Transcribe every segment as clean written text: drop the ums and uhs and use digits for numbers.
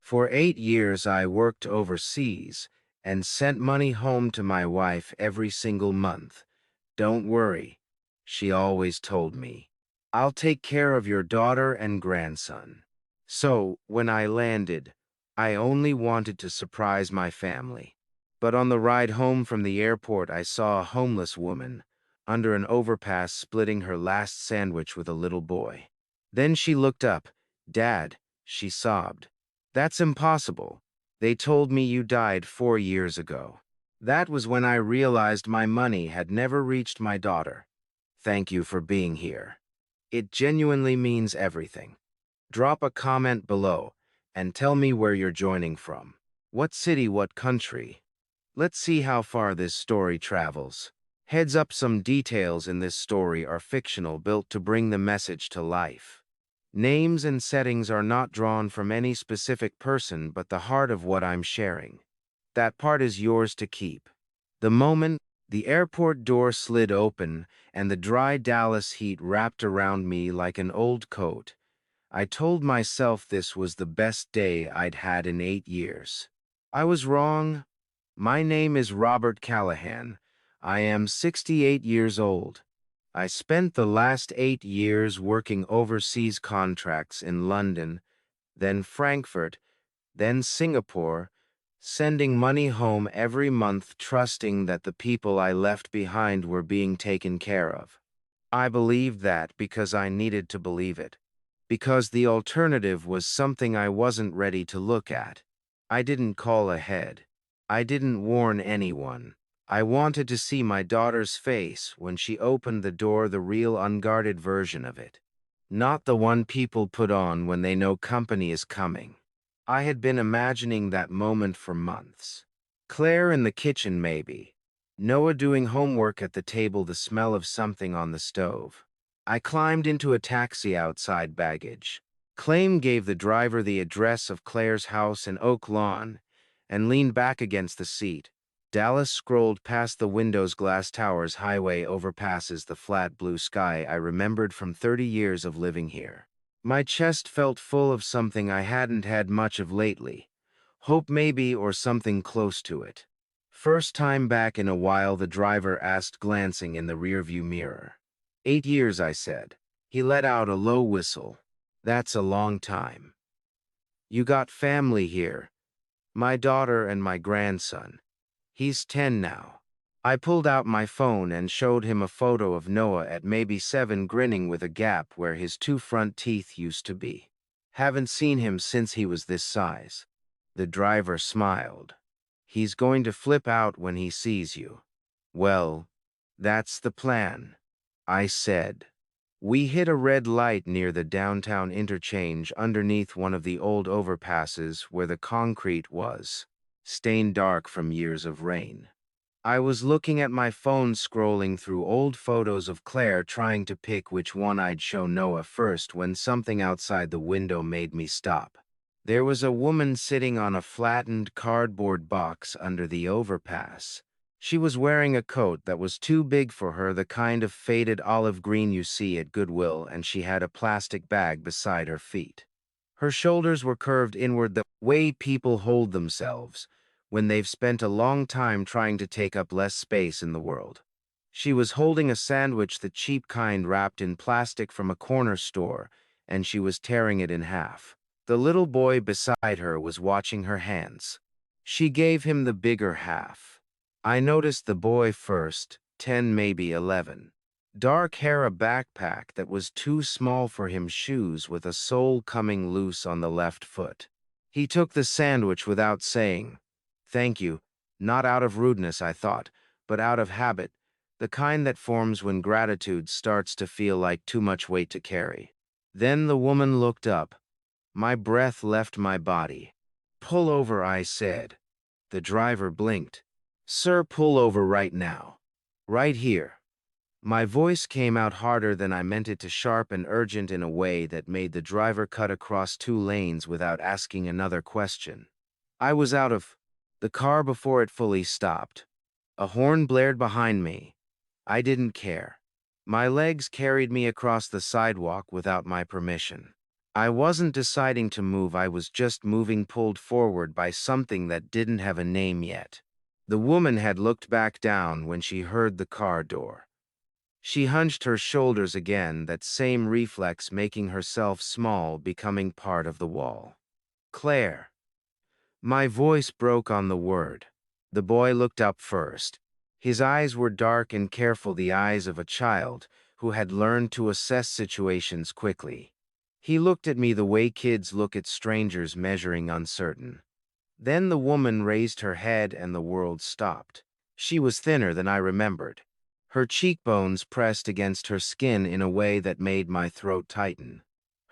For 8 years I worked overseas and sent money home to my wife every single month. Don't worry, she always told me. I'll take care of your daughter and grandson. So, when I landed, I only wanted to surprise my family. But on the ride home from the airport, I saw a homeless woman under an overpass splitting her last sandwich with a little boy. Then she looked up. "Dad," she sobbed. "That's impossible. They told me you died 4 years ago." That was when I realized my money had never reached my daughter. Thank you for being here. It genuinely means everything. Drop a comment below and tell me where you're joining from. What city, what country? Let's see how far this story travels. Heads up, some details in this story are fictional, built to bring the message to life. Names and settings are not drawn from any specific person, but the heart of what I'm sharing. That part is yours to keep. The moment the airport door slid open and the dry Dallas heat wrapped around me like an old coat, I told myself this was the best day I'd had in 8 years. I was wrong. My name is Robert Callahan. I am 68 years old. I spent the last 8 years working overseas contracts in London, then Frankfurt, then Singapore, sending money home every month, trusting that the people I left behind were being taken care of. I believed that because I needed to believe it, because the alternative was something I wasn't ready to look at. I didn't call ahead. I didn't warn anyone. I wanted to see my daughter's face when she opened the door, the real unguarded version of it. Not the one people put on when they know company is coming. I had been imagining that moment for months. Claire in the kitchen, maybe. Noah doing homework at the table, the smell of something on the stove. I climbed into a taxi outside baggage. Claim gave the driver the address of Claire's house in Oak Lawn and leaned back against the seat. Dallas scrolled past the windows, glass towers, highway overpasses, the flat blue sky I remembered from 30 years of living here. My chest felt full of something I hadn't had much of lately. Hope maybe, or something close to it. First time back in a while, the driver asked, glancing in the rearview mirror. 8 years, I said. He let out a low whistle. That's a long time. You got family here. My daughter and my grandson. He's 10 now. I pulled out my phone and showed him a photo of Noah at maybe 7, grinning with a gap where his 2 front teeth used to be. Haven't seen him since he was this size. The driver smiled. He's going to flip out when he sees you. Well, that's the plan, I said. We hit a red light near the downtown interchange underneath one of the old overpasses where the concrete was stained dark from years of rain. I was looking at my phone, scrolling through old photos of Claire, trying to pick which one I'd show Noah first, when something outside the window made me stop. There was a woman sitting on a flattened cardboard box under the overpass. She was wearing a coat that was too big for her, the kind of faded olive green you see at Goodwill, and she had a plastic bag beside her feet. Her shoulders were curved inward, the way people hold themselves when they've spent a long time trying to take up less space in the world. She was holding a sandwich, the cheap kind wrapped in plastic from a corner store, and she was tearing it in half. The little boy beside her was watching her hands. She gave him the bigger half. I noticed the boy first, 10, maybe 11. Dark hair, a backpack that was too small for him, shoes with a sole coming loose on the left foot. He took the sandwich without saying, "Thank you," not out of rudeness, I thought, but out of habit, the kind that forms when gratitude starts to feel like too much weight to carry. Then the woman looked up. My breath left my body. "Pull over," I said. The driver blinked. "Sir, pull over right now. Right here." My voice came out harder than I meant it to, sharp and urgent in a way that made the driver cut across 2 lanes without asking another question. I was out of the car before it fully stopped. A horn blared behind me. I didn't care. My legs carried me across the sidewalk without my permission. I wasn't deciding to move, I was just moving, pulled forward by something that didn't have a name yet. The woman had looked back down when she heard the car door. She hunched her shoulders again, that same reflex, making herself small, becoming part of the wall. Claire. My voice broke on the word. The boy looked up first. His eyes were dark and careful, the eyes of a child who had learned to assess situations quickly. He looked at me the way kids look at strangers, measuring, uncertain. Then the woman raised her head and the world stopped. She was thinner than I remembered. Her cheekbones pressed against her skin in a way that made my throat tighten.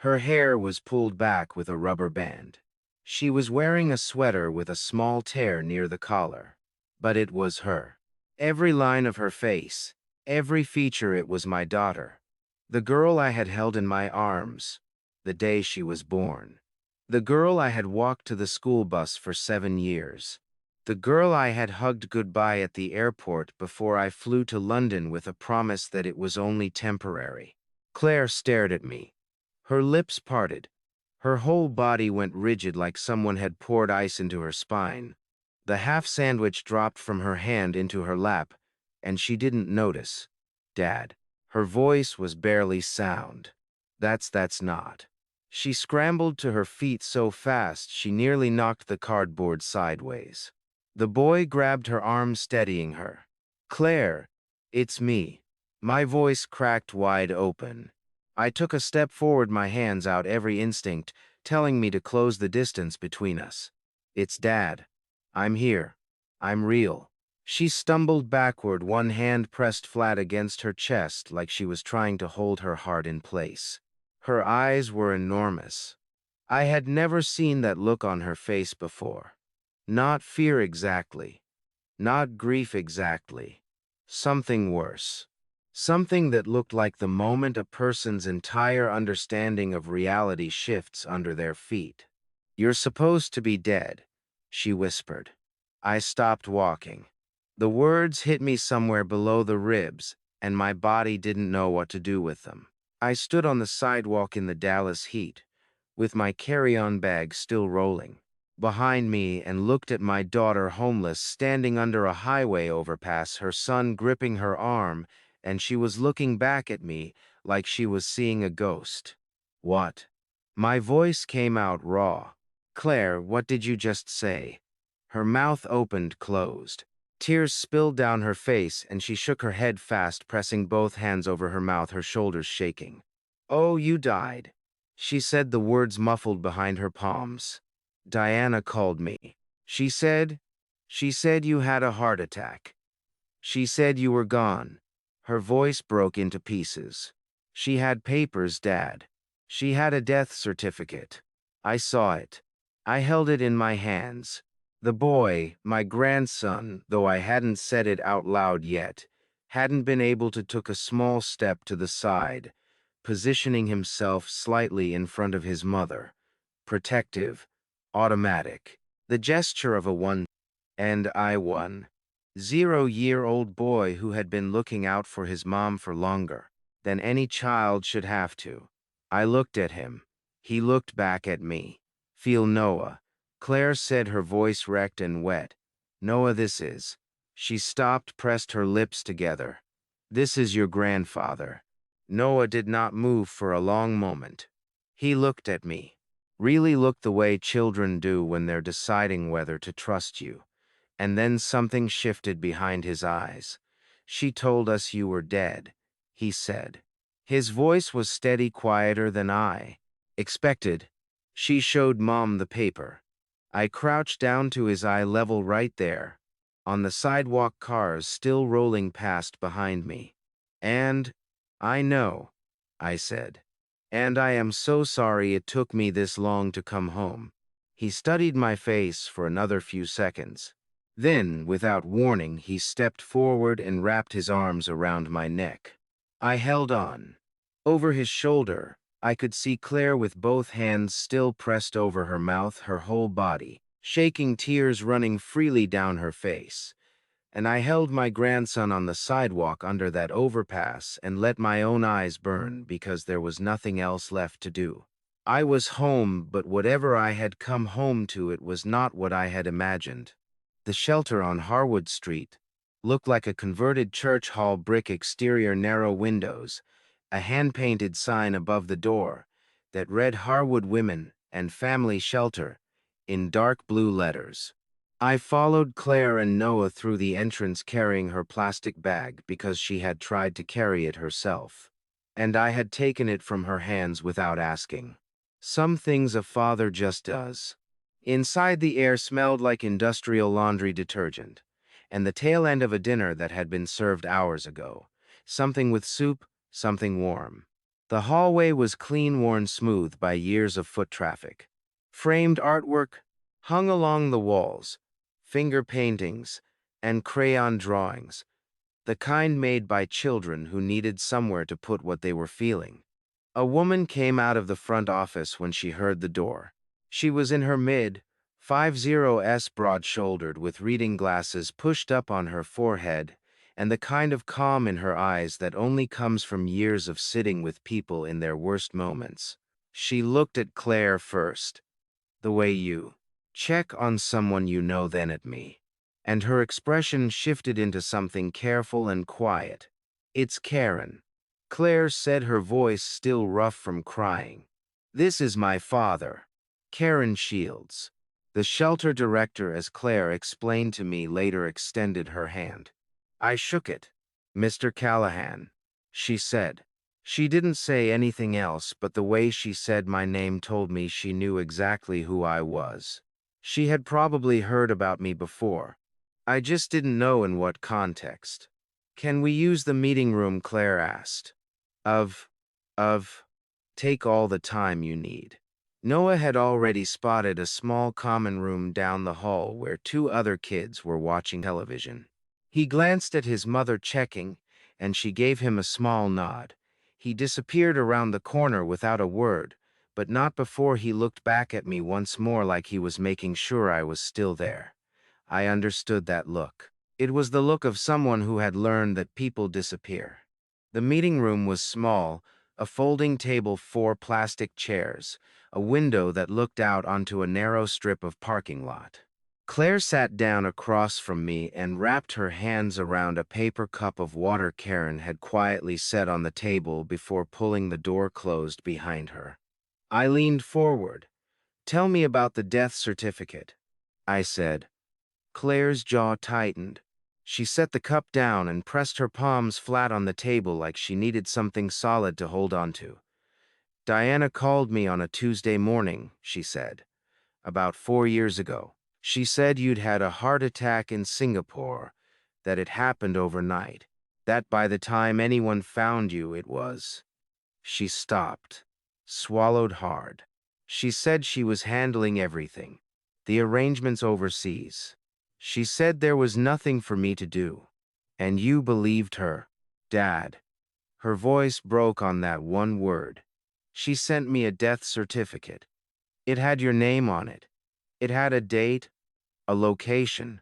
Her hair was pulled back with a rubber band. She was wearing a sweater with a small tear near the collar. But it was her. Every line of her face, every feature, it was my daughter. The girl I had held in my arms the day she was born. The girl I had walked to the school bus for 7 years. The girl I had hugged goodbye at the airport before I flew to London with a promise that it was only temporary. Claire stared at me. Her lips parted. Her whole body went rigid, like someone had poured ice into her spine. The half sandwich dropped from her hand into her lap, and she didn't notice. Dad. Her voice was barely sound. That's not. She scrambled to her feet so fast she nearly knocked the cardboard sideways. The boy grabbed her arm, steadying her. Claire, it's me. My voice cracked wide open. I took a step forward, my hands out, every instinct telling me to close the distance between us. It's Dad. I'm here. I'm real. She stumbled backward, one hand pressed flat against her chest like she was trying to hold her heart in place. Her eyes were enormous. I had never seen that look on her face before. Not fear exactly. Not grief exactly. Something worse. Something that looked like the moment a person's entire understanding of reality shifts under their feet. You're supposed to be dead, she whispered. I stopped walking. The words hit me somewhere below the ribs, and my body didn't know what to do with them. I stood on the sidewalk in the Dallas heat, with my carry-on bag still rolling behind me, and looked at my daughter, homeless, standing under a highway overpass, her son gripping her arm, and she was looking back at me like she was seeing a ghost. What? My voice came out raw. Claire, what did you just say? Her mouth opened, closed. Tears spilled down her face, and she shook her head fast, pressing both hands over her mouth, her shoulders shaking. Oh, you died. She said, the words muffled behind her palms. Diana called me. She said you had a heart attack. She said you were gone. Her voice broke into pieces. She had papers, Dad. She had a death certificate. I saw it. I held it in my hands. The boy, my grandson, though I hadn't said it out loud yet, hadn't been able to took a small step to the side, positioning himself slightly in front of his mother. Protective. Automatic. The gesture of a one. And I won. 0-year-old boy who had been looking out for his mom for longer than any child should have to. I looked at him. He looked back at me. Feel Noah. Claire said, her voice wrecked and wet. Noah, this is. She stopped, pressed her lips together. This is your grandfather. Noah did not move for a long moment. He looked at me. Really looked the way children do when they're deciding whether to trust you. And then something shifted behind his eyes. She told us you were dead, he said. His voice was steady, quieter than I expected. She showed Mom the paper. I crouched down to his eye level right there, on the sidewalk, cars still rolling past behind me. And I know, I said. And I am so sorry it took me this long to come home. He studied my face for another few seconds. Then, without warning, he stepped forward and wrapped his arms around my neck. I held on. Over his shoulder, I could see Claire with both hands still pressed over her mouth, her whole body shaking, tears running freely down her face. And I held my grandson on the sidewalk under that overpass and let my own eyes burn because there was nothing else left to do. I was home, but whatever I had come home to, it was not what I had imagined. The shelter on Harwood Street looked like a converted church hall, brick exterior, narrow windows, a hand-painted sign above the door that read Harwood Women and Family Shelter in dark blue letters. I followed Claire and Noah through the entrance carrying her plastic bag because she had tried to carry it herself, and I had taken it from her hands without asking. Some things a father just does. Inside, the air smelled like industrial laundry detergent, and the tail end of a dinner that had been served hours ago. Something with soup, something warm. The hallway was clean, worn smooth by years of foot traffic. Framed artwork hung along the walls, finger paintings, and crayon drawings, the kind made by children who needed somewhere to put what they were feeling. A woman came out of the front office when she heard the door. She was in her mid-50s, broad-shouldered, with reading glasses pushed up on her forehead, and the kind of calm in her eyes that only comes from years of sitting with people in their worst moments. She looked at Claire first, the way you check on someone you know, then at me, and her expression shifted into something careful and quiet. "It's Karen," Claire said, her voice still rough from crying. "This is my father, Karen Shields." The shelter director, as Claire explained to me later, extended her hand. I shook it. "Mr. Callahan," she said. She didn't say anything else, but the way she said my name told me she knew exactly who I was. She had probably heard about me before. I just didn't know in what context. "Can we use the meeting room?" Claire asked. Of, of, take all the time you need." Noah had already spotted a small common room down the hall where two other kids were watching television. He glanced at his mother checking, and she gave him a small nod. He disappeared around the corner without a word, but not before he looked back at me once more, like he was making sure I was still there. I understood that look. It was the look of someone who had learned that people disappear. The meeting room was small, a folding table, four plastic chairs, a window that looked out onto a narrow strip of parking lot. Claire sat down across from me and wrapped her hands around a paper cup of water Karen had quietly set on the table before pulling the door closed behind her. I leaned forward. "Tell me about the death certificate," I said. Claire's jaw tightened. She set the cup down and pressed her palms flat on the table like she needed something solid to hold on to. "Diana called me on a Tuesday morning," she said, "about 4 years ago. She said you'd had a heart attack in Singapore, that it happened overnight, that by the time anyone found you, it was—" She stopped, swallowed hard. "She said she was handling everything, the arrangements overseas. She said there was nothing for me to do. And you believed her, Dad." Her voice broke on that one word. "She sent me a death certificate. It had your name on it. It had a date, a location,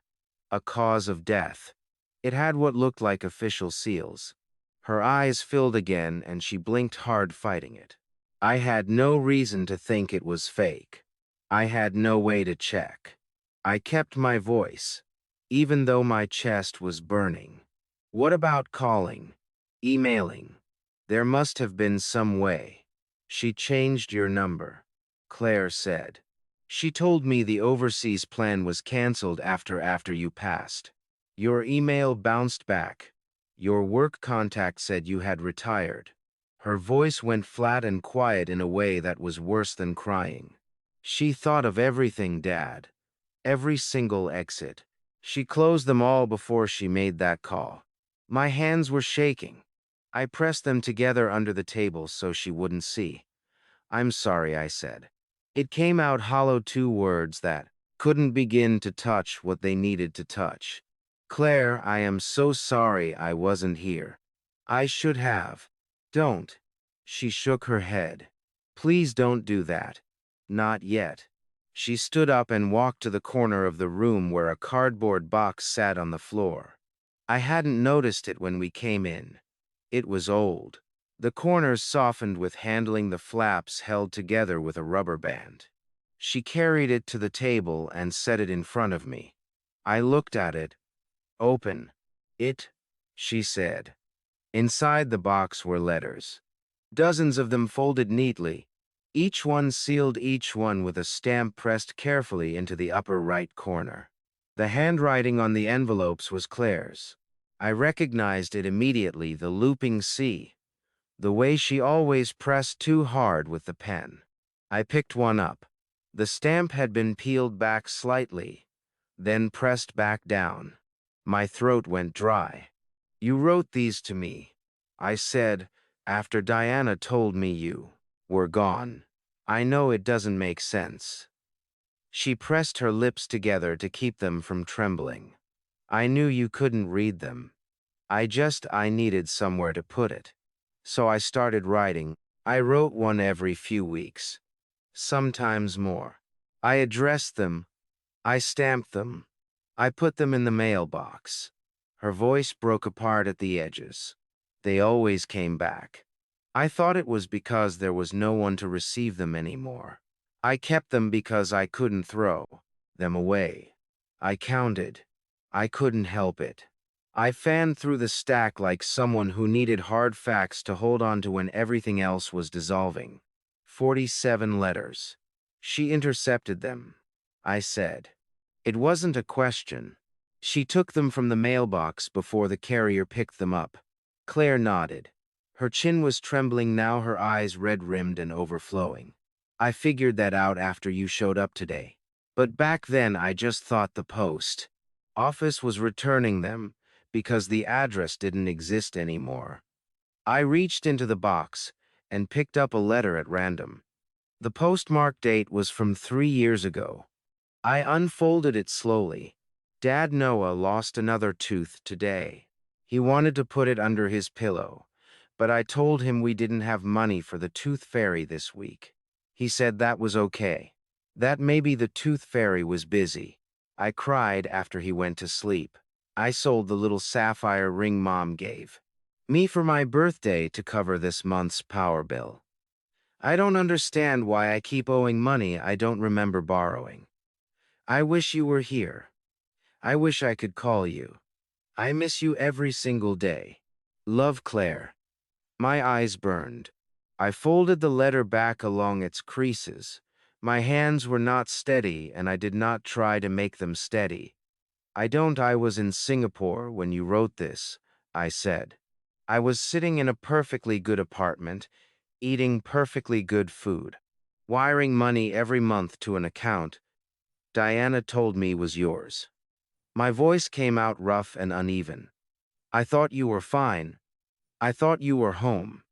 a cause of death. It had what looked like official seals." Her eyes filled again, and she blinked hard, fighting it. I had no reason to think it was fake. I had no way to check. I kept my voice, even though my chest was burning. "What about calling, emailing? There must have been some way." "She changed your number," Claire said. "She told me the overseas plan was canceled after you passed. Your email bounced back. Your work contact said you had retired." Her voice went flat and quiet in a way that was worse than crying. "She thought of everything, Dad. Every single exit. She closed them all before she made that call." My hands were shaking. I pressed them together under the table so she wouldn't see. "I'm sorry," I said. It came out hollow, two words that couldn't begin to touch what they needed to touch. "Claire, I am so sorry I wasn't here. I should have." "Don't." She shook her head. "Please don't do that. Not yet." She stood up and walked to the corner of the room where a cardboard box sat on the floor. I hadn't noticed it when we came in. It was old. The corners softened with handling the flaps held together with a rubber band. She carried it to the table and set it in front of me. I looked at it. Open it, she said. Inside the box were letters. Dozens of them folded neatly, each one sealed, each one with a stamp pressed carefully into the upper right corner. The handwriting on the envelopes was Claire's. I recognized it immediately, the looping C, the way she always pressed too hard with the pen. I picked one up. The stamp had been peeled back slightly, then pressed back down. My throat went dry. You wrote these to me, I said, after Diana told me you were gone. I know it doesn't make sense. She pressed her lips together to keep them from trembling. I knew you couldn't read them. I needed somewhere to put it. So I started writing. I wrote one every few weeks, sometimes more. I addressed them. I stamped them. I put them in the mailbox. Her voice broke apart at the edges. They always came back. I thought it was because there was no one to receive them anymore. I kept them because I couldn't throw them away. I counted. I couldn't help it. I fanned through the stack like someone who needed hard facts to hold on to when everything else was dissolving. 47 letters. She intercepted them, I said. It wasn't a question. She took them from the mailbox before the carrier picked them up. Claire nodded. Her chin was trembling now, her eyes red-rimmed and overflowing. I figured that out after you showed up today. But back then I just thought the post office was returning them because the address didn't exist anymore. I reached into the box and picked up a letter at random. The postmark date was from 3 years ago. I unfolded it slowly. Dad Noah lost another tooth today. He wanted to put it under his pillow, but I told him we didn't have money for the tooth fairy this week. He said that was okay. That maybe the tooth fairy was busy. I cried after he went to sleep. I sold the little sapphire ring Mom gave me for my birthday to cover this month's power bill. I don't understand why I keep owing money I don't remember borrowing. I wish you were here. I wish I could call you. I miss you every single day. Love, Claire. My eyes burned. I folded the letter back along its creases. My hands were not steady, and I did not try to make them steady. I was in Singapore when you wrote this, I said. I was sitting in a perfectly good apartment, eating perfectly good food, wiring money every month to an account Diana told me was yours. My voice came out rough and uneven. I thought you were fine. I thought you were home.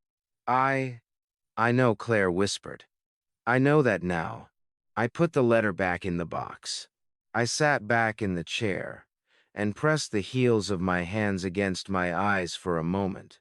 I know, Claire whispered. I know that now. I put the letter back in the box. I sat back in the chair and pressed the heels of my hands against my eyes for a moment.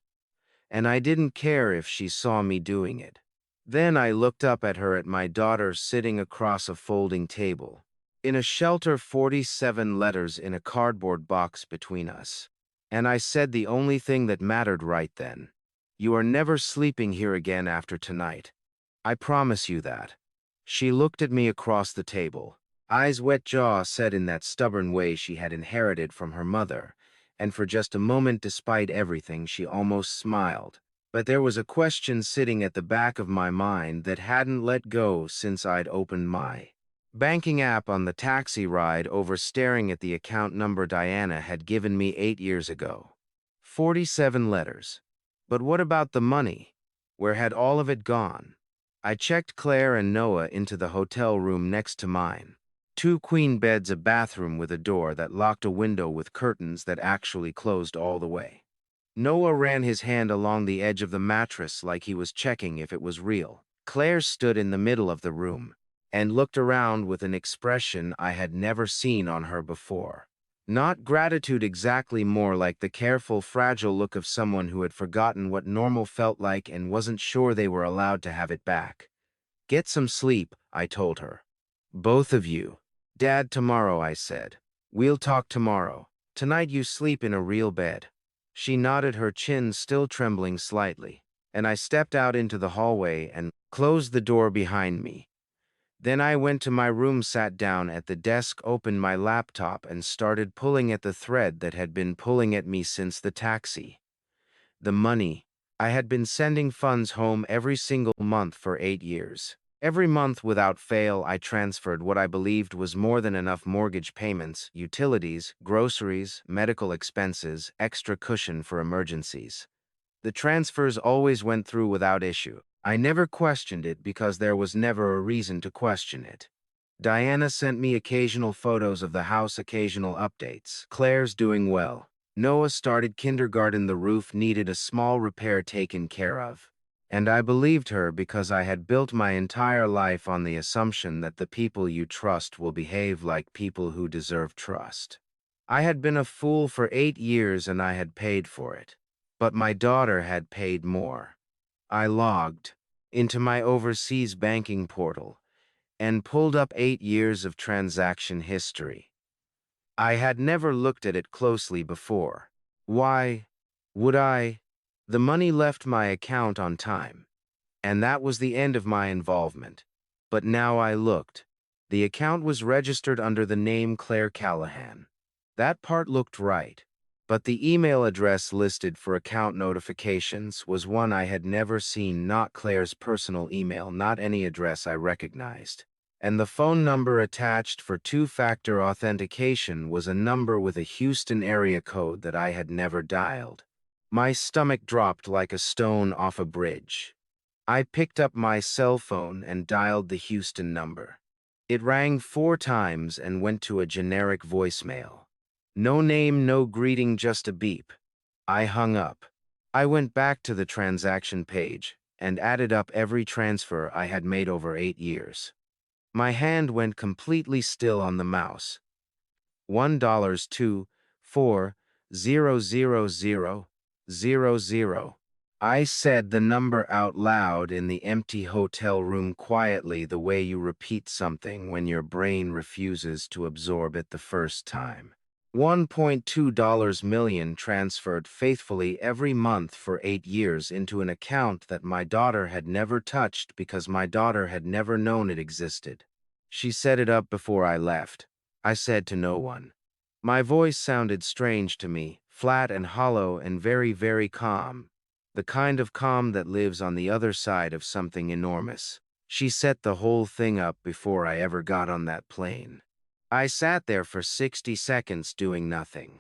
And I didn't care if she saw me doing it. Then I looked up at her, at my daughter sitting across a folding table. In a shelter, 47 letters in a cardboard box between us. And I said the only thing that mattered right then. You are never sleeping here again after tonight. I promise you that. She looked at me across the table, eyes wet, jaw set in that stubborn way she had inherited from her mother, and for just a moment, despite everything, she almost smiled. But there was a question sitting at the back of my mind that hadn't let go since I'd opened my banking app on the taxi ride over, staring at the account number Diana had given me 8 years ago. 47 letters. But what about the money? Where had all of it gone? I checked Claire and Noah into the hotel room next to mine. 2 queen beds, a bathroom with a door that locked, a window with curtains that actually closed all the way. Noah ran his hand along the edge of the mattress like he was checking if it was real. Claire stood in the middle of the room and looked around with an expression I had never seen on her before. Not gratitude exactly, more like the careful, fragile look of someone who had forgotten what normal felt like and wasn't sure they were allowed to have it back. Get some sleep, I told her. Both of you. Dad, tomorrow, I said. We'll talk tomorrow. Tonight you sleep in a real bed. She nodded, her chin still trembling slightly. and I stepped out into the hallway and closed the door behind me. Then I went to my room, sat down at the desk, opened my laptop, and started pulling at the thread that had been pulling at me since the taxi. The money. I had been sending funds home every single month for 8 years. Every month without fail, I transferred what I believed was more than enough mortgage payments, utilities, groceries, medical expenses, extra cushion for emergencies. The transfers always went through without issue. I never questioned it because there was never a reason to question it. Diana sent me occasional photos of the house, occasional updates. Claire's doing well. Noah started kindergarten. The roof needed a small repair taken care of. And I believed her because I had built my entire life on the assumption that the people you trust will behave like people who deserve trust. I had been a fool for 8 years and I had paid for it. But my daughter had paid more. I logged into my overseas banking portal and pulled up 8 years of transaction history. I had never looked at it closely before. Why would I? The money left my account on time, and that was the end of my involvement. But now I looked. The account was registered under the name Claire Callahan. That part looked right. But the email address listed for account notifications was one I had never seen, not Claire's personal email, not any address I recognized. And the phone number attached for two-factor authentication was a number with a Houston area code that I had never dialed. My stomach dropped like a stone off a bridge. I picked up my cell phone and dialed the Houston number. It rang 4 times and went to a generic voicemail. No name, no greeting, just a beep. I hung up. I went back to the transaction page and added up every transfer I had made over 8 years. My hand went completely still on the mouse. $1.240000. I said the number out loud in the empty hotel room quietly, the way you repeat something when your brain refuses to absorb it the first time. $1.2 million transferred faithfully every month for 8 years into an account that my daughter had never touched because my daughter had never known it existed. She set it up before I left. I said to no one. My voice sounded strange to me, flat and hollow and very, very calm. The kind of calm that lives on the other side of something enormous. She set the whole thing up before I ever got on that plane. I sat there for 60 seconds doing nothing.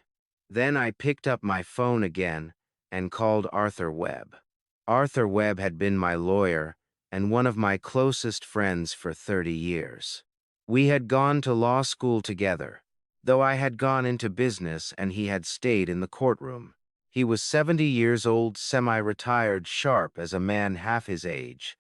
Then I picked up my phone again and called Arthur Webb. Arthur Webb had been my lawyer and one of my closest friends for 30 years. We had gone to law school together, though I had gone into business and he had stayed in the courtroom. He was 70 years old, semi-retired, sharp as a man half his age,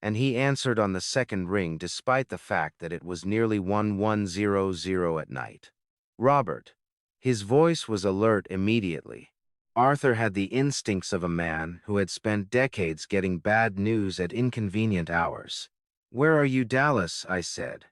and he answered on the second ring despite the fact that it was nearly 1100 at night. Robert. His voice was alert immediately. Arthur had the instincts of a man who had spent decades getting bad news at inconvenient hours. "Where are you, Dallas?" I said.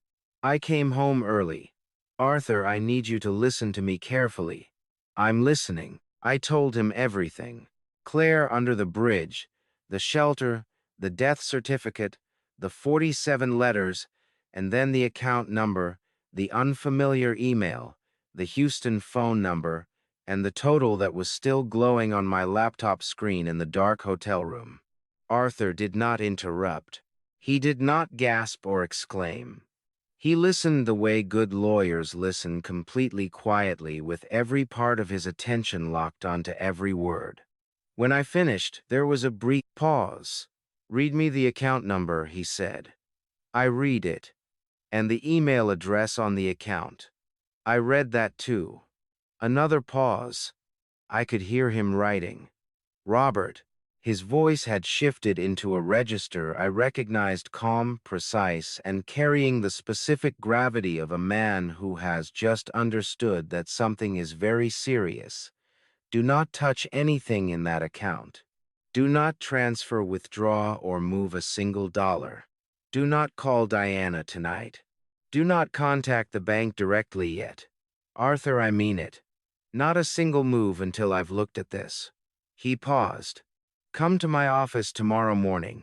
"I came home early." "Arthur, I need you to listen to me carefully." "I'm listening." I told him everything. Claire under the bridge, the shelter, the death certificate, the 47 letters, and then the account number, the unfamiliar email, the Houston phone number, and the total that was still glowing on my laptop screen in the dark hotel room. Arthur did not interrupt. He did not gasp or exclaim. He listened the way good lawyers listen, completely quietly, with every part of his attention locked onto every word. When I finished, there was a brief pause. "Read me the account number," he said. I read it, and the email address on the account. I read that too. Another pause. I could hear him writing. "Robert." His voice had shifted into a register I recognized, calm, precise, and carrying the specific gravity of a man who has just understood that something is very serious. "Do not touch anything in that account. Do not transfer, withdraw, or move a single dollar. Do not call Diana tonight. Do not contact the bank directly yet. Arthur, I mean it. Not a single move until I've looked at this." He paused. Come to my office tomorrow morning.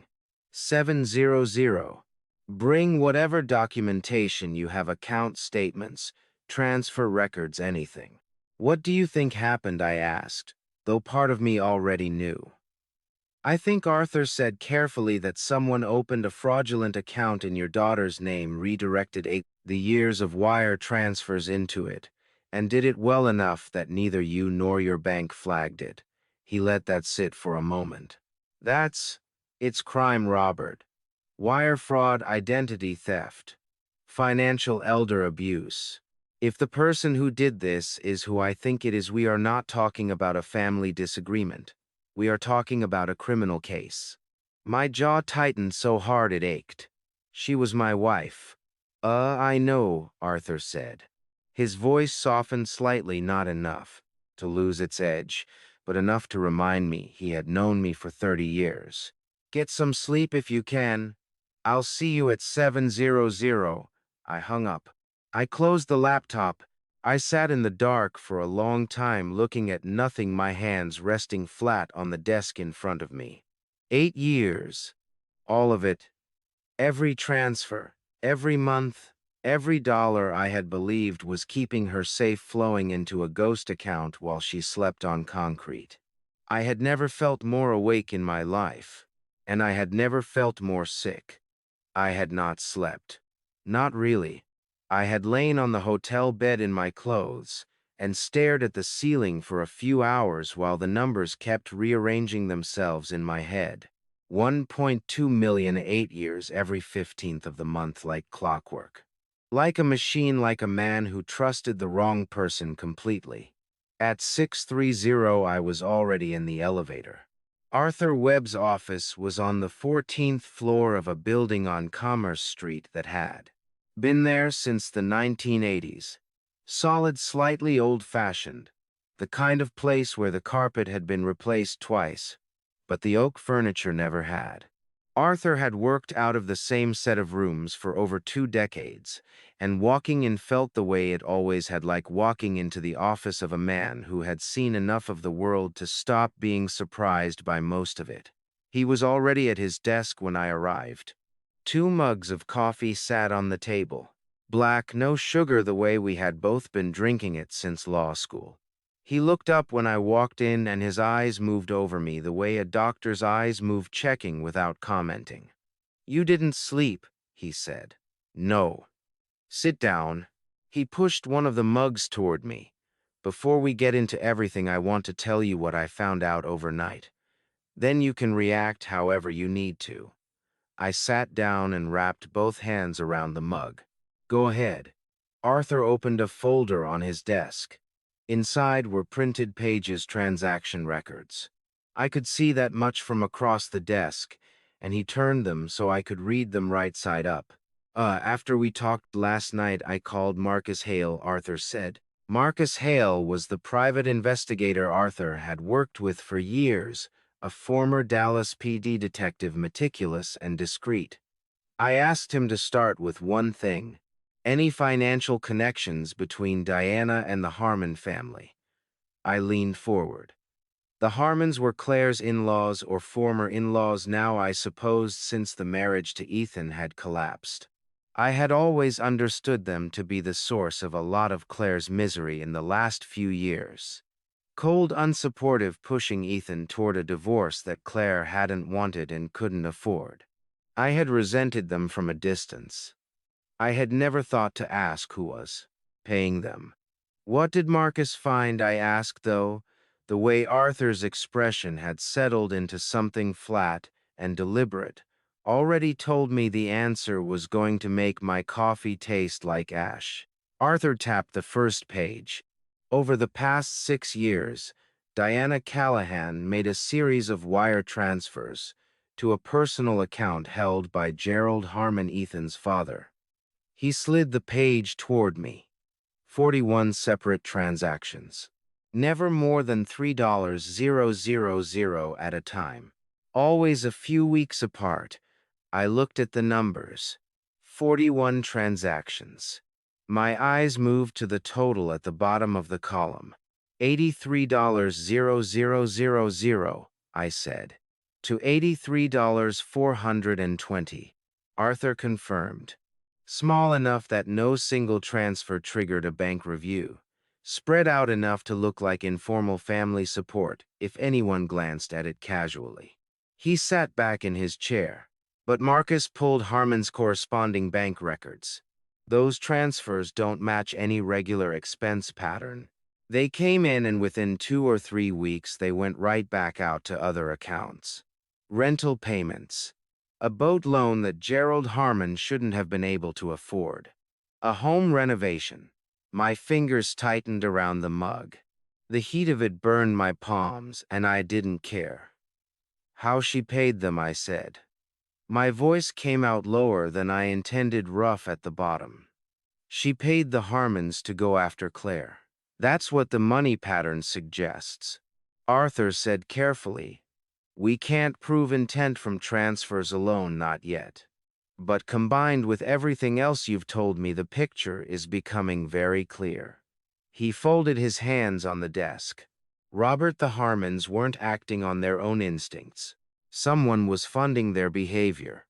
700. Bring whatever documentation you have, account statements, transfer records, anything. What do you think happened? I asked, though part of me already knew. I think Arthur said carefully that someone opened a fraudulent account in your daughter's name, redirected the years of wire transfers into it, and did it well enough that neither you nor your bank flagged it. He let that sit for a moment. It's crime, Robert. Wire fraud, identity theft, financial elder abuse. If the person who did this is who I think it is, we are not talking about a family disagreement. We are talking about a criminal case. My jaw tightened so hard it ached. She was my wife. I know, Arthur said. His voice softened slightly, not enough to lose its edge, but enough to remind me he had known me for 30 years. Get some sleep if you can. I'll see you at 700. I hung up. I closed the laptop. I sat in the dark for a long time, looking at nothing, my hands resting flat on the desk in front of me. 8 years. All of it. Every transfer, every month, every dollar I had believed was keeping her safe, flowing into a ghost account while she slept on concrete. I had never felt more awake in my life, and I had never felt more sick. I had not slept. Not really. I had lain on the hotel bed in my clothes and stared at the ceiling for a few hours while the numbers kept rearranging themselves in my head. 1.2 million, 8 years, every 15th of the month, like clockwork. Like a machine, like a man who trusted the wrong person completely. At 630, I was already in the elevator. Arthur Webb's office was on the 14th floor of a building on Commerce Street that had been there since the 1980s. Solid, slightly old-fashioned, the kind of place where the carpet had been replaced twice, but the oak furniture never had. Arthur had worked out of the same set of rooms for over 2 decades, and walking in felt the way it always had, like walking into the office of a man who had seen enough of the world to stop being surprised by most of it. He was already at his desk when I arrived. 2 mugs of coffee sat on the table. Black, no sugar, the way we had both been drinking it since law school. He looked up when I walked in, and his eyes moved over me the way a doctor's eyes move, checking without commenting. "You didn't sleep," he said. "No." "Sit down." He pushed one of the mugs toward me. "Before we get into everything, I want to tell you what I found out overnight. Then you can react however you need to." I sat down and wrapped both hands around the mug. "Go ahead." Arthur opened a folder on his desk. Inside were printed pages, transaction records. I could see that much from across the desk, and he turned them so I could read them right side up. After we talked last night, I called Marcus Hale," Arthur said. Marcus Hale was the private investigator Arthur had worked with for years, a former Dallas PD detective, meticulous and discreet. I asked him to start with one thing: any financial connections between Diana and the Harmon family. I leaned forward. The Harmons were Claire's in-laws, or former in-laws now, I supposed, since the marriage to Ethan had collapsed. I had always understood them to be the source of a lot of Claire's misery in the last few years. Cold, unsupportive, pushing Ethan toward a divorce that Claire hadn't wanted and couldn't afford. I had resented them from a distance. I had never thought to ask who was paying them. "What did Marcus find?" I asked, though the way Arthur's expression had settled into something flat and deliberate already told me the answer was going to make my coffee taste like ash. Arthur tapped the first page. Over the past 6 years, Diana Callahan made a series of wire transfers to a personal account held by Gerald Harmon, Ethan's father. He slid the page toward me. 41 separate transactions. Never more than $3,000 at a time. Always a few weeks apart. I looked at the numbers. 41 transactions. My eyes moved to the total at the bottom of the column. $83,000, I said. to $83,420. Arthur confirmed. Small enough that no single transfer triggered a bank review. Spread out enough to look like informal family support if anyone glanced at it casually. He sat back in his chair, but Marcus pulled Harmon's corresponding bank records. Those transfers don't match any regular expense pattern. They came in and within 2 or 3 weeks they went right back out to other accounts. Rental payments. A boat loan that Gerald Harmon shouldn't have been able to afford. A home renovation. My fingers tightened around the mug. The heat of it burned my palms, and I didn't care. How she paid them, I said. My voice came out lower than I intended, rough at the bottom. She paid the Harmons to go after Claire. That's what the money pattern suggests. Arthur said carefully, we can't prove intent from transfers alone, not yet. But combined with everything else you've told me, the picture is becoming very clear. He folded his hands on the desk. Robert, the Harmons weren't acting on their own instincts. Someone was funding their behavior,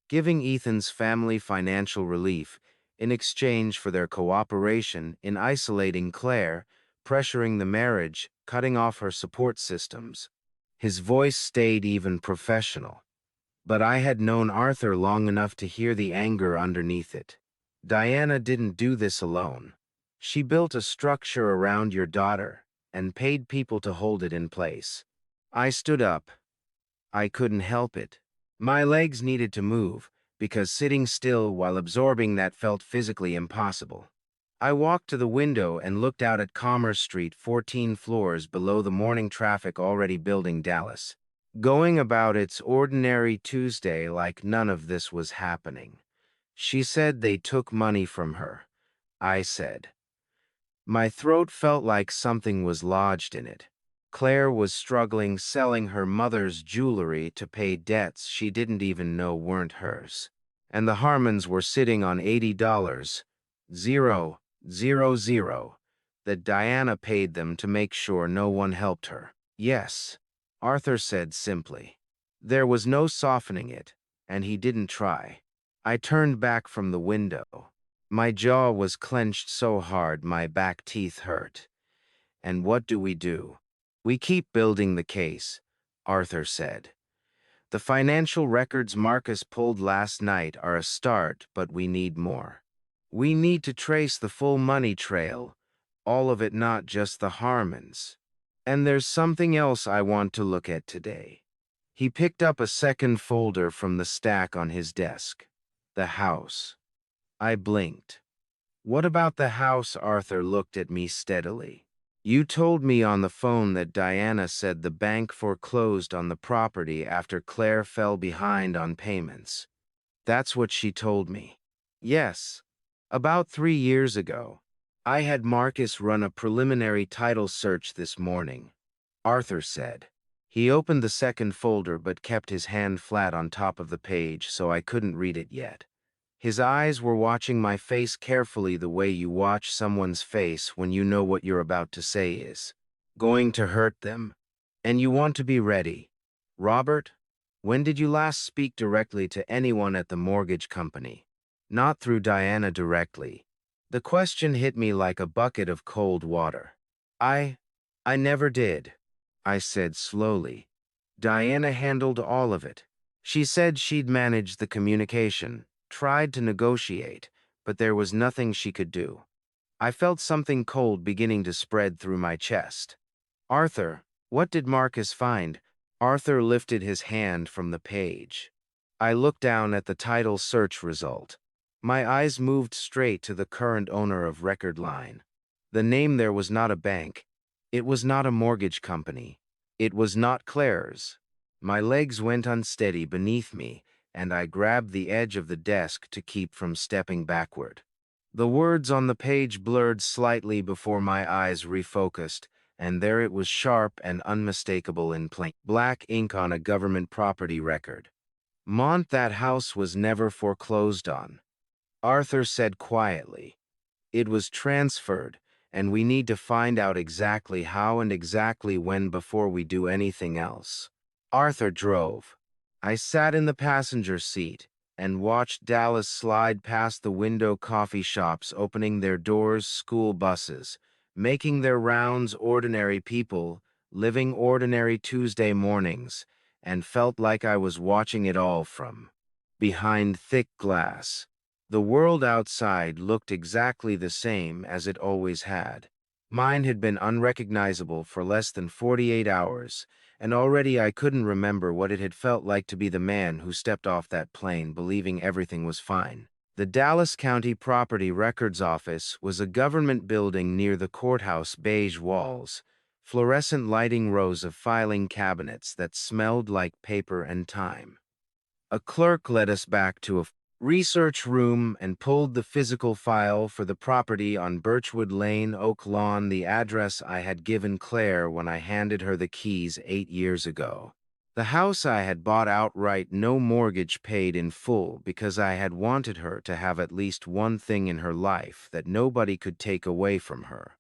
giving Ethan's family financial relief in exchange for their cooperation in isolating Claire, pressuring the marriage, cutting off her support systems. His voice stayed even professional. But I had known Arthur long enough to hear the anger underneath it. Diana didn't do this alone. She built a structure around your daughter and paid people to hold it in place. I stood up. I couldn't help it. My legs needed to move, because sitting still while absorbing that felt physically impossible. I walked to the window and looked out at Commerce Street, 14 floors below the morning traffic already building Dallas. Going about its ordinary Tuesday like none of this was happening. She said they took money from her. I said. My throat felt like something was lodged in it. Claire was struggling selling her mother's jewelry to pay debts she didn't even know weren't hers. And the Harmons were sitting on $80,000 that Diana paid them to make sure no one helped her. Yes, Arthur said simply. There was no softening it, and he didn't try. I turned back from the window. My jaw was clenched so hard my back teeth hurt. And what do? We keep building the case, Arthur said. The financial records Marcus pulled last night are a start, but we need more. We need to trace the full money trail, all of it, not just the Harmons. And there's something else I want to look at today. He picked up a second folder from the stack on his desk. The house. I blinked. What about the house? Arthur looked at me steadily. You told me on the phone that Diana said the bank foreclosed on the property after Claire fell behind on payments. That's what she told me. Yes. About 3 years ago. I had Marcus run a preliminary title search this morning, Arthur said. He opened the second folder but kept his hand flat on top of the page so I couldn't read it yet. His eyes were watching my face carefully, the way you watch someone's face when you know what you're about to say is going to hurt them, and you want to be ready. Robert, when did you last speak directly to anyone at the mortgage company? Not through Diana directly. The question hit me like a bucket of cold water. I never did, I said slowly. Diana handled all of it. She said she'd managed the communication, tried to negotiate, but there was nothing she could do. I felt something cold beginning to spread through my chest. Arthur, what did Marcus find? Arthur lifted his hand from the page. I looked down at the title search result. My eyes moved straight to the current owner of Record Line. The name there was not a bank. It was not a mortgage company. It was not Claire's. My legs went unsteady beneath me, and I grabbed the edge of the desk to keep from stepping backward. The words on the page blurred slightly before my eyes refocused, and there it was, sharp and unmistakable in plain black ink on a government property record. Mont, that house was never foreclosed on, Arthur said quietly. It was transferred, and we need to find out exactly how and exactly when before we do anything else. Arthur drove. I sat in the passenger seat and watched Dallas slide past the window coffee shops opening their doors, school buses, making their rounds, ordinary people, living ordinary Tuesday mornings, and felt like I was watching it all from behind thick glass. The world outside looked exactly the same as it always had. Mine had been unrecognizable for less than 48 hours, and already I couldn't remember what it had felt like to be the man who stepped off that plane believing everything was fine. The Dallas County Property Records Office was a government building near the courthouse, beige walls, fluorescent lighting, rows of filing cabinets that smelled like paper and time. A clerk led us back to a research room and pulled the physical file for the property on Birchwood Lane, Oak Lawn, the address I had given Claire when I handed her the keys 8 years ago. The house I had bought outright, no mortgage, paid in full, because I had wanted her to have at least one thing in her life that nobody could take away from her.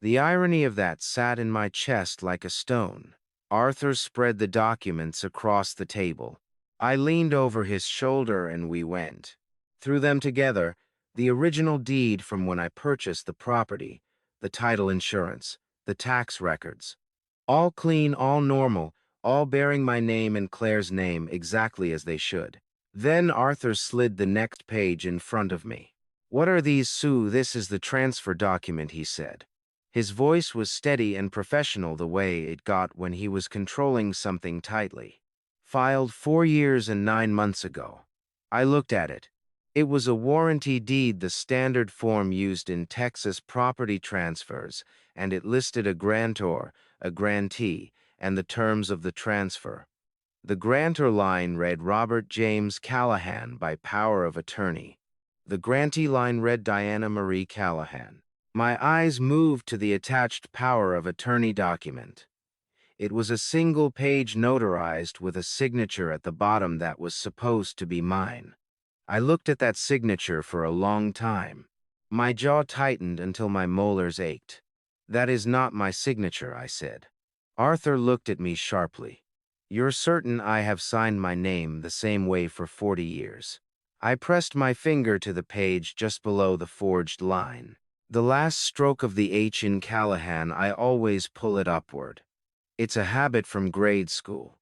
The irony of that sat in my chest like a stone. Arthur spread the documents across the table. I leaned over his shoulder and we went through them together: the original deed from when I purchased the property, the title insurance, the tax records. All clean, all normal, all bearing my name and Claire's name exactly as they should. Then Arthur slid the next page in front of me. "What are these, Sue?" "This is the transfer document," he said. His voice was steady and professional, the way it got when he was controlling something tightly. "Filed 4 years and 9 months ago." I looked at it. It was a warranty deed, the standard form used in Texas property transfers, and it listed a grantor, a grantee, and the terms of the transfer. The grantor line read Robert James Callahan by power of attorney. The grantee line read Diana Marie Callahan. My eyes moved to the attached power of attorney document. It was a single page notarized with a signature at the bottom that was supposed to be mine. I looked at that signature for a long time. My jaw tightened until my molars ached. "That is not my signature," I said. Arthur looked at me sharply. "You're certain?" "I have signed my name the same way for 40 years. I pressed my finger to the page just below the forged line. The last stroke of the H in Callahan, I always pull it upward. It's a habit from grade school.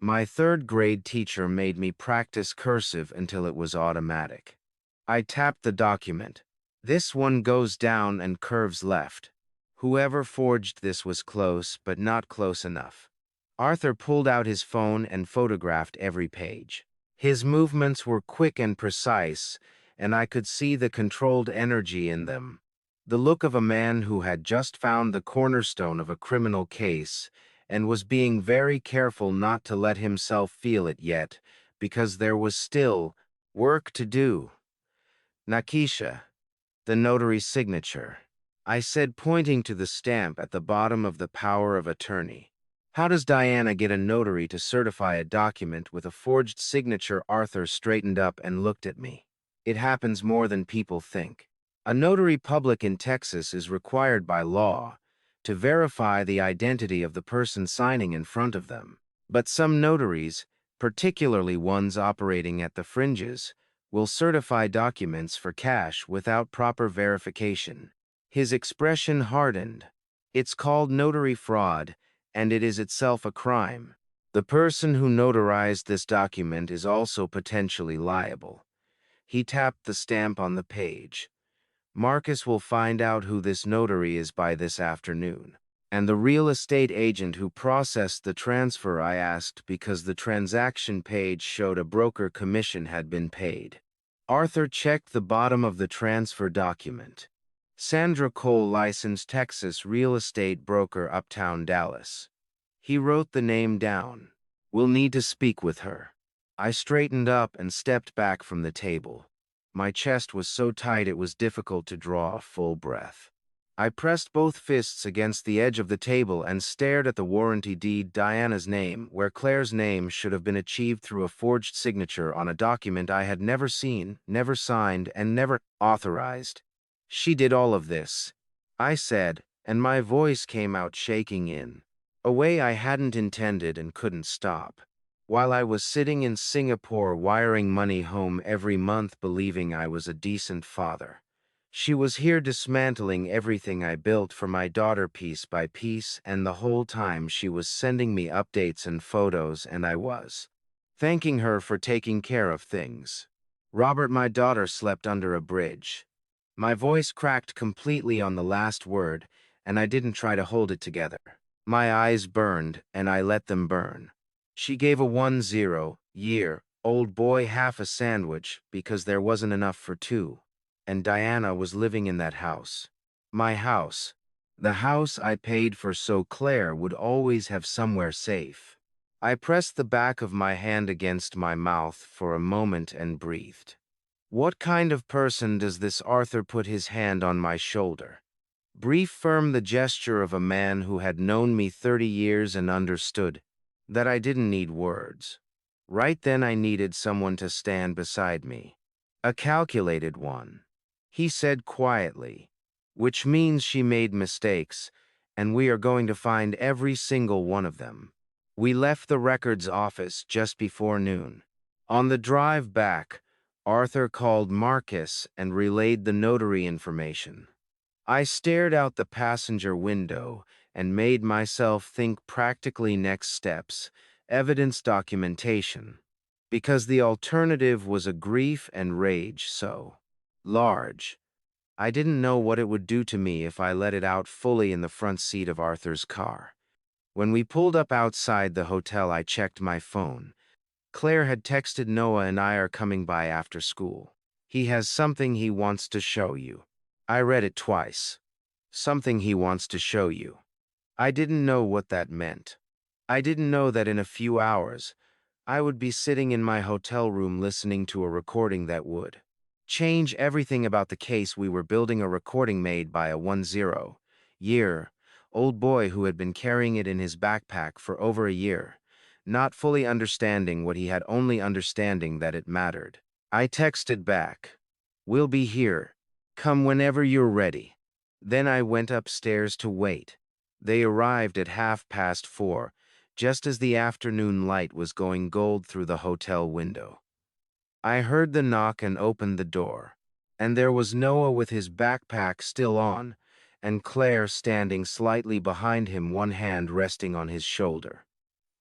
My 3rd grade teacher made me practice cursive until it was automatic. I tapped the document. "This one goes down and curves left. Whoever forged this was close, but not close enough." Arthur pulled out his phone and photographed every page. His movements were quick and precise, and I could see the controlled energy in them. The look of a man who had just found the cornerstone of a criminal case and was being very careful not to let himself feel it yet, because there was still work to do. "Nakisha, the notary's signature," I said, pointing to the stamp at the bottom of the power of attorney. "How does Diana get a notary to certify a document with a forged signature?" Arthur straightened up and looked at me. "It happens more than people think. A notary public in Texas is required by law to verify the identity of the person signing in front of them. But some notaries, particularly ones operating at the fringes, will certify documents for cash without proper verification." His expression hardened. "It's called notary fraud, and it is itself a crime. The person who notarized this document is also potentially liable." He tapped the stamp on the page. "Marcus will find out who this notary is by this afternoon." "And the real estate agent who processed the transfer?" I asked, because the transaction page showed a broker commission had been paid. Arthur checked the bottom of the transfer document. "Sandra Cole, licensed Texas real estate broker, Uptown Dallas." He wrote the name down. "We'll need to speak with her." I straightened up and stepped back from the table. My chest was so tight it was difficult to draw a full breath. I pressed both fists against the edge of the table and stared at the warranty deed. Diana's name, where Claire's name should have been achieved through a forged signature on a document I had never seen, never signed, and never authorized. "She did all of this," I said, and my voice came out shaking in a way I hadn't intended and couldn't stop. While I was sitting in Singapore wiring money home every month believing I was a decent father, she was here dismantling everything I built for my daughter piece by piece, and the whole time she was sending me updates and photos, and I was thanking her for taking care of things. Robert, my daughter, slept under a bridge. My voice cracked completely on the last word, and I didn't try to hold it together. My eyes burned, and I let them burn. She gave a 10-year-old boy half a sandwich because there wasn't enough for two, and Diana was living in that house. My house. The house I paid for so Claire would always have somewhere safe. I pressed the back of my hand against my mouth for a moment and breathed. What kind of person does this Arthur put his hand on my shoulder? Brief, firm, the gesture of a man who had known me 30 years and understood that I didn't need words. Right then I needed someone to stand beside me. A calculated one. He said quietly, which means she made mistakes, and we are going to find every single one of them. We left the records office just before noon. On the drive back, Arthur called Marcus and relayed the notary information. I stared out the passenger window and made myself think practically next steps, evidence documentation, because the alternative was a grief and rage so large. I didn't know what it would do to me if I let it out fully in the front seat of Arthur's car. When we pulled up outside the hotel, I checked my phone. Claire had texted Noah and I are coming by after school. He has something he wants to show you. I read it twice. Something he wants to show you. I didn't know what that meant. I didn't know that in a few hours, I would be sitting in my hotel room listening to a recording that would change everything about the case. We were building a recording made by a 10-year-old boy who had been carrying it in his backpack for over a year, not fully understanding what he had, only understanding that it mattered. I texted back, "We'll be here. Come whenever you're ready." Then I went upstairs to wait. They arrived at 4:30, just as the afternoon light was going gold through the hotel window. I heard the knock and opened the door, and there was Noah with his backpack still on, and Claire standing slightly behind him, one hand resting on his shoulder.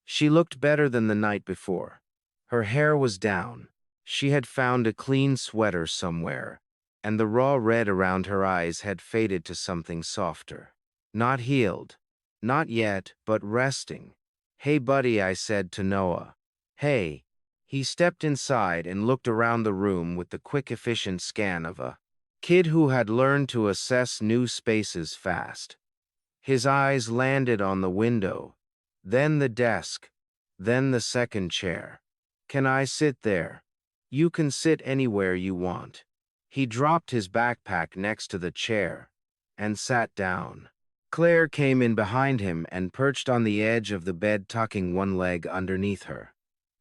She looked better than the night before. Her hair was down. She had found a clean sweater somewhere, and the raw red around her eyes had faded to something softer. Not healed. Not yet, but resting. "Hey, buddy," I said to Noah. "Hey." He stepped inside and looked around the room with the quick, efficient scan of a kid who had learned to assess new spaces fast. His eyes landed on the window, then the desk, then the second chair. "Can I sit there?" "You can sit anywhere you want." He dropped his backpack next to the chair and sat down. Claire came in behind him and perched on the edge of the bed, tucking one leg underneath her.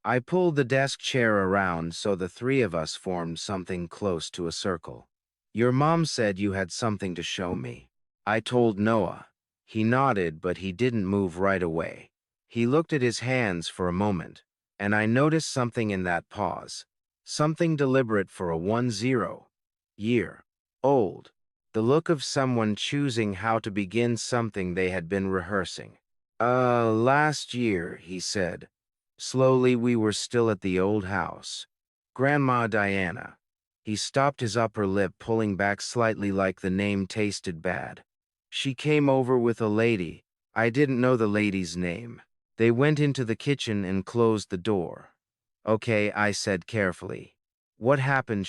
I pulled the desk chair around so the three of us formed something close to a circle. "Your mom said you had something to show me," I told Noah. He nodded, but he didn't move right away. He looked at his hands for a moment, and I noticed something in that pause. Something deliberate for a 10-year-old. The look of someone choosing how to begin something they had been rehearsing. Last year," he said. Slowly, "we were still at the old house. Grandma Diana." He stopped, his upper lip pulling back slightly like the name tasted bad. "She came over with a lady. I didn't know the lady's name. They went into the kitchen and closed the door." "Okay," I said carefully. "What happened?"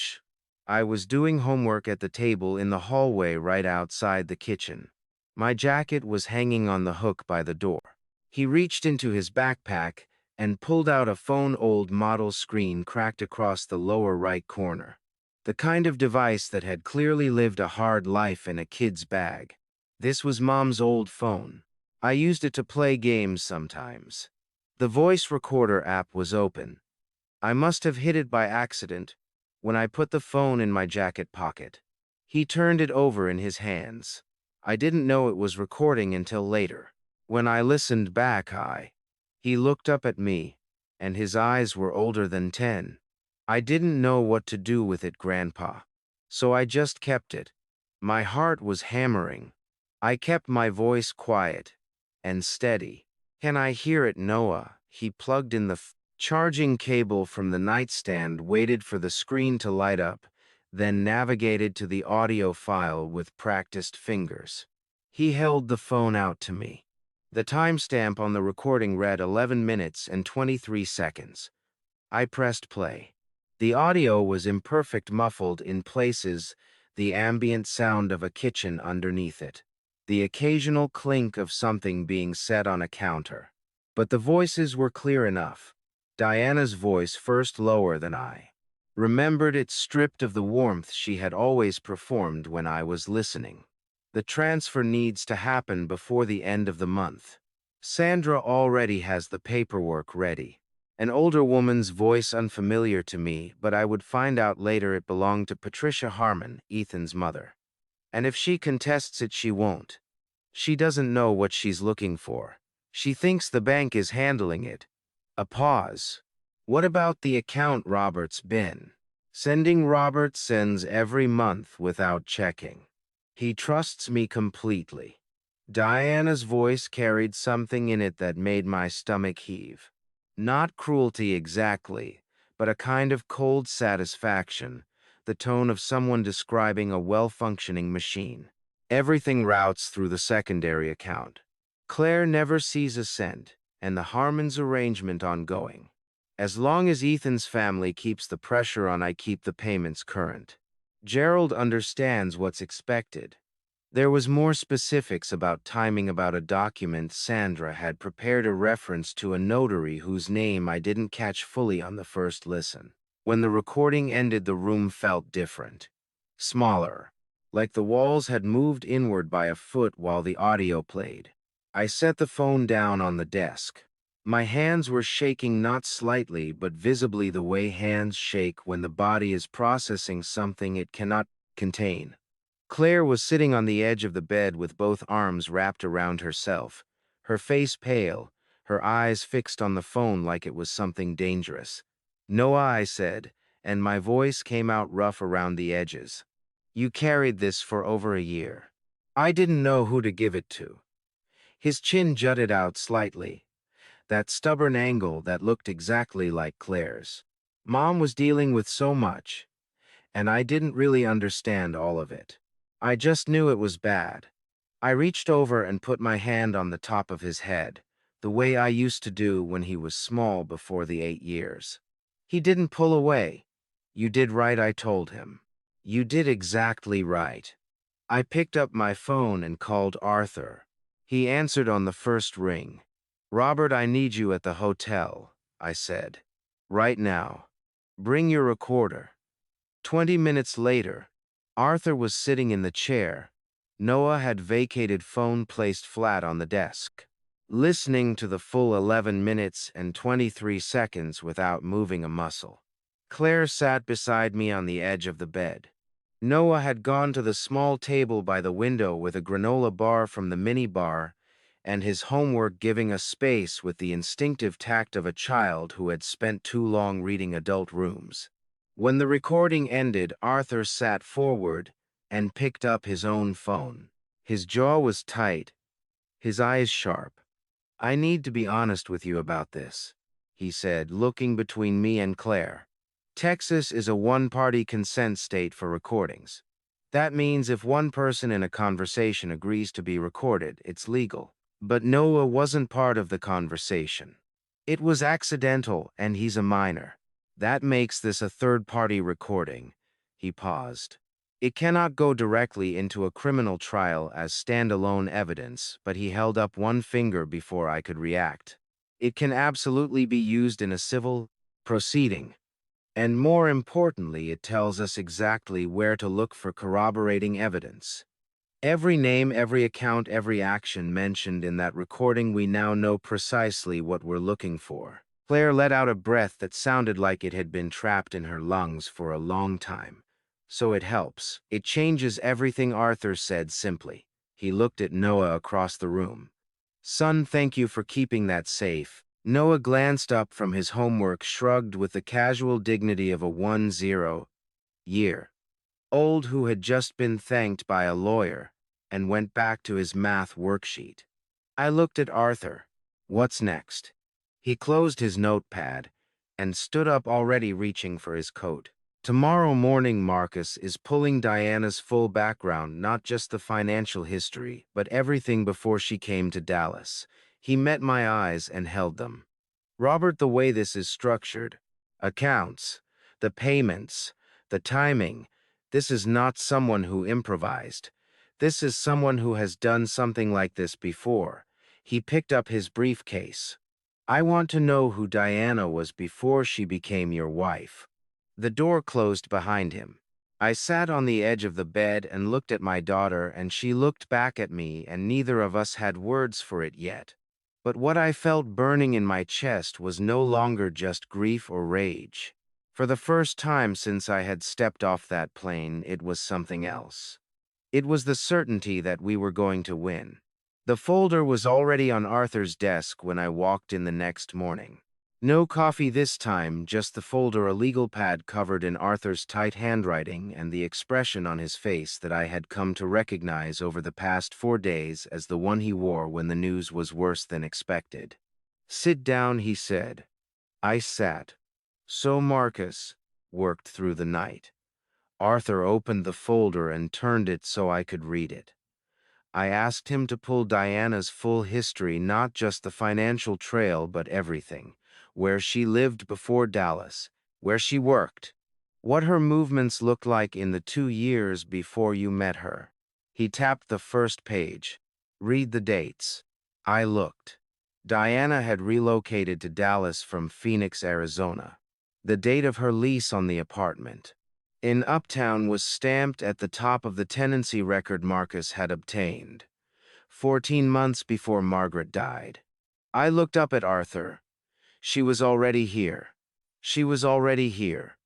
"I was doing homework at the table in the hallway right outside the kitchen. My jacket was hanging on the hook by the door." He reached into his backpack and pulled out a phone, old model, screen cracked across the lower right corner. The kind of device that had clearly lived a hard life in a kid's bag. This was Mom's old phone. I used it to play games sometimes. The voice recorder app was open. I must have hit it by accident when I put the phone in my jacket pocket. He turned it over in his hands. I didn't know it was recording until later. When I listened back, he looked up at me, and his eyes were older than 10. I didn't know what to do with it, Grandpa. So I just kept it. My heart was hammering. I kept my voice quiet and steady. Can I hear it, Noah? He plugged in the charging cable from the nightstand, waited for the screen to light up, then navigated to the audio file with practiced fingers. He held the phone out to me. The timestamp on the recording read 11 minutes and 23 seconds. I pressed play. The audio was imperfect, muffled in places, the ambient sound of a kitchen underneath it, the occasional clink of something being set on a counter. But the voices were clear enough. Diana's voice, first lower than I remembered it, stripped of the warmth she had always performed when I was listening. The transfer needs to happen before the end of the month. Sandra already has the paperwork ready. An older woman's voice, unfamiliar to me, but I would find out later it belonged to Patricia Harmon, Ethan's mother. And if she contests it, she won't. She doesn't know what she's looking for. She thinks the bank is handling it. A pause. What about the account Robert's been sending? Robert sends every month without checking. He trusts me completely. Diana's voice carried something in it that made my stomach heave. Not cruelty exactly, but a kind of cold satisfaction, the tone of someone describing a well-functioning machine. Everything routes through the secondary account. Claire never sees a cent, and the Harmon's arrangement ongoing. As long as Ethan's family keeps the pressure on, I keep the payments current. Gerald understands what's expected. There was more specifics about timing, about a document Sandra had prepared, a reference to a notary whose name I didn't catch fully on the first listen. When the recording ended, the room felt different. Smaller, like the walls had moved inward by a foot while the audio played. I set the phone down on the desk. My hands were shaking, not slightly, but visibly, the way hands shake when the body is processing something it cannot contain. Claire was sitting on the edge of the bed with both arms wrapped around herself, her face pale, her eyes fixed on the phone like it was something dangerous. "Noah," I said, and my voice came out rough around the edges. "You carried this for over a year." I didn't know who to give it to. His chin jutted out slightly, that stubborn angle that looked exactly like Claire's. Mom was dealing with so much, and I didn't really understand all of it. I just knew it was bad. I reached over and put my hand on the top of his head, the way I used to do when he was small before the 8 years. He didn't pull away. "You did right," I told him. "You did exactly right." I picked up my phone and called Arthur. He answered on the first ring. "Robert, I need you at the hotel," I said. "Right now. Bring your recorder." 20 minutes later, Arthur was sitting in the chair. Noah had vacated, phone placed flat on the desk, listening to the full 11 minutes and 23 seconds without moving a muscle. Claire sat beside me on the edge of the bed. Noah had gone to the small table by the window with a granola bar from the mini bar and his homework, giving us space with the instinctive tact of a child who had spent too long reading adult rooms. When the recording ended, Arthur sat forward and picked up his own phone. His jaw was tight, his eyes sharp. "I need to be honest with you about this," he said, looking between me and Claire. "Texas is a one-party consent state for recordings. That means if one person in a conversation agrees to be recorded, it's legal. But Noah wasn't part of the conversation. It was accidental, and he's a minor. That makes this a third-party recording." He paused. "It cannot go directly into a criminal trial as standalone evidence," but he held up one finger before I could react. "It can absolutely be used in a civil proceeding. And more importantly, it tells us exactly where to look for corroborating evidence. Every name, every account, every action mentioned in that recording, we now know precisely what we're looking for." Claire let out a breath that sounded like it had been trapped in her lungs for a long time. "So it helps. It changes everything," Arthur said simply. He looked at Noah across the room. Son, thank you for keeping that safe. Noah glanced up from his homework, shrugged with the casual dignity of a 10-year old who had just been thanked by a lawyer, and went back to his math worksheet. I looked at Arthur. What's next? He closed his notepad and stood up, already reaching for his coat. Tomorrow morning, Marcus is pulling Diana's full background, not just the financial history, but everything before she came to Dallas. He met my eyes and held them. Robert, the way this is structured, accounts, the payments, the timing, this is not someone who improvised. This is someone who has done something like this before. He picked up his briefcase. I want to know who Diana was before she became your wife. The door closed behind him. I sat on the edge of the bed and looked at my daughter, and she looked back at me, and neither of us had words for it yet. But what I felt burning in my chest was no longer just grief or rage. For the first time since I had stepped off that plane, it was something else. It was the certainty that we were going to win. The folder was already on Arthur's desk when I walked in the next morning. No coffee this time, just the folder, a legal pad covered in Arthur's tight handwriting, and the expression on his face that I had come to recognize over the past 4 days as the one he wore when the news was worse than expected. Sit down, he said. I sat. So Marcus worked through the night. Arthur opened the folder and turned it so I could read it. I asked him to pull Diana's full history, not just the financial trail, but everything. Where she lived before Dallas, where she worked, what her movements looked like in the 2 years before you met her. He tapped the first page. Read the dates. I looked. Diana had relocated to Dallas from Phoenix, Arizona. The date of her lease on the apartment in Uptown was stamped at the top of the tenancy record Marcus had obtained, 14 months before Margaret died. I looked up at Arthur. She was already here. She was already here.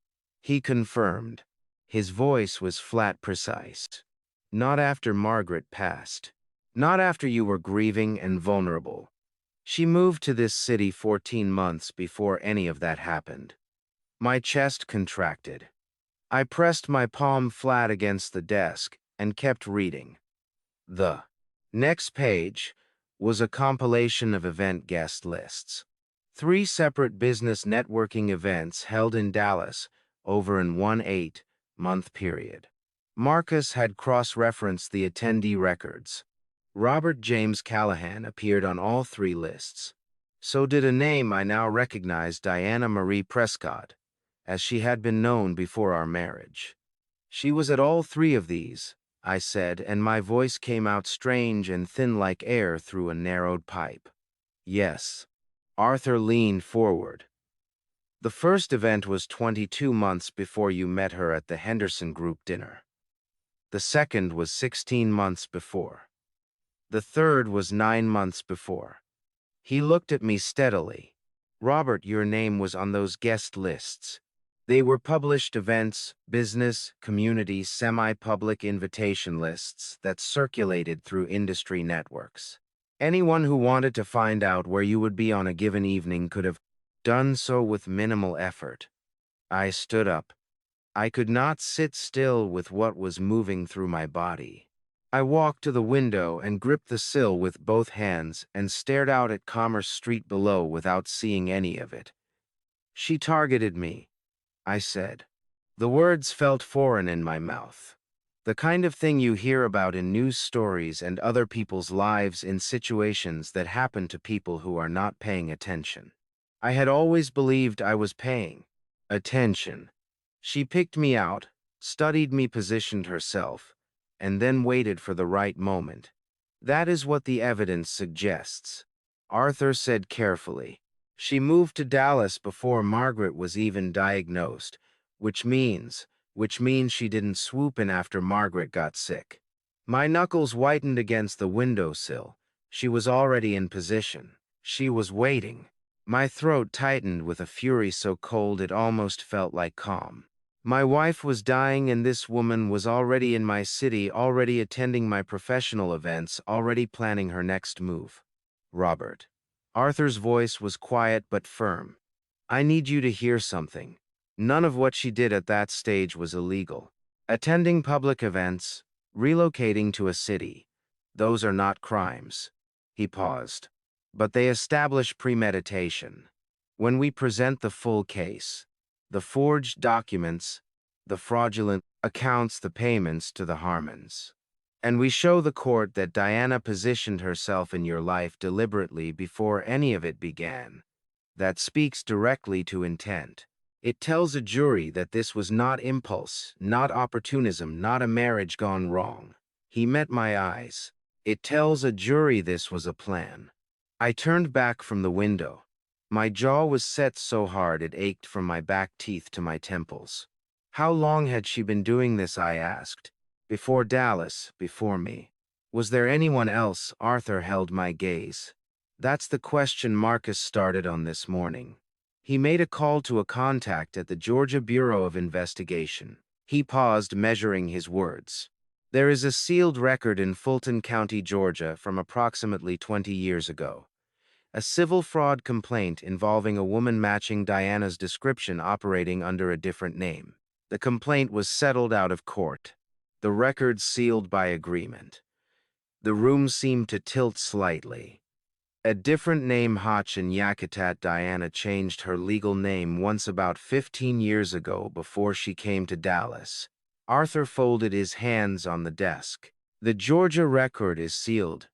He confirmed. His voice was flat, precise. Not after Margaret passed. Not after you were grieving and vulnerable. She moved to this city 14 months before any of that happened. My chest contracted. I pressed my palm flat against the desk and kept reading. The next page was a compilation of event guest lists. 3 separate business networking events held in Dallas over an 18-month period. Marcus had cross-referenced the attendee records. Robert James Callahan appeared on all 3 lists. So did a name I now recognized, Diana Marie Prescott, as she had been known before our marriage. She was at all 3 of these, I said, and my voice came out strange and thin like air through a narrowed pipe. Yes. Arthur leaned forward. The first event was 22 months before you met her at the Henderson Group dinner. The second was 16 months before. The third was 9 months before. He looked at me steadily. Robert, your name was on those guest lists. They were published events, business, community, semi-public invitation lists that circulated through industry networks. Anyone who wanted to find out where you would be on a given evening could have done so with minimal effort. I stood up. I could not sit still with what was moving through my body. I walked to the window and gripped the sill with both hands and stared out at Commerce Street below without seeing any of it. She targeted me, I said. The words felt foreign in my mouth. The kind of thing you hear about in news stories and other people's lives in situations that happen to people who are not paying attention. I had always believed I was paying attention. She picked me out, studied me, positioned herself, and then waited for the right moment. That is what the evidence suggests, Arthur said carefully. She moved to Dallas before Margaret was even diagnosed, which means she didn't swoop in after Margaret got sick. My knuckles whitened against the windowsill. She was already in position. She was waiting. My throat tightened with a fury so cold it almost felt like calm. My wife was dying, and this woman was already in my city, already attending my professional events, already planning her next move. Robert. Arthur's voice was quiet but firm. I need you to hear something. None of what she did at that stage was illegal. Attending public events, relocating to a city, those are not crimes. He paused. But they establish premeditation. When we present the full case, the forged documents, the fraudulent accounts, the payments to the Harmons, and we show the court that Diana positioned herself in your life deliberately before any of it began, that speaks directly to intent. It tells a jury that this was not impulse, not opportunism, not a marriage gone wrong. He met my eyes. It tells a jury this was a plan. I turned back from the window. My jaw was set so hard it ached from my back teeth to my temples. How long had she been doing this, I asked. Before Dallas, before me. Was there anyone else? Arthur held my gaze. That's the question Marcus started on this morning. He made a call to a contact at the Georgia Bureau of Investigation. He paused, measuring his words. There is a sealed record in Fulton County, Georgia, from approximately 20 years ago. A civil fraud complaint involving a woman matching Diana's description operating under a different name. The complaint was settled out of court. The record sealed by agreement. The room seemed to tilt slightly. A different name, Hotch and Yakutat. Diana changed her legal name once about 15 years ago before she came to Dallas. Arthur folded his hands on the desk. The Georgia record is sealed,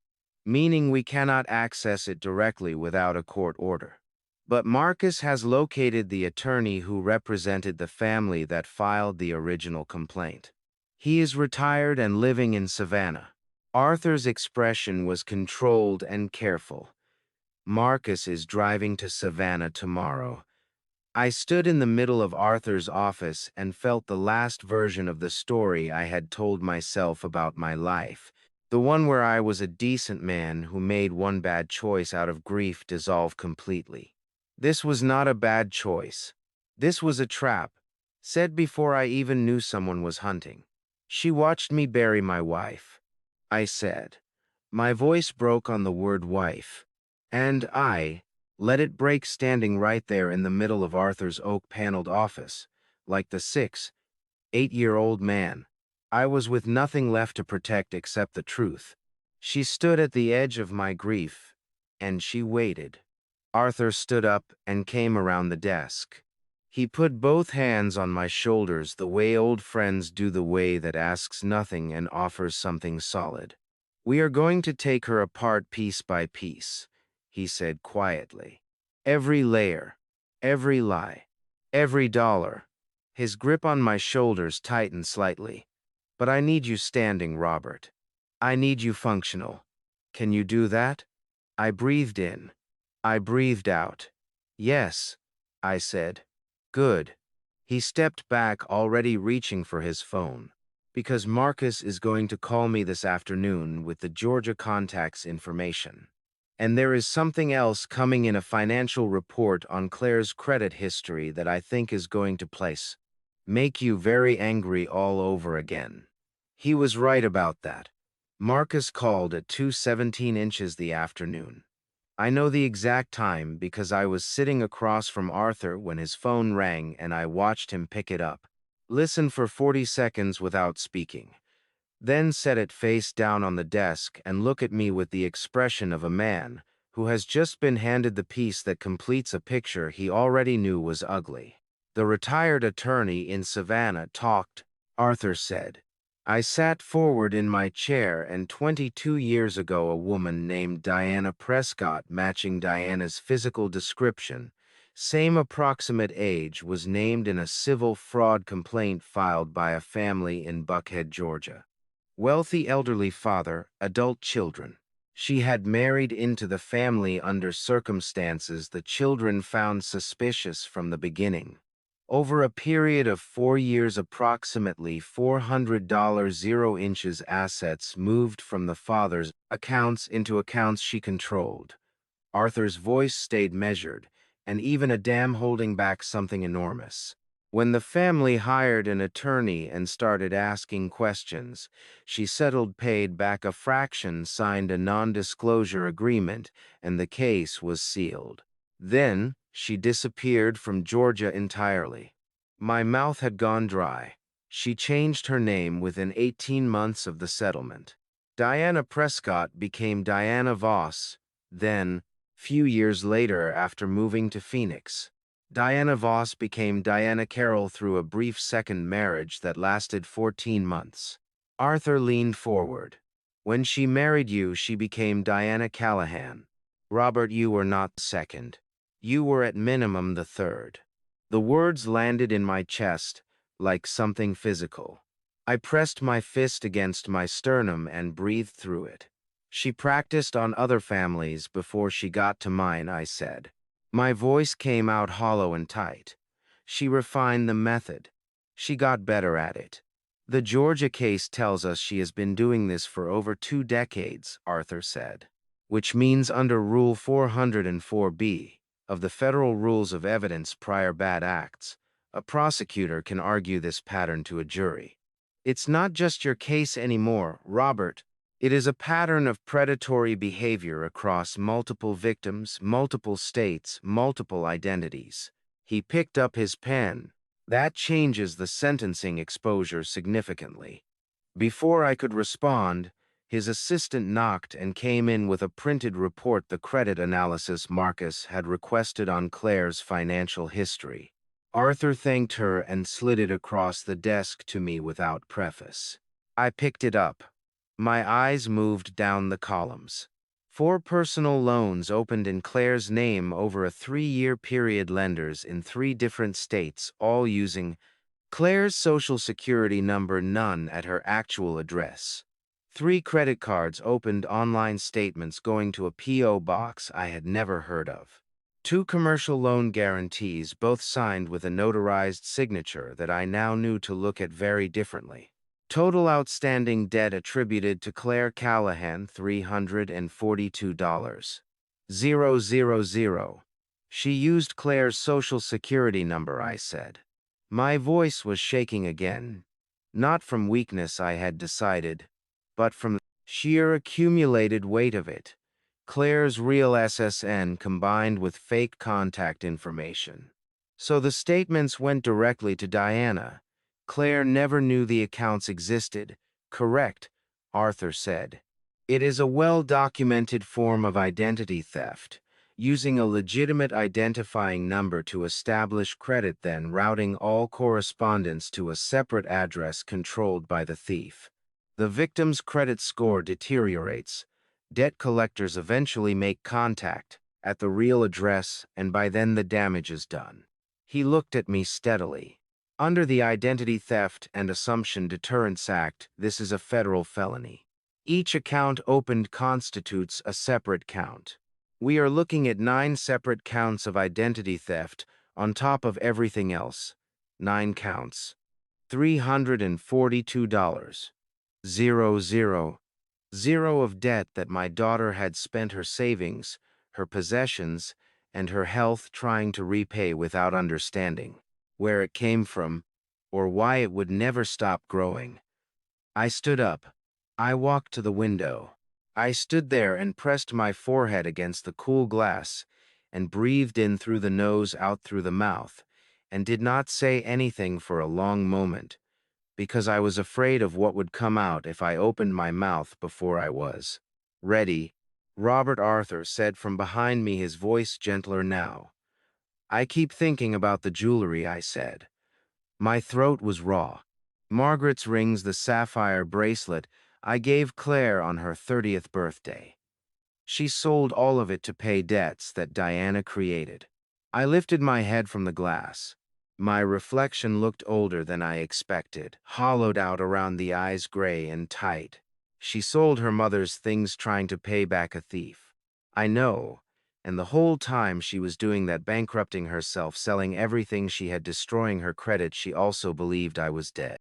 meaning we cannot access it directly without a court order. But Marcus has located the attorney who represented the family that filed the original complaint. He is retired and living in Savannah. Arthur's expression was controlled and careful. Marcus is driving to Savannah tomorrow. I stood in the middle of Arthur's office and felt the last version of the story I had told myself about my life, the one where I was a decent man who made one bad choice out of grief dissolve completely. This was not a bad choice. This was a trap, said before I even knew someone was hunting. She watched me bury my wife, I said. My voice broke on the word wife. And I let it break standing right there in the middle of Arthur's oak-paneled office, like the 8-year-old man. I was with nothing left to protect except the truth. She stood at the edge of my grief, and she waited. Arthur stood up and came around the desk. He put both hands on my shoulders the way old friends do, the way that asks nothing and offers something solid. We are going to take her apart piece by piece, he said quietly. Every layer, every lie, every dollar. His grip on my shoulders tightened slightly. But I need you standing, Robert. I need you functional. Can you do that? I breathed in. I breathed out. Yes, I said. Good. He stepped back, already reaching for his phone. Because Marcus is going to call me this afternoon with the Georgia contact's information. And there is something else coming in, a financial report on Claire's credit history that I think is going to make you very angry all over again. He was right about that. Marcus called at 2:17 the afternoon. I know the exact time because I was sitting across from Arthur when his phone rang and I watched him pick it up. Listen for 40 seconds without speaking. Then set it face down on the desk and look at me with the expression of a man who has just been handed the piece that completes a picture he already knew was ugly. The retired attorney in Savannah talked, Arthur said. I sat forward in my chair, and 22 years ago a woman named Diana Prescott, matching Diana's physical description, same approximate age, was named in a civil fraud complaint filed by a family in Buckhead, Georgia. Wealthy elderly father, adult children. She had married into the family under circumstances the children found suspicious from the beginning. Over a period of 4 years, approximately $400 assets moved from the father's accounts into accounts she controlled. Arthur's voice stayed measured, and even a dam holding back something enormous. When the family hired an attorney and started asking questions, she settled, paid back a fraction, signed a non-disclosure agreement, and the case was sealed. Then, she disappeared from Georgia entirely. My mouth had gone dry. She changed her name within 18 months of the settlement. Diana Prescott became Diana Voss, then, few years later after moving to Phoenix. Diana Voss became Diana Carroll through a brief second marriage that lasted 14 months. Arthur leaned forward. When she married you, she became Diana Callahan. Robert, you were not the second. You were at minimum the third. The words landed in my chest like something physical. I pressed my fist against my sternum and breathed through it. She practiced on other families before she got to mine, I said. My voice came out hollow and tight. She refined the method. She got better at it. The Georgia case tells us she has been doing this for over 2 decades, Arthur said, which means under Rule 404B of the Federal Rules of Evidence Prior Bad Acts, a prosecutor can argue this pattern to a jury. It's not just your case anymore, Robert. It is a pattern of predatory behavior across multiple victims, multiple states, multiple identities. He picked up his pen. That changes the sentencing exposure significantly. Before I could respond, his assistant knocked and came in with a printed report, the credit analysis Marcus had requested on Claire's financial history. Arthur thanked her and slid it across the desk to me without preface. I picked it up. My eyes moved down the columns. 4 personal loans opened in Claire's name over a 3-year period, lenders in 3 different states, all using Claire's social security number, none at her actual address. 3 credit cards opened, online statements going to a P.O. box I had never heard of. 2 commercial loan guarantees, both signed with a notarized signature that I now knew to look at very differently. Total outstanding debt attributed to Claire Callahan, $342,000. She used Claire's social security number, I said. My voice was shaking again, not from weakness I had decided, but from the sheer accumulated weight of it. Claire's real SSN combined with fake contact information. So the statements went directly to Diana. Claire never knew the accounts existed. Correct, Arthur said. It is a well-documented form of identity theft, using a legitimate identifying number to establish credit, then routing all correspondence to a separate address controlled by the thief. The victim's credit score deteriorates. Debt collectors eventually make contact at the real address, and by then the damage is done. He looked at me steadily. Under the Identity Theft and Assumption Deterrence Act, this is a federal felony. Each account opened constitutes a separate count. We are looking at 9 separate counts of identity theft on top of everything else. 9 counts. $342. 0 of debt that my daughter had spent her savings, her possessions, and her health trying to repay without understanding where it came from, or why it would never stop growing. I stood up. I walked to the window. I stood there and pressed my forehead against the cool glass and breathed in through the nose, out through the mouth, and did not say anything for a long moment, because I was afraid of what would come out if I opened my mouth before I was ready. Robert, Arthur said from behind me, his voice gentler now. I keep thinking about the jewelry, I said. My throat was raw. Margaret's rings, the sapphire bracelet I gave Claire on her 30th birthday. She sold all of it to pay debts that Diana created. I lifted my head from the glass. My reflection looked older than I expected, hollowed out around the eyes, gray and tight. She sold her mother's things trying to pay back a thief. I know. And the whole time she was doing that, bankrupting herself, selling everything she had, destroying her credit, she also believed I was dead.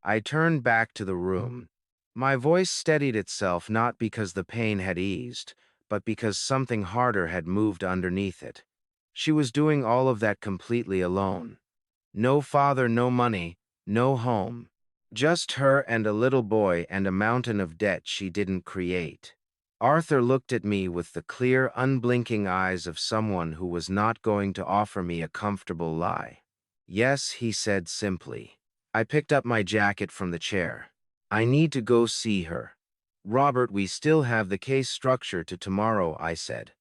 I turned back to the room. My voice steadied itself, not because the pain had eased, but because something harder had moved underneath it. She was doing all of that completely alone. No father, no money, no home. Just her and a little boy and a mountain of debt she didn't create. Arthur looked at me with the clear, unblinking eyes of someone who was not going to offer me a comfortable lie. Yes, he said simply. I picked up my jacket from the chair. I need to go see her. Robert, we still have the case structure to tomorrow, I said.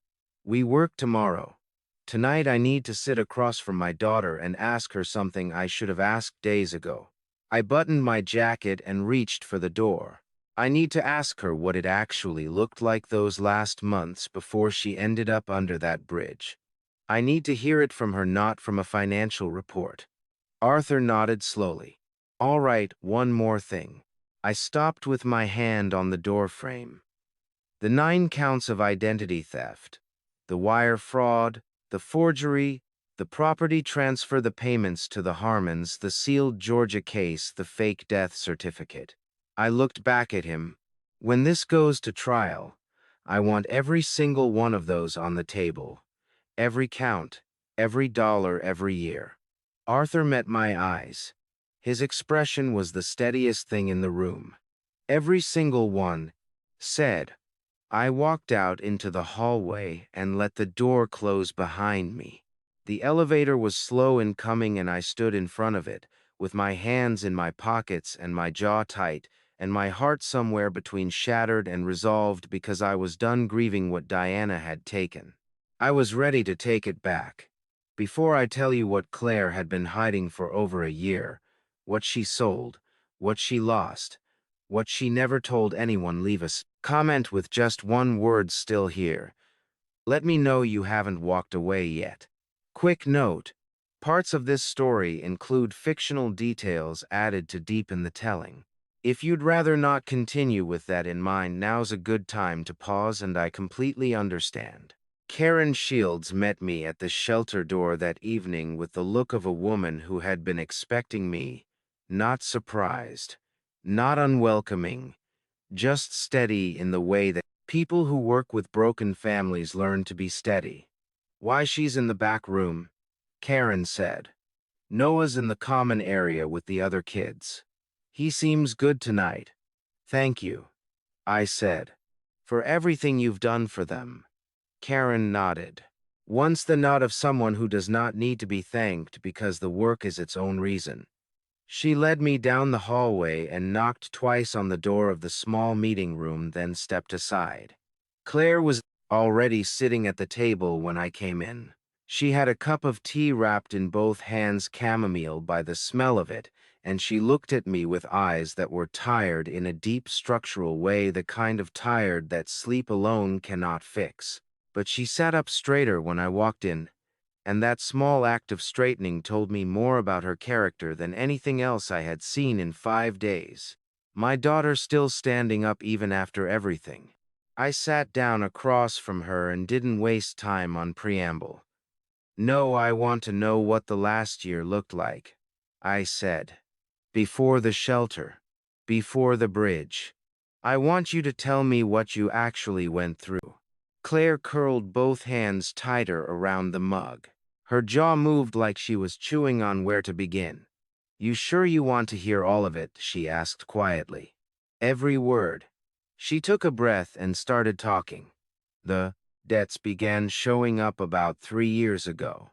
We work tomorrow. Tonight I need to sit across from my daughter and ask her something I should have asked days ago. I buttoned my jacket and reached for the door. I need to ask her what it actually looked like those last months before she ended up under that bridge. I need to hear it from her, not from a financial report. Arthur nodded slowly. All right, one more thing. I stopped with my hand on the door frame. The 9 counts of identity theft, the wire fraud, the forgery, the property transfer, the payments to the Harmons, the sealed Georgia case, the fake death certificate. I looked back at him. When this goes to trial, I want every single one of those on the table. Every count, every dollar, every year. Arthur met my eyes. His expression was the steadiest thing in the room. Every single one, said. I walked out into the hallway and let the door close behind me. The elevator was slow in coming and I stood in front of it, with my hands in my pockets and my jaw tight, and my heart somewhere between shattered and resolved because I was done grieving what Diana had taken. I was ready to take it back. Before I tell you what Claire had been hiding for over a year, what she sold, what she lost, what she never told anyone, leave us comment with just one word, still here. Let me know you haven't walked away yet. Quick note, parts of this story include fictional details added to deepen the telling. If you'd rather not continue with that in mind, now's a good time to pause, and I completely understand. Karen Shields met me at the shelter door that evening with the look of a woman who had been expecting me, not surprised, not unwelcoming, just steady in the way that people who work with broken families learn to be steady. Why, she's in the back room, Karen said. Noah's in the common area with the other kids. He seems good tonight. Thank you, I said, for everything you've done for them. Karen nodded. Once the nod of someone who does not need to be thanked because the work is its own reason. She led me down the hallway and knocked twice on the door of the small meeting room, then stepped aside. Claire was already sitting at the table when I came in. She had a cup of tea wrapped in both hands, chamomile by the smell of it, and she looked at me with eyes that were tired in a deep structural way, the kind of tired that sleep alone cannot fix. But she sat up straighter when I walked in, and that small act of straightening told me more about her character than anything else I had seen in 5 days. My daughter still standing up even after everything. I sat down across from her and didn't waste time on preamble. No, I want to know what the last year looked like, I said. Before the shelter, before the bridge. I want you to tell me what you actually went through. Claire curled both hands tighter around the mug. Her jaw moved like she was chewing on where to begin. You sure you want to hear all of it? She asked quietly. Every word. She took a breath and started talking. The debts began showing up about 3 years ago.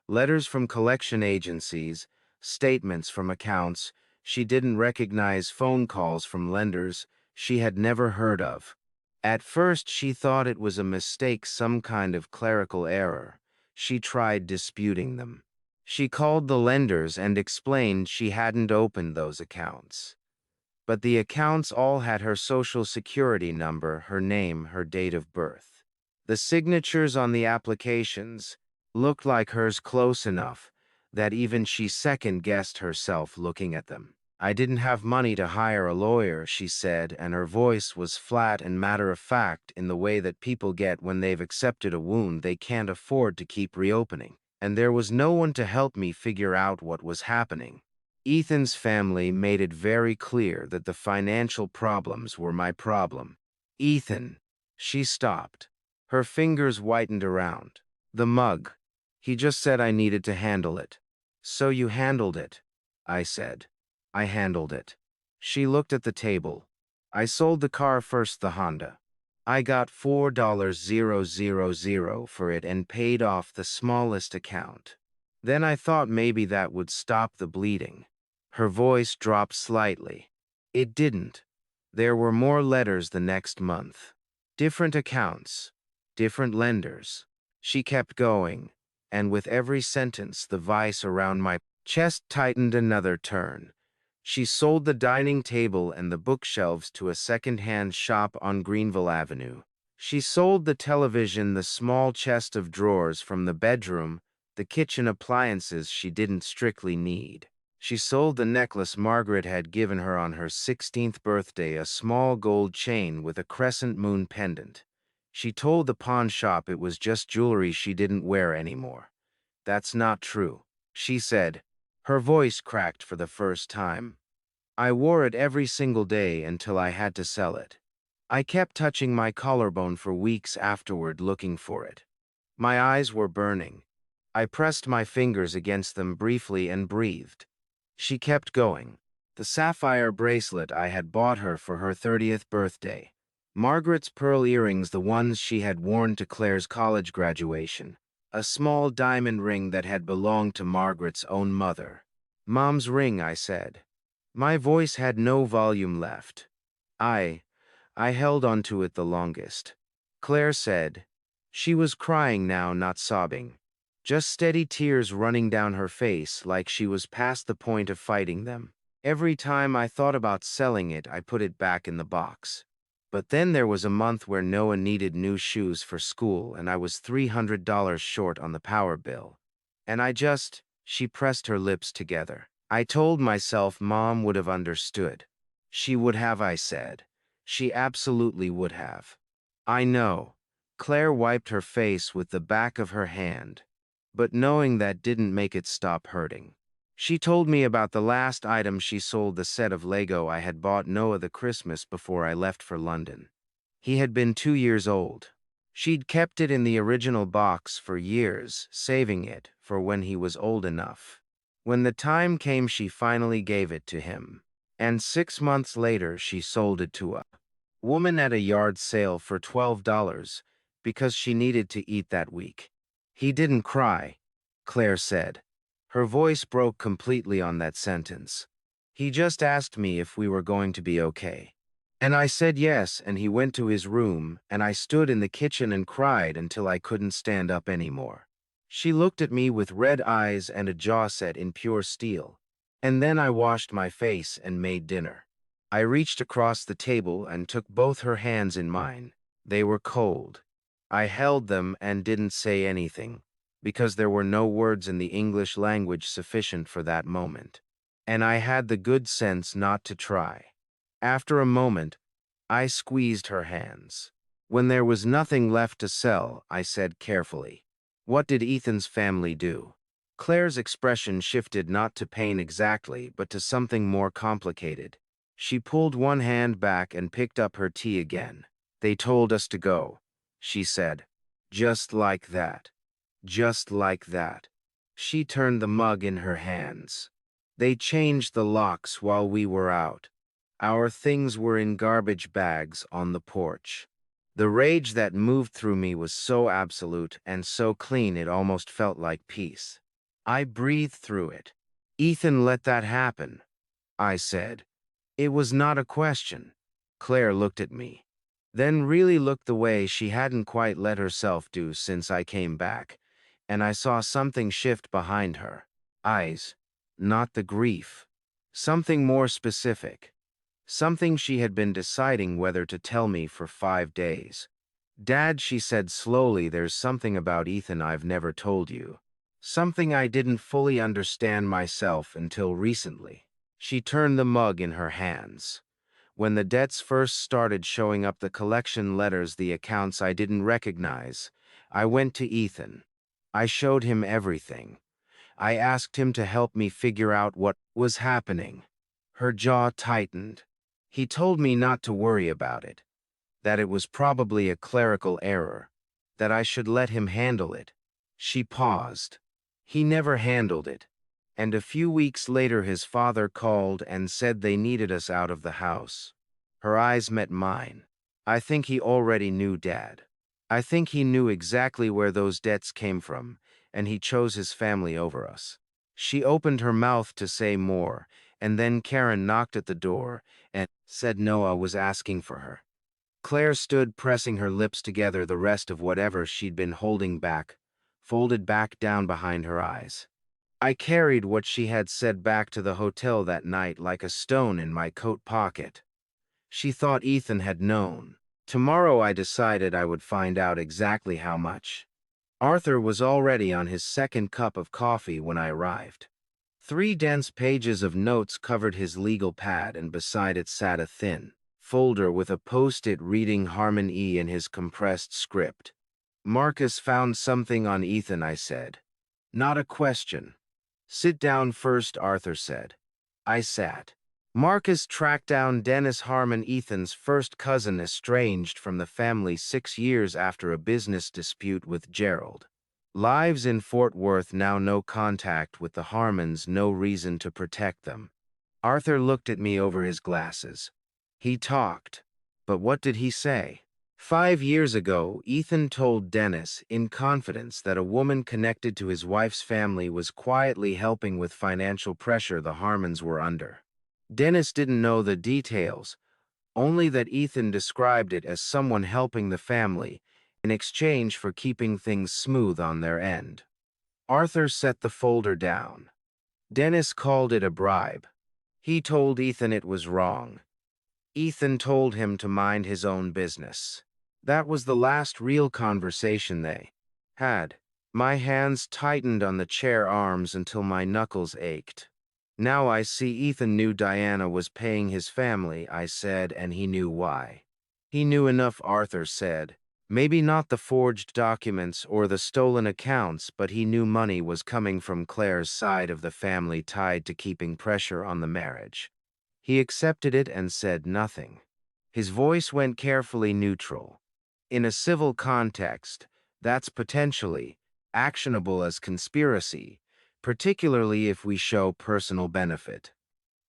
Letters from collection agencies, statements from accounts she didn't recognize, phone calls from lenders she had never heard of. At first, she thought it was a mistake, some kind of clerical error. She tried disputing them. She called the lenders and explained she hadn't opened those accounts. But the accounts all had her social security number, her name, her date of birth. The signatures on the applications looked like hers, close enough that even she second-guessed herself looking at them. I didn't have money to hire a lawyer, she said, and her voice was flat and matter-of-fact in the way that people get when they've accepted a wound they can't afford to keep reopening. And there was no one to help me figure out what was happening. Ethan's family made it very clear that the financial problems were my problem. Ethan. She stopped. Her fingers whitened around. The mug. He just said I needed to handle it. So you handled it, I said. I handled it. She looked at the table. I sold the car first, the Honda. I got $4,000 for it and paid off the smallest account. Then I thought maybe that would stop the bleeding. Her voice dropped slightly. It didn't. There were more letters the next month. Different accounts. Different lenders. She kept going, and with every sentence the vice around my chest tightened another turn. She sold the dining table and the bookshelves to a second-hand shop on Greenville Avenue. She sold the television, the small chest of drawers from the bedroom, the kitchen appliances she didn't strictly need. She sold the necklace Margaret had given her on her 16th birthday, a small gold chain with a crescent moon pendant. She told the pawn shop it was just jewelry she didn't wear anymore. That's not true, she said. Her voice cracked for the first time. I wore it every single day until I had to sell it. I kept touching my collarbone for weeks afterward looking for it. My eyes were burning. I pressed my fingers against them briefly and breathed. She kept going. The sapphire bracelet I had bought her for her 30th birthday. Margaret's pearl earrings, the ones she had worn to Claire's college graduation. A small diamond ring that had belonged to Margaret's own mother. Mom's ring, I said. My voice had no volume left. I held onto it the longest. Claire said. She was crying now, not sobbing. Just steady tears running down her face like she was past the point of fighting them. Every time I thought about selling it, I put it back in the box. But then there was a month where Noah needed new shoes for school and I was $300 short on the power bill. And she pressed her lips together. I told myself Mom would have understood. She would have, I said. She absolutely would have. I know. Claire wiped her face with the back of her hand. But knowing that didn't make it stop hurting. She told me about the last item she sold, the set of Lego I had bought Noah the Christmas before I left for London. He had been 2 years old. She'd kept it in the original box for years, saving it for when he was old enough. When the time came, she finally gave it to him. And 6 months later, she sold it to a woman at a yard sale for $12 because she needed to eat that week. He didn't cry, Claire said. Her voice broke completely on that sentence. He just asked me if we were going to be okay. And I said yes, and he went to his room, and I stood in the kitchen and cried until I couldn't stand up anymore. She looked at me with red eyes and a jaw set in pure steel. And then I washed my face and made dinner. I reached across the table and took both her hands in mine. They were cold. I held them and didn't say anything, because there were no words in the English language sufficient for that moment. And I had the good sense not to try. After a moment, I squeezed her hands. When there was nothing left to sell, I said carefully, "What did Ethan's family do?" Claire's expression shifted not to pain exactly, but to something more complicated. She pulled one hand back and picked up her tea again. "They told us to go," she said. "Just like that. Just like that." She turned the mug in her hands. "They changed the locks while we were out. Our things were in garbage bags on the porch." The rage that moved through me was so absolute and so clean it almost felt like peace. I breathed through it. "Ethan let that happen," I said. It was not a question. Claire looked at me, then really looked the way she hadn't quite let herself do since I came back, and I saw something shift behind her eyes, not the grief. Something more specific. Something she had been deciding whether to tell me for 5 days. "Dad," she said slowly, "there's something about Ethan I've never told you. Something I didn't fully understand myself until recently." She turned the mug in her hands. "When the debts first started showing up, the collection letters, the accounts I didn't recognize, I went to Ethan. I showed him everything. I asked him to help me figure out what was happening." Her jaw tightened. "He told me not to worry about it, that it was probably a clerical error, that I should let him handle it." She paused. "He never handled it. And a few weeks later his father called and said they needed us out of the house. Her eyes met mine. I think he already knew Dad. I think he knew exactly where those debts came from, and he chose his family over us. She opened her mouth to say more, and then Karen knocked at the door and said Noah was asking for her. Claire stood pressing her lips together, the rest of whatever she'd been holding back, folded back down behind her eyes. I carried what she had said back to the hotel that night like a stone in my coat pocket. She thought Ethan had known. Tomorrow I decided I would find out exactly how much. Arthur was already on his second cup of coffee when I arrived. 3 dense pages of notes covered his legal pad, and beside it sat a thin folder with a post-it reading Harmon E in his compressed script. Marcus found something on Ethan, I said. Not a question. Sit down first, Arthur said. I sat. Marcus tracked down Dennis Harmon, Ethan's first cousin, estranged from the family 6 years after a business dispute with Gerald. Lives in Fort Worth now, no contact with the Harmons, no reason to protect them. Arthur looked at me over his glasses. He talked, but what did he say? 5 years ago, Ethan told Dennis in confidence that a woman connected to his wife's family was quietly helping with financial pressure the Harmons were under. Dennis didn't know the details, only that Ethan described it as someone helping the family in exchange for keeping things smooth on their end. Arthur set the folder down. Dennis called it a bribe. He told Ethan it was wrong. Ethan told him to mind his own business. That was the last real conversation they had. My hands tightened on the chair arms until my knuckles ached. Now I see Ethan knew Diana was paying his family, I said, and he knew why. He knew enough, Arthur said. Maybe not the forged documents or the stolen accounts, but he knew money was coming from Claire's side of the family tied to keeping pressure on the marriage. He accepted it and said nothing. His voice went carefully neutral. In a civil context, that's potentially actionable as conspiracy, particularly if we show personal benefit.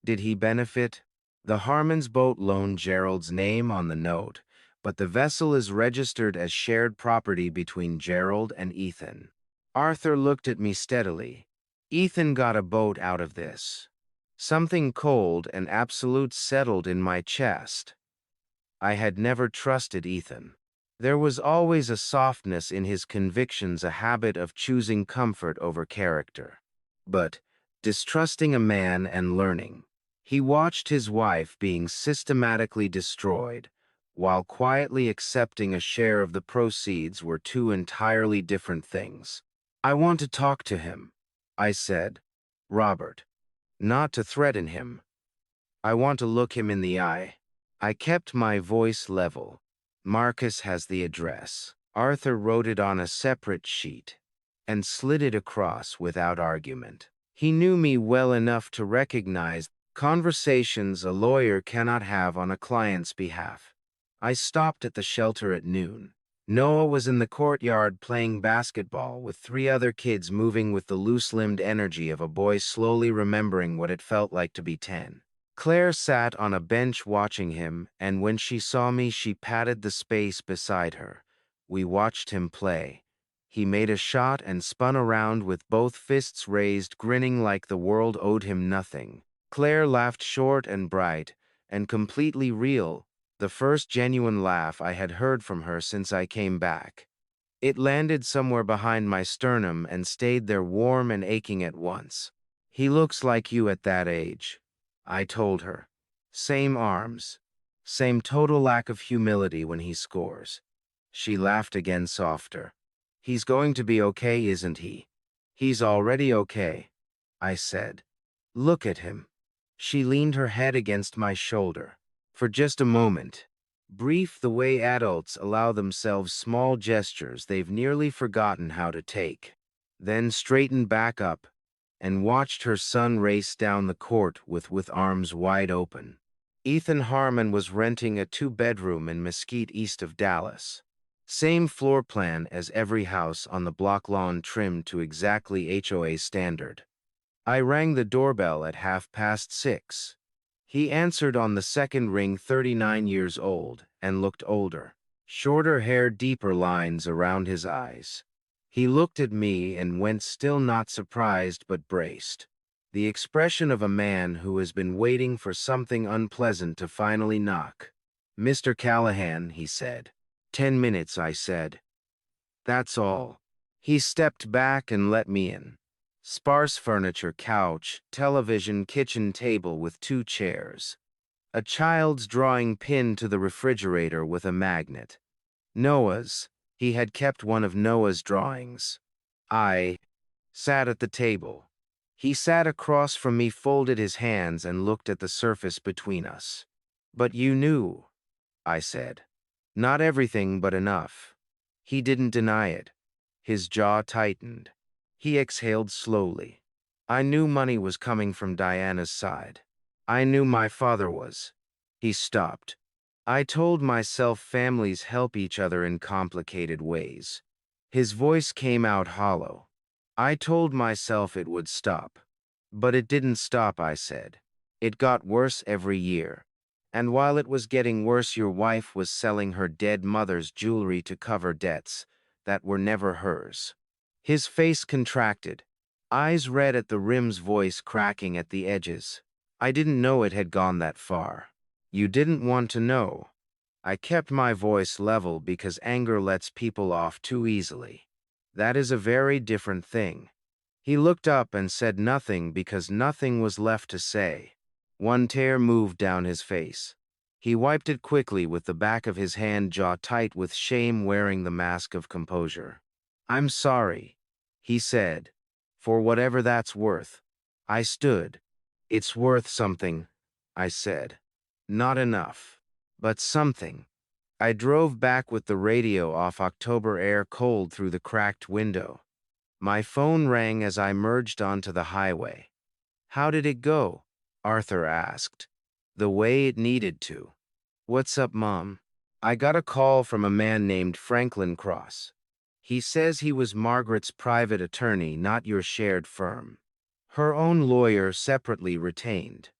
Did he benefit? The Harmons boat loaned Gerald's name on the note, but the vessel is registered as shared property between Gerald and Ethan. Arthur looked at me steadily. Ethan got a boat out of this. Something cold and absolute settled in my chest. I had never trusted Ethan. There was always a softness in his convictions, a habit of choosing comfort over character. But, distrusting a man and learning, he watched his wife being systematically destroyed, while quietly accepting a share of the proceeds, were 2 entirely different things. I want to talk to him, I said. Robert. Not to threaten him. I want to look him in the eye. I kept my voice level. Marcus has the address. Arthur wrote it on a separate sheet and slid it across without argument. He knew me well enough to recognize conversations a lawyer cannot have on a client's behalf. I stopped at the shelter at noon. Noah was in the courtyard playing basketball with 3 other kids, moving with the loose-limbed energy of a boy slowly remembering what it felt like to be 10. Claire sat on a bench watching him, and when she saw me, she patted the space beside her. We watched him play. He made a shot and spun around with both fists raised, grinning like the world owed him nothing. Claire laughed, short and bright, and completely real, the first genuine laugh I had heard from her since I came back. It landed somewhere behind my sternum and stayed there, warm and aching at once. He looks like you at that age, I told her. Same arms. Same total lack of humility when he scores. She laughed again, softer. He's going to be okay, isn't he? He's already okay, I said. Look at him. She leaned her head against my shoulder. For just a moment, brief, the way adults allow themselves small gestures they've nearly forgotten how to take, then straightened back up and watched her son race down the court with arms wide open. Ethan Harmon was renting a 2-bedroom in Mesquite, east of Dallas. Same floor plan as every house on the block, lawn trimmed to exactly HOA standard. I rang the doorbell at 6:30. He answered on the second ring, 39 years old, and looked older. Shorter hair, deeper lines around his eyes. He looked at me and went, still not surprised but braced. The expression of a man who has been waiting for something unpleasant to finally knock. "Mr. Callahan," he said. "10 minutes," I said. "That's all." He stepped back and let me in. Sparse furniture, couch, television, kitchen table with 2 chairs. A child's drawing pinned to the refrigerator with a magnet. Noah's. He had kept one of Noah's drawings. I sat at the table. He sat across from me, folded his hands, and looked at the surface between us. "But you knew," I said. "Not everything, but enough." He didn't deny it. His jaw tightened. He exhaled slowly. "I knew money was coming from Diana's side. I knew my father was." He stopped. "I told myself families help each other in complicated ways." His voice came out hollow. "I told myself it would stop." "But it didn't stop," I said. "It got worse every year. And while it was getting worse, your wife was selling her dead mother's jewelry to cover debts that were never hers." His face contracted, eyes red at the rims, voice cracking at the edges. "I didn't know it had gone that far." "You didn't want to know." I kept my voice level because anger lets people off too easily. "That is a very different thing." He looked up and said nothing because nothing was left to say. One tear moved down his face. He wiped it quickly with the back of his hand, jaw tight with shame, wearing the mask of composure. "I'm sorry," he said, "for whatever that's worth." I stood. "It's worth something," I said. "Not enough, but something." I drove back with the radio off, October air cold through the cracked window. My phone rang as I merged onto the highway. "How did it go?" Arthur asked. "The way it needed to." "What's up, Mom?" "I got a call from a man named Franklin Cross. He says he was Margaret's private attorney, not your shared firm. Her own lawyer, separately retained."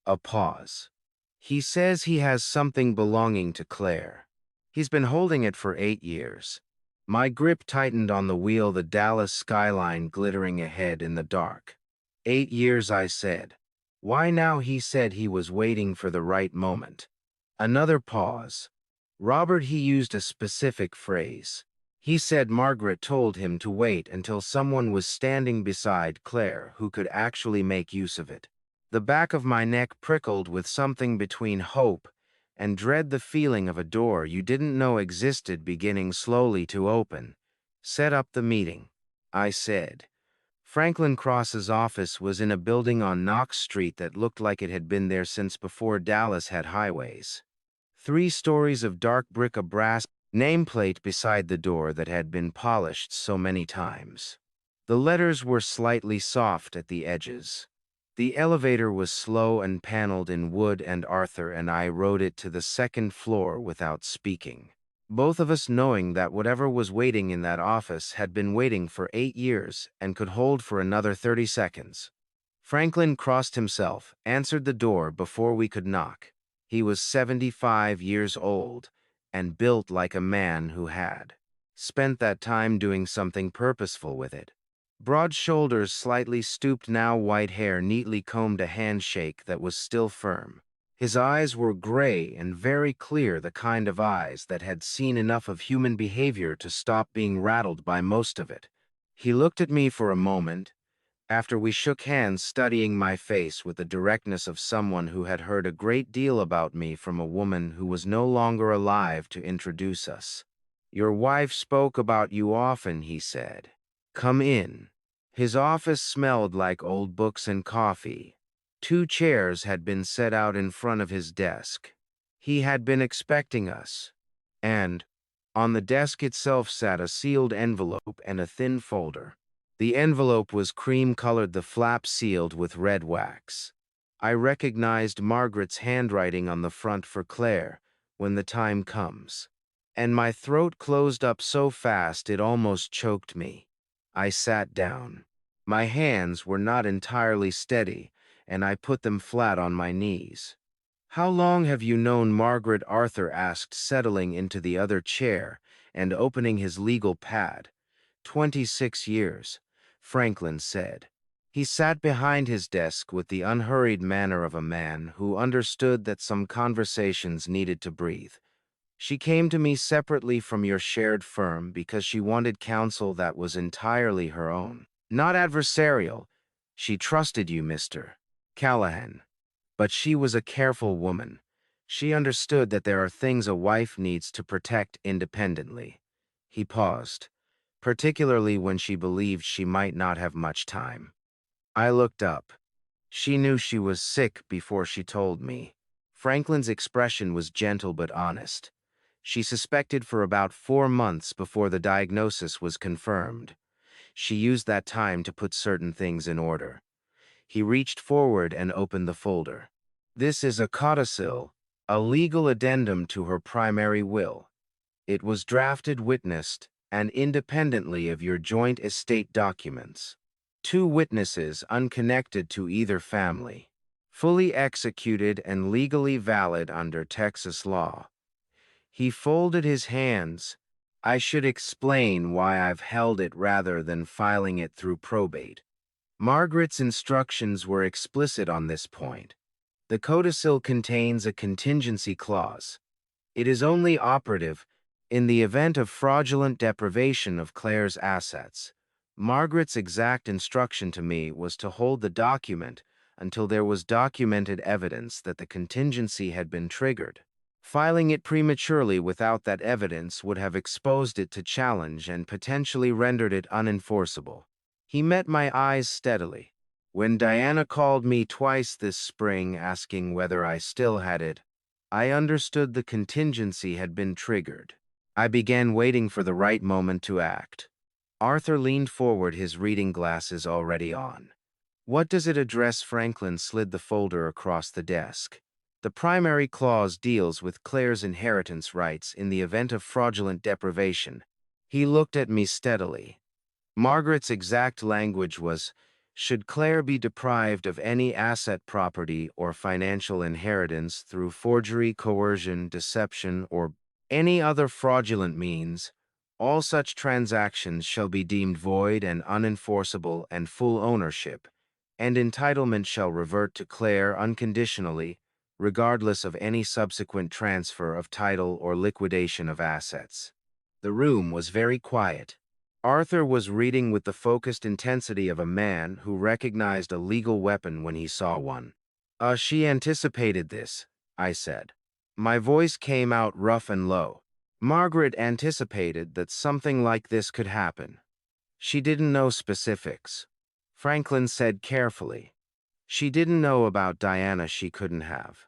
A pause. "He says he has something belonging to Claire. He's been holding it for 8 years." My grip tightened on the wheel, the Dallas skyline glittering ahead in the dark. 8 years, I said. "Why now?" He said he was waiting for the right moment. Another pause. "Robert," he used a specific phrase. He said Margaret told him to wait until someone was standing beside Claire who could actually make use of it. The back of my neck prickled with something between hope and dread, the feeling of a door you didn't know existed beginning slowly to open. "Set up the meeting," I said. Franklin Cross's office was in a building on Knox Street that looked like it had been there since before Dallas had highways. 3 stories of dark brick, a brass nameplate beside the door that had been polished so many times. The letters were slightly soft at the edges. The elevator was slow and paneled in wood, and Arthur and I rode it to the second floor without speaking, both of us knowing that whatever was waiting in that office had been waiting for 8 years and could hold for another 30 seconds. Franklin crossed himself, answered the door before we could knock. He was 75 years old and built like a man who had spent that time doing something purposeful with it. Broad shoulders, slightly stooped now, white hair neatly combed, a handshake that was still firm. His eyes were gray and very clear, the kind of eyes that had seen enough of human behavior to stop being rattled by most of it. He looked at me for a moment, after we shook hands, studying my face with the directness of someone who had heard a great deal about me from a woman who was no longer alive to introduce us. "Your wife spoke about you often," he said. "Come in." His office smelled like old books and coffee. 2 chairs had been set out in front of his desk. He had been expecting us. And on the desk itself sat a sealed envelope and a thin folder. The envelope was cream-colored, the flap sealed with red wax. I recognized Margaret's handwriting on the front, for Claire, when the time comes. And my throat closed up so fast it almost choked me. I sat down. My hands were not entirely steady, and I put them flat on my knees. "How long have you known Margaret?" Arthur asked, settling into the other chair and opening his legal pad. 26 years, Franklin said. He sat behind his desk with the unhurried manner of a man who understood that some conversations needed to breathe. "She came to me separately from your shared firm because she wanted counsel that was entirely her own. Not adversarial. She trusted you, Mr. Callahan. But she was a careful woman. She understood that there are things a wife needs to protect independently." He paused, particularly when she believed she might not have much time. I looked up. She knew she was sick before she told me. Franklin's expression was gentle but honest. She suspected for about 4 months before the diagnosis was confirmed. She used that time to put certain things in order. He reached forward and opened the folder. "This is a codicil, a legal addendum to her primary will. It was drafted, witnessed, and independently of your joint estate documents. 2 witnesses unconnected to either family. Fully executed and legally valid under Texas law." He folded his hands. "I should explain why I've held it rather than filing it through probate. Margaret's instructions were explicit on this point. The codicil contains a contingency clause. It is only operative in the event of fraudulent deprivation of Claire's assets. Margaret's exact instruction to me was to hold the document until there was documented evidence that the contingency had been triggered. Filing it prematurely without that evidence would have exposed it to challenge and potentially rendered it unenforceable." He met my eyes steadily. "When Diana called me twice this spring asking whether I still had it, I understood the contingency had been triggered. I began waiting for the right moment to act." Arthur leaned forward, his reading glasses already on. "What does it address?" Franklin slid the folder across the desk. "The primary clause deals with Claire's inheritance rights in the event of fraudulent deprivation." He looked at me steadily. Margaret's exact language was, "Should Claire be deprived of any asset, property, or financial inheritance through forgery, coercion, deception, or any other fraudulent means, all such transactions shall be deemed void and unenforceable, and full ownership and entitlement shall revert to Claire unconditionally, regardless of any subsequent transfer of title or liquidation of assets." The room was very quiet. Arthur was reading with the focused intensity of a man who recognized a legal weapon when he saw one. She anticipated this," I said. My voice came out rough and low. "Margaret anticipated that something like this could happen. She didn't know specifics." Franklin said carefully. "She didn't know about Diana, she couldn't have.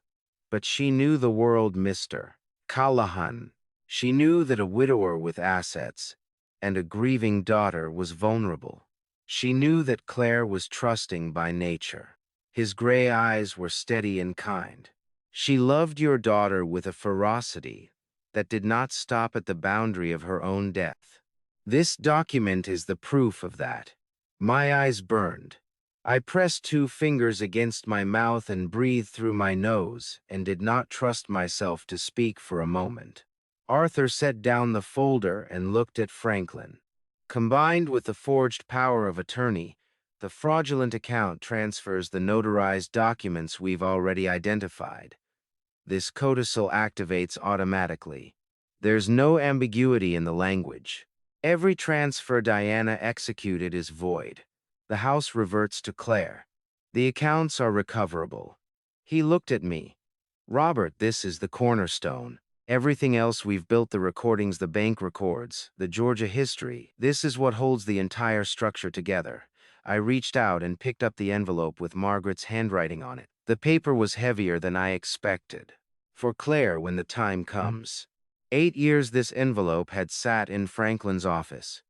But she knew the world, Mr. Callahan. She knew that a widower with assets and a grieving daughter was vulnerable. She knew that Claire was trusting by nature. His gray eyes were steady and kind. She loved your daughter with a ferocity that did not stop at the boundary of her own death. This document is the proof of that." My eyes burned. I pressed 2 fingers against my mouth and breathed through my nose and did not trust myself to speak for a moment. Arthur set down the folder and looked at Franklin. "Combined with the forged power of attorney, the fraudulent account transfers the notarized documents we've already identified. This codicil activates automatically. There's no ambiguity in the language. Every transfer Diana executed is void. The house reverts to Claire. The accounts are recoverable." He looked at me. "Robert, this is the cornerstone. Everything else we've built, the recordings, the bank records, the Georgia history, this is what holds the entire structure together." I reached out and picked up the envelope with Margaret's handwriting on it. The paper was heavier than I expected. "For Claire when the time comes." 8 years this envelope had sat in Franklin's office.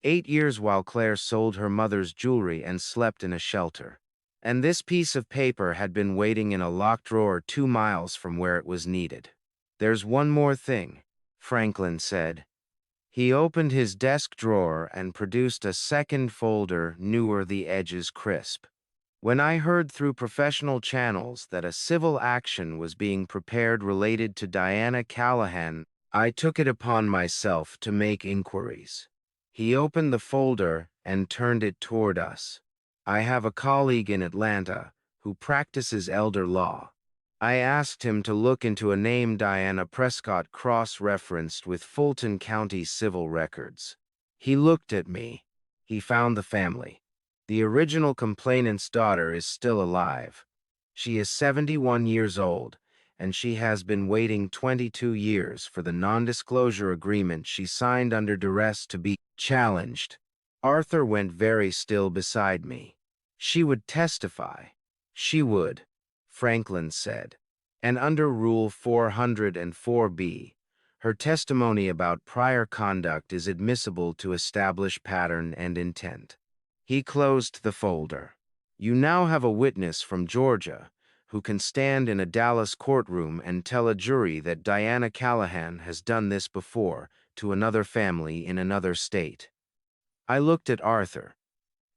8 years while Claire sold her mother's jewelry and slept in a shelter. And this piece of paper had been waiting in a locked drawer 2 miles from where it was needed. "There's one more thing," Franklin said. He opened his desk drawer and produced a second folder, newer, the edges crisp. When I heard through professional channels that a civil action was being prepared related to Diana Callahan, I took it upon myself to make inquiries. He opened the folder and turned it toward us. I have a colleague in Atlanta who practices elder law. I asked him to look into a name Diana Prescott cross-referenced with Fulton County civil records. He looked at me. He found the family. The original complainant's daughter is still alive. She is 71 years old, and she has been waiting 22 years for the non-disclosure agreement she signed under duress to be challenged. Arthur went very still beside me. She would testify. She would, Franklin said. And under Rule 404B, her testimony about prior conduct is admissible to establish pattern and intent. He closed the folder. You now have a witness from Georgia who can stand in a Dallas courtroom and tell a jury that Diana Callahan has done this before to another family in another state. I looked at Arthur.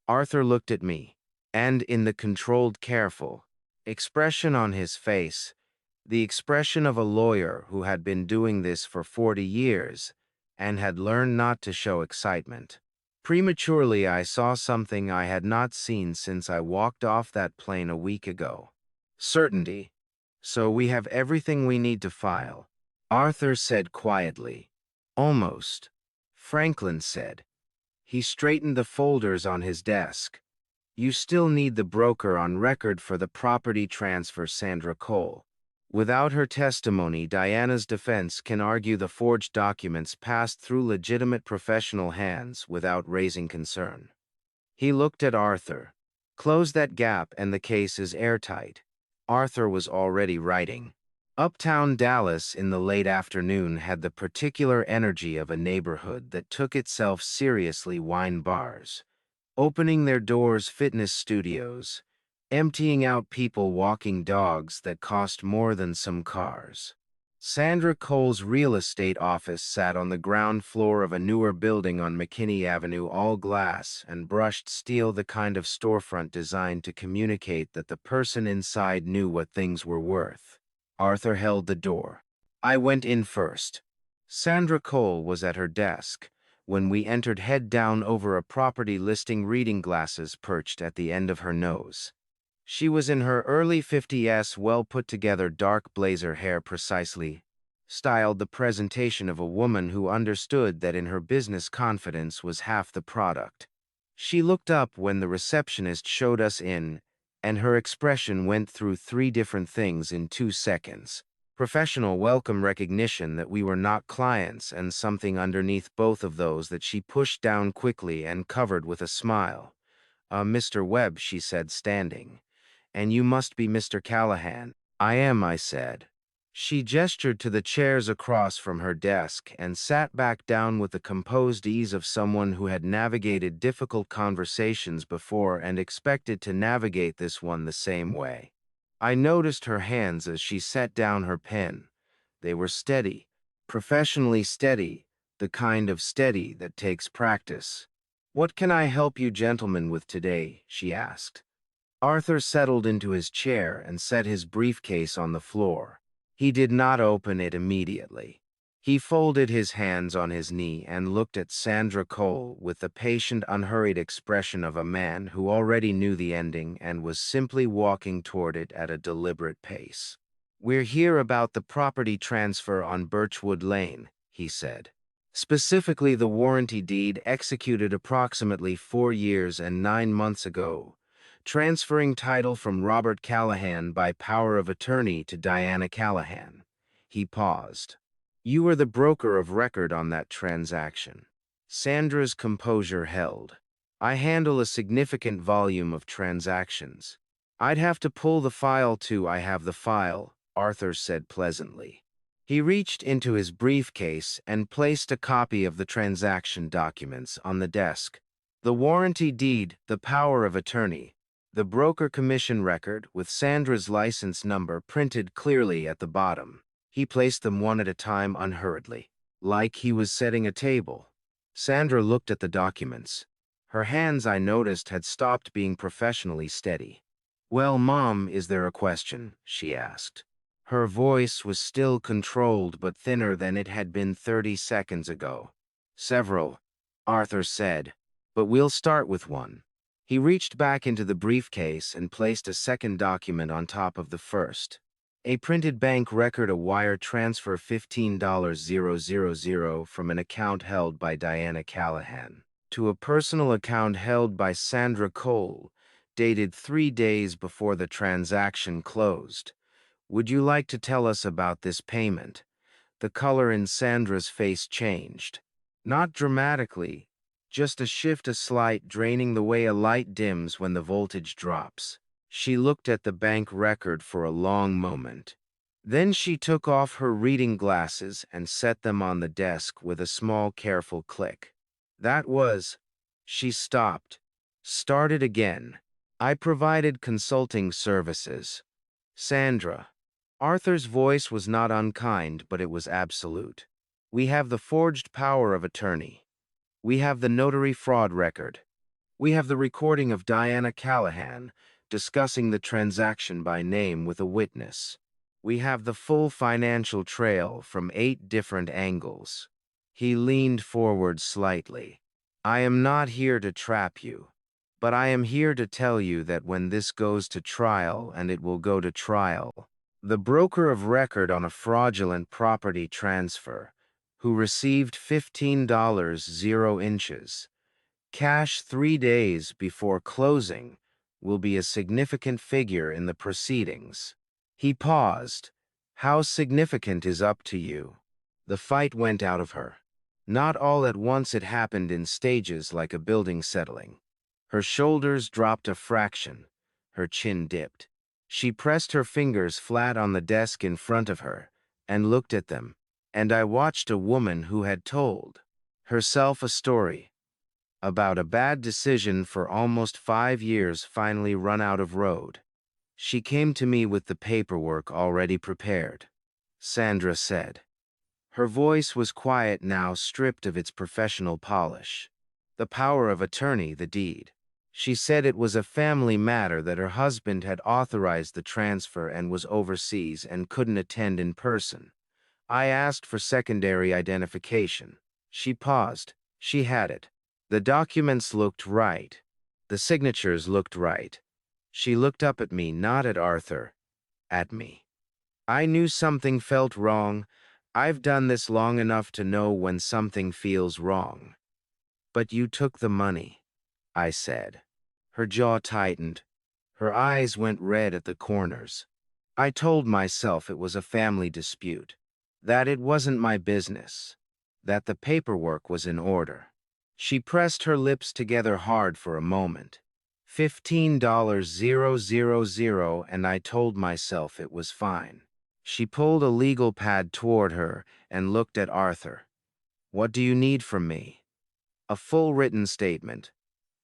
Arthur looked at me, and in the controlled, careful expression on his face, the expression of a lawyer who had been doing this for 40 years and had learned not to show excitement. Prematurely, I saw something I had not seen since I walked off that plane a week ago. Certainty. So we have everything we need to file, Arthur said quietly. Almost, Franklin said. He straightened the folders on his desk. You still need the broker on record for the property transfer, Sandra Cole. Without her testimony, Diana's defense can argue the forged documents passed through legitimate professional hands without raising concern. He looked at Arthur. Close that gap and the case is airtight. Arthur was already writing. Uptown Dallas in the late afternoon had the particular energy of a neighborhood that took itself seriously. Wine bars, opening their doors, fitness studios, emptying out people walking dogs that cost more than some cars. Sandra Cole's real estate office sat on the ground floor of a newer building on McKinney Avenue, all glass and brushed steel, the kind of storefront designed to communicate that the person inside knew what things were worth. Arthur held the door. I went in first. Sandra Cole was at her desk when we entered, head down over a property listing, reading glasses perched at the end of her nose. She was in her early 50s, well-put-together dark blazer hair precisely styled, the presentation of a woman who understood that in her business confidence was half the product. She looked up when the receptionist showed us in, and her expression went through 3 different things in 2 seconds. Professional welcome, recognition that we were not clients, and something underneath both of those that she pushed down quickly and covered with a smile. Mr. Webb, she said, standing. And you must be Mr. Callahan. I am, I said. She gestured to the chairs across from her desk and sat back down with the composed ease of someone who had navigated difficult conversations before and expected to navigate this one the same way. I noticed her hands as she set down her pen. They were steady, professionally steady, the kind of steady that takes practice. What can I help you gentlemen with today? She asked. Arthur settled into his chair and set his briefcase on the floor. He did not open it immediately. He folded his hands on his knee and looked at Sandra Cole with the patient, unhurried expression of a man who already knew the ending and was simply walking toward it at a deliberate pace. We're here about the property transfer on Birchwood Lane, he said. Specifically the warranty deed executed approximately 4 years and 9 months ago, transferring title from Robert Callahan by power of attorney to Diana Callahan. He paused. You were the broker of record on that transaction. Sandra's composure held. I handle a significant volume of transactions. I'd have to pull the file too. I have the file, Arthur said pleasantly. He reached into his briefcase and placed a copy of the transaction documents on the desk. The warranty deed, the power of attorney, the broker commission record with Sandra's license number printed clearly at the bottom. He placed them one at a time unhurriedly. like he was setting a table. Sandra looked at the documents. Her hands, I noticed, had stopped being professionally steady. "Well, Mom, is there a question?" she asked. Her voice was still controlled but thinner than it had been 30 seconds ago. "Several," Arthur said, "but we'll start with one." He reached back into the briefcase and placed a second document on top of the first. A printed bank record, a wire transfer $15,000 from an account held by Diana Callahan to a personal account held by Sandra Cole, dated 3 days before the transaction closed. "Would you like to tell us about this payment?" The color in Sandra's face changed. Not dramatically, just a shift, a slight draining, the way a light dims when the voltage drops. She looked at the bank record for a long moment. Then she took off her reading glasses and set them on the desk with a small, careful click. "That was—" She stopped. Started again. "I provided consulting services." "Sandra." Arthur's voice was not unkind, but it was absolute. "We have the forged power of attorney. We have the notary fraud record. We have the recording of Diana Callahan discussing the transaction by name with a witness. We have the full financial trail from 8 different angles." He leaned forward slightly. "I am not here to trap you, but I am here to tell you that when this goes to trial, and it will go to trial, the broker of record on a fraudulent property transfer, who received $15 0 inches cash 3 days before closing, will be a significant figure in the proceedings." He paused. "How significant is up to you." The fight went out of her. Not all at once, it happened in stages like a building settling. Her shoulders dropped a fraction. Her chin dipped. She pressed her fingers flat on the desk in front of her and looked at them, and I watched a woman who had told herself a story about a bad decision for almost 5 years finally run out of road. She came to me with the paperwork already prepared. Sandra said. Her voice was quiet now, stripped of its professional polish. "The power of attorney, the deed." She said it was a family matter, that her husband had authorized the transfer and was overseas and couldn't attend in person. I asked for secondary identification. She paused. She had it. The documents looked right. The signatures looked right. She looked up at me, not at Arthur. At me. I knew something felt wrong. I've done this long enough to know when something feels wrong. "But you took the money," I said. Her jaw tightened. Her eyes went red at the corners. I told myself it was a family dispute, that it wasn't my business, that the paperwork was in order. She pressed her lips together hard for a moment. $15,000, and I told myself it was fine. She pulled a legal pad toward her and looked at Arthur. "What do you need from me?" "A full written statement,"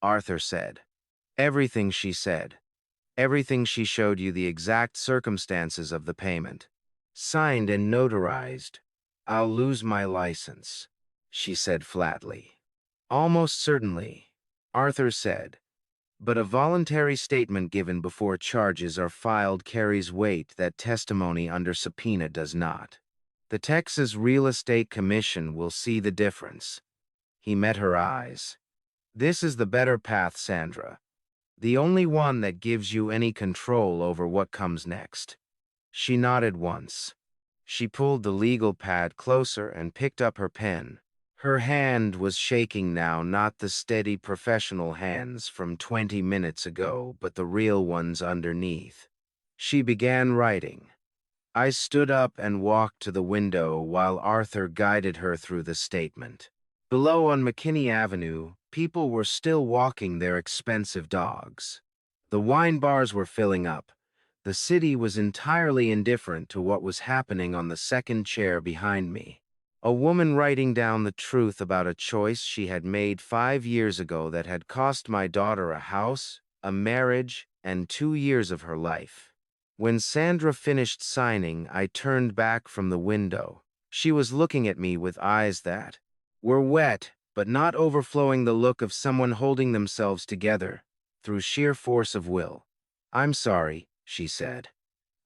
Arthur said. "Everything she said. Everything she showed you, the exact circumstances of the payment. Signed and notarized." "I'll lose my license," she said flatly. "Almost certainly," Arthur said. "But a voluntary statement given before charges are filed carries weight that testimony under subpoena does not. The Texas Real Estate Commission will see the difference." He met her eyes. "This is the better path, Sandra. The only one that gives you any control over what comes next." She nodded once. She pulled the legal pad closer and picked up her pen. Her hand was shaking now, not the steady professional hands from 20 minutes ago, but the real ones underneath. She began writing. I stood up and walked to the window while Arthur guided her through the statement. Below on McKinney Avenue, people were still walking their expensive dogs. The wine bars were filling up. The city was entirely indifferent to what was happening on the second chair behind me. A woman writing down the truth about a choice she had made 5 years ago that had cost my daughter a house, a marriage, and 2 years of her life. When Sandra finished signing, I turned back from the window. She was looking at me with eyes that were wet, but not overflowing, the look of someone holding themselves together through sheer force of will. "I'm sorry," she said.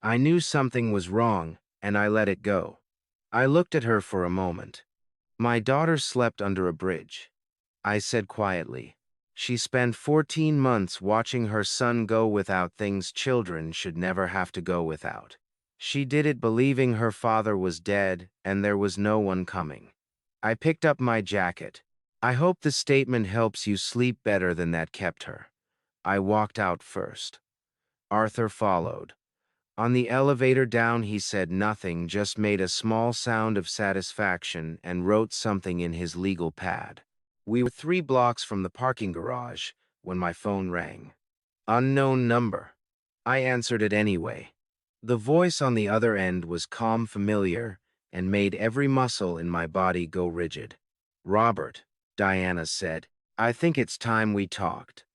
"I knew something was wrong, and I let it go." I looked at her for a moment. "My daughter slept under a bridge," I said quietly. "She spent 14 months watching her son go without things children should never have to go without. She did it believing her father was dead and there was no one coming." I picked up my jacket. "I hope the statement helps you sleep better than that kept her." I walked out first. Arthur followed. On the elevator down, he said nothing, just made a small sound of satisfaction and wrote something in his legal pad. We were 3 blocks from the parking garage when my phone rang. Unknown number. I answered it anyway. The voice on the other end was calm, familiar, and made every muscle in my body go rigid. "Robert," Diana said, "I think it's time we talked."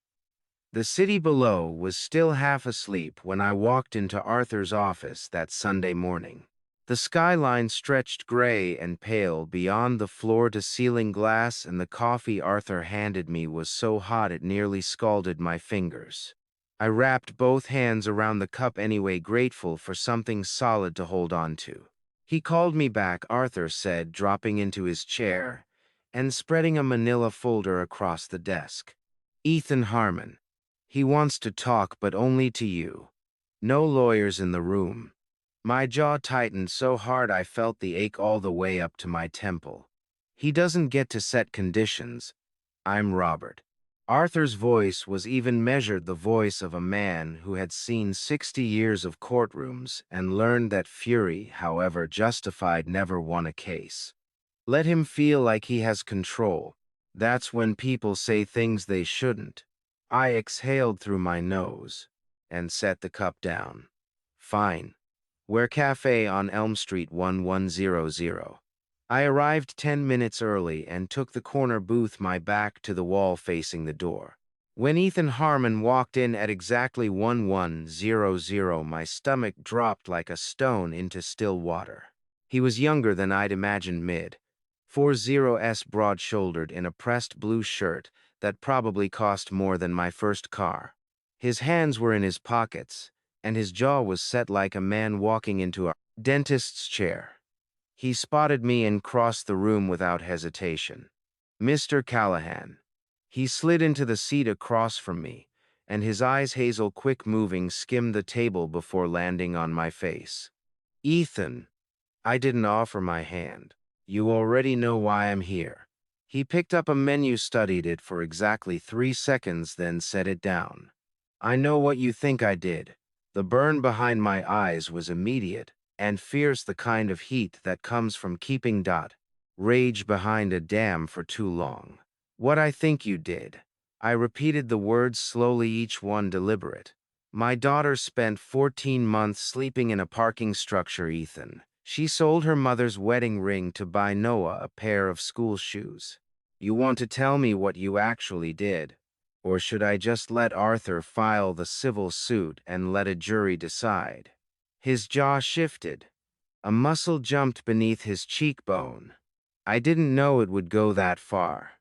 The city below was still half asleep when I walked into Arthur's office that Sunday morning. The skyline stretched gray and pale beyond the floor-to-ceiling glass, and the coffee Arthur handed me was so hot it nearly scalded my fingers. I wrapped both hands around the cup anyway, grateful for something solid to hold on to. "He called me back," Arthur said, dropping into his chair and spreading a manila folder across the desk. "Ethan Harmon. He wants to talk, but only to you. No lawyers in the room." My jaw tightened so hard I felt the ache all the way up to my temple. "He doesn't get to set conditions. I'm Robert." Arthur's voice was even measured, the voice of a man who had seen 60 years of courtrooms and learned that fury, however justified, never won a case. "Let him feel like he has control. That's when people say things they shouldn't." I exhaled through my nose and set the cup down. "Fine. Where cafe on Elm Street 1100. I arrived 10 minutes early and took the corner booth, my back to the wall facing the door. When Ethan Harmon walked in at exactly 1100, my stomach dropped like a stone into still water. He was younger than I'd imagined, mid-40s, broad-shouldered, in a pressed blue shirt that probably cost more than my first car. His hands were in his pockets, and his jaw was set like a man walking into a dentist's chair. He spotted me and crossed the room without hesitation. "Mr. Callahan." He slid into the seat across from me, and his eyes, hazel, quick-moving, skimmed the table before landing on my face. "Ethan." I didn't offer my hand. "You already know why I'm here." He picked up a menu, studied it for exactly 3 seconds, then set it down. "I know what you think I did." The burn behind my eyes was immediate and fierce, the kind of heat that comes from keeping rage behind a dam for too long. "What I think you did." I repeated the words slowly, each one deliberate. "My daughter spent 14 months sleeping in a parking structure, Ethan. She sold her mother's wedding ring to buy Noah a pair of school shoes." You want to tell me what you actually did? Or should I just let Arthur file the civil suit and let a jury decide? His jaw shifted. A muscle jumped beneath his cheekbone. I didn't know it would go that far.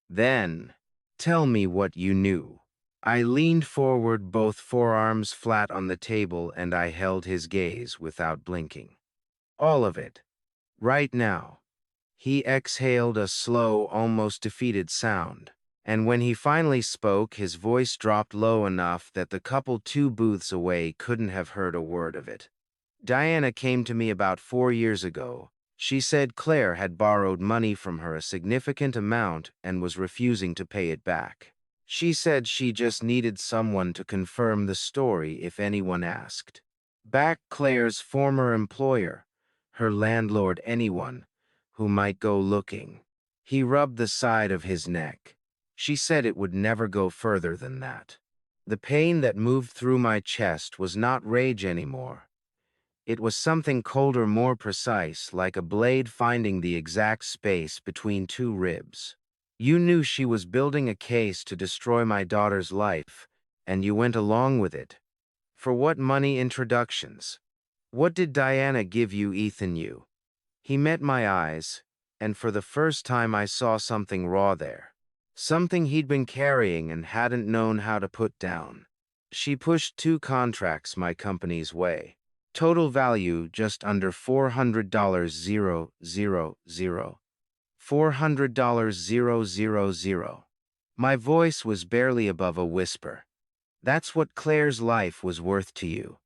"Then, tell me what you knew." I leaned forward, both forearms flat on the table, and I held his gaze without blinking. "All of it. Right now." He exhaled a slow, almost defeated sound, and when he finally spoke, his voice dropped low enough that the couple 2 booths away couldn't have heard a word of it. "Diana came to me about 4 years ago. She said Claire had borrowed money from her, a significant amount, and was refusing to pay it back. She said she just needed someone to confirm the story if anyone asked. Back Claire's former employer, her landlord, anyone who might go looking." He rubbed the side of his neck. "She said it would never go further than that." The pain that moved through my chest was not rage anymore. It was something colder, more precise, like a blade finding the exact space between 2 ribs. "You knew she was building a case to destroy my daughter's life, and you went along with it. For what? Money, introductions? What did Diana give you, Ethan? You He met my eyes, and for the first time I saw something raw there. Something he'd been carrying and hadn't known how to put down. She pushed 2 contracts my company's way. Total value just under $400 000. $400 000. My voice was barely above a whisper. That's what Claire's life was worth to you.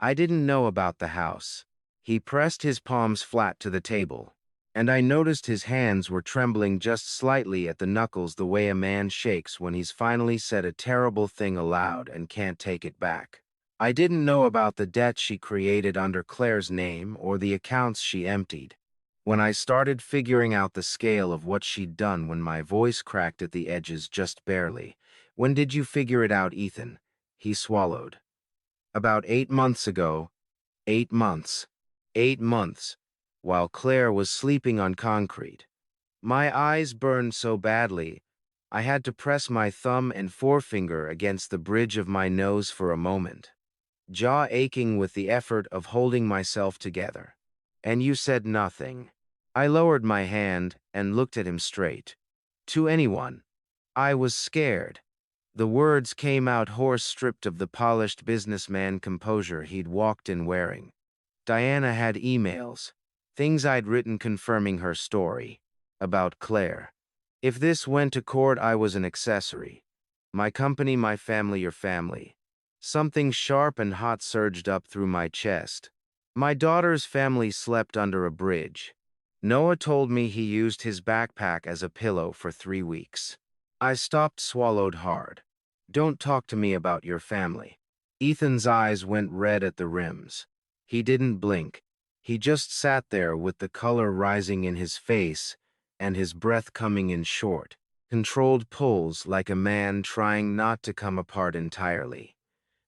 I didn't know about the house. He pressed his palms flat to the table, and I noticed his hands were trembling just slightly at the knuckles the way a man shakes when he's finally said a terrible thing aloud and can't take it back. I didn't know about the debt she created under Claire's name or the accounts she emptied. When I started figuring out the scale of what she'd done when my voice cracked at the edges just barely. When did you figure it out, Ethan? He swallowed. About 8 months ago. 8 months. 8 months. While Claire was sleeping on concrete. My eyes burned so badly, I had to press my thumb and forefinger against the bridge of my nose for a moment, jaw aching with the effort of holding myself together. And you said nothing. I lowered my hand and looked at him straight. To anyone. I was scared. The words came out hoarse, stripped of the polished businessman composure he'd walked in wearing. Diana had emails, things I'd written confirming her story, about Claire. If this went to court, I was an accessory. My company, my family, your family. Something sharp and hot surged up through my chest. My daughter's family slept under a bridge. Noah told me he used his backpack as a pillow for 3 weeks. I stopped, swallowed hard. Don't talk to me about your family. Ethan's eyes went red at the rims. He didn't blink. He just sat there with the color rising in his face and his breath coming in short, controlled pulls like a man trying not to come apart entirely.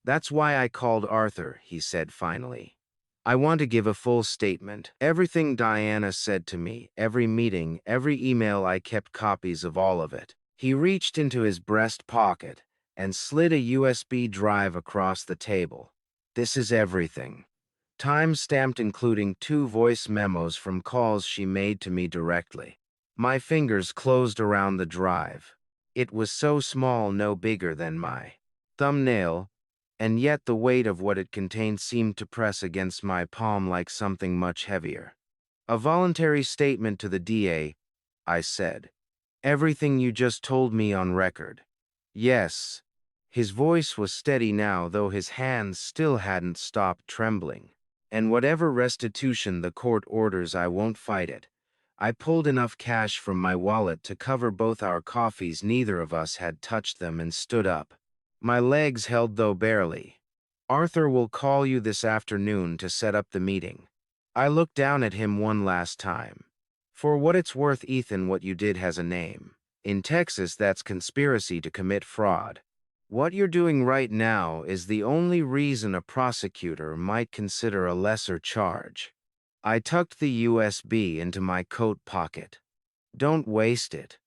That's why I called Arthur, he said finally. I want to give a full statement. Everything Diana said to me, every meeting, every email, I kept copies of all of it. He reached into his breast pocket and slid a USB drive across the table. This is everything. Time-stamped, including 2 voice memos from calls she made to me directly. My fingers closed around the drive. It was so small, no bigger than my thumbnail, and yet the weight of what it contained seemed to press against my palm like something much heavier. A voluntary statement to the DA, I said. Everything you just told me on record. Yes. His voice was steady now, though his hands still hadn't stopped trembling. And whatever restitution the court orders, I won't fight it. I pulled enough cash from my wallet to cover both our coffees. Neither of us had touched them, and stood up. My legs held, though barely. Arthur will call you this afternoon to set up the meeting. I looked down at him one last time. For what it's worth, Ethan, what you did has a name. In Texas, that's conspiracy to commit fraud. What you're doing right now is the only reason a prosecutor might consider a lesser charge. I tucked the USB into my coat pocket. Don't waste it.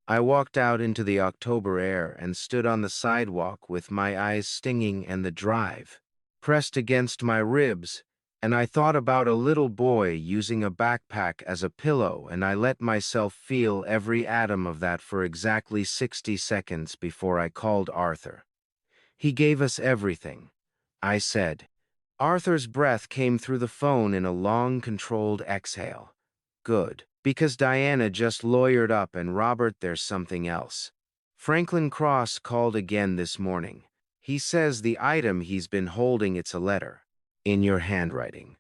I walked out into the October air and stood on the sidewalk with my eyes stinging and the drive pressed against my ribs, and I thought about a little boy using a backpack as a pillow, and I let myself feel every atom of that for exactly 60 seconds before I called Arthur. He gave us everything, I said. Arthur's breath came through the phone in a long, controlled exhale. Good. Because Diana just lawyered up, and Robert, there's something else. Franklin Cross called again this morning. He says the item he's been holding, it's a letter. In your handwriting.